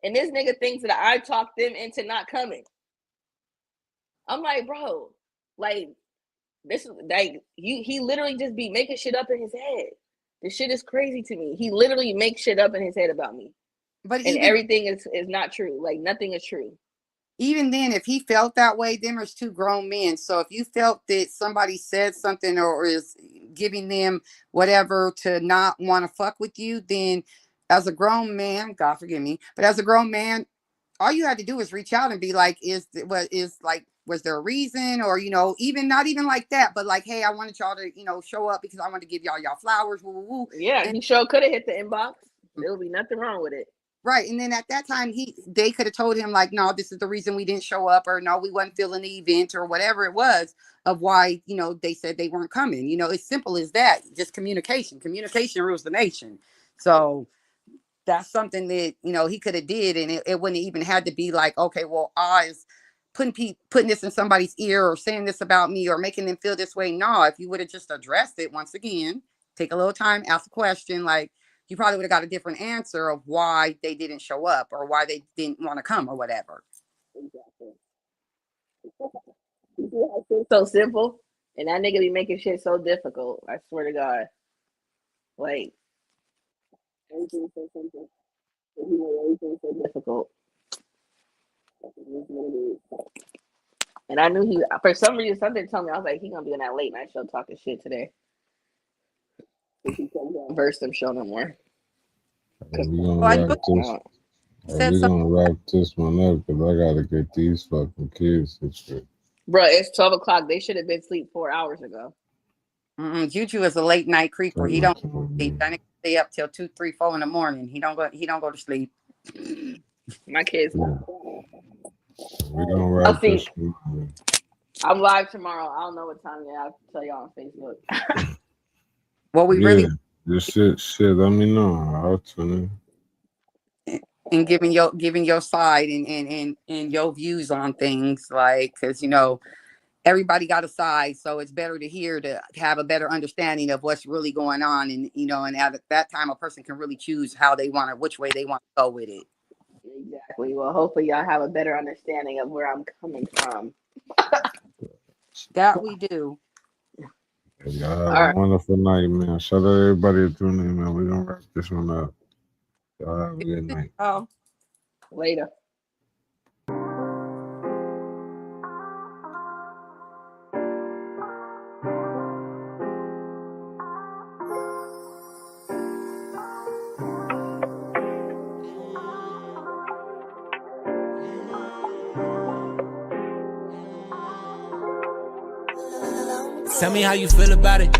and this nigga thinks that I talked them into not coming. I'm like, bro, like this is like he literally just be making shit up in his head. This shit is crazy to me. He literally makes shit up in his head about me. But and even everything is not true. Like nothing is true. even then, if he felt that way, them are two grown men. So if you felt that somebody said something or is giving them whatever to not want to fuck with you, then as a grown man, God forgive me, but as a grown man, all you had to do is reach out and be like, was there a reason? Or, even not even like that, but like, hey, I wanted y'all to, show up because I wanted to give y'all flowers. Woo, woo, woo. Yeah, and he sure could have hit the inbox. There would be nothing wrong with it. Right. And then at that time, they could have told him like, no, this is the reason we didn't show up, or no, we wasn't feeling the event, or whatever it was of why, they said they weren't coming. It's simple as that. Just communication. Communication rules the nation. So that's something that, he could have did. And it wouldn't even had to be like, okay, well, I is putting this in somebody's ear or saying this about me or making them feel this way. No, if you would have just addressed it once again, take a little time, ask a question, like, you probably would have got a different answer of why they didn't show up or why they didn't want to come or whatever. Exactly. It's so simple, and that nigga be making shit so difficult. I swear to God. Like, everything's so simple. He made everything so difficult. And I knew he, for some reason, something told me, I was like, he gonna be on that late night show talking shit today. He can't verse them show no more. We're gonna wrap this one up because I gotta get these fucking kids to sleep. Bro, it's 12 o'clock. They should have been asleep 4 hours ago. Juju is a late night creeper. He don't sleep. That nigga stay up till 2, 3, 4 in the morning. He don't go to sleep. My kids. Yeah. We're gonna wrap this one up. I'm live tomorrow. I don't know what time yet. I'll tell y'all on Facebook. Well, we really just shit. Let me know. I'll tune in. And giving your side and your views on things, like, because everybody got a side, so it's better to hear to have a better understanding of what's really going on, and and at that time a person can really choose which way they want to go with it. Exactly. Well, hopefully y'all have a better understanding of where I'm coming from. That we do. Y'all have a wonderful night, man. Shout out to everybody that tuned in, man. We're gonna wrap this one up. Y'all have a good night. Oh, later. Tell me how you feel about it.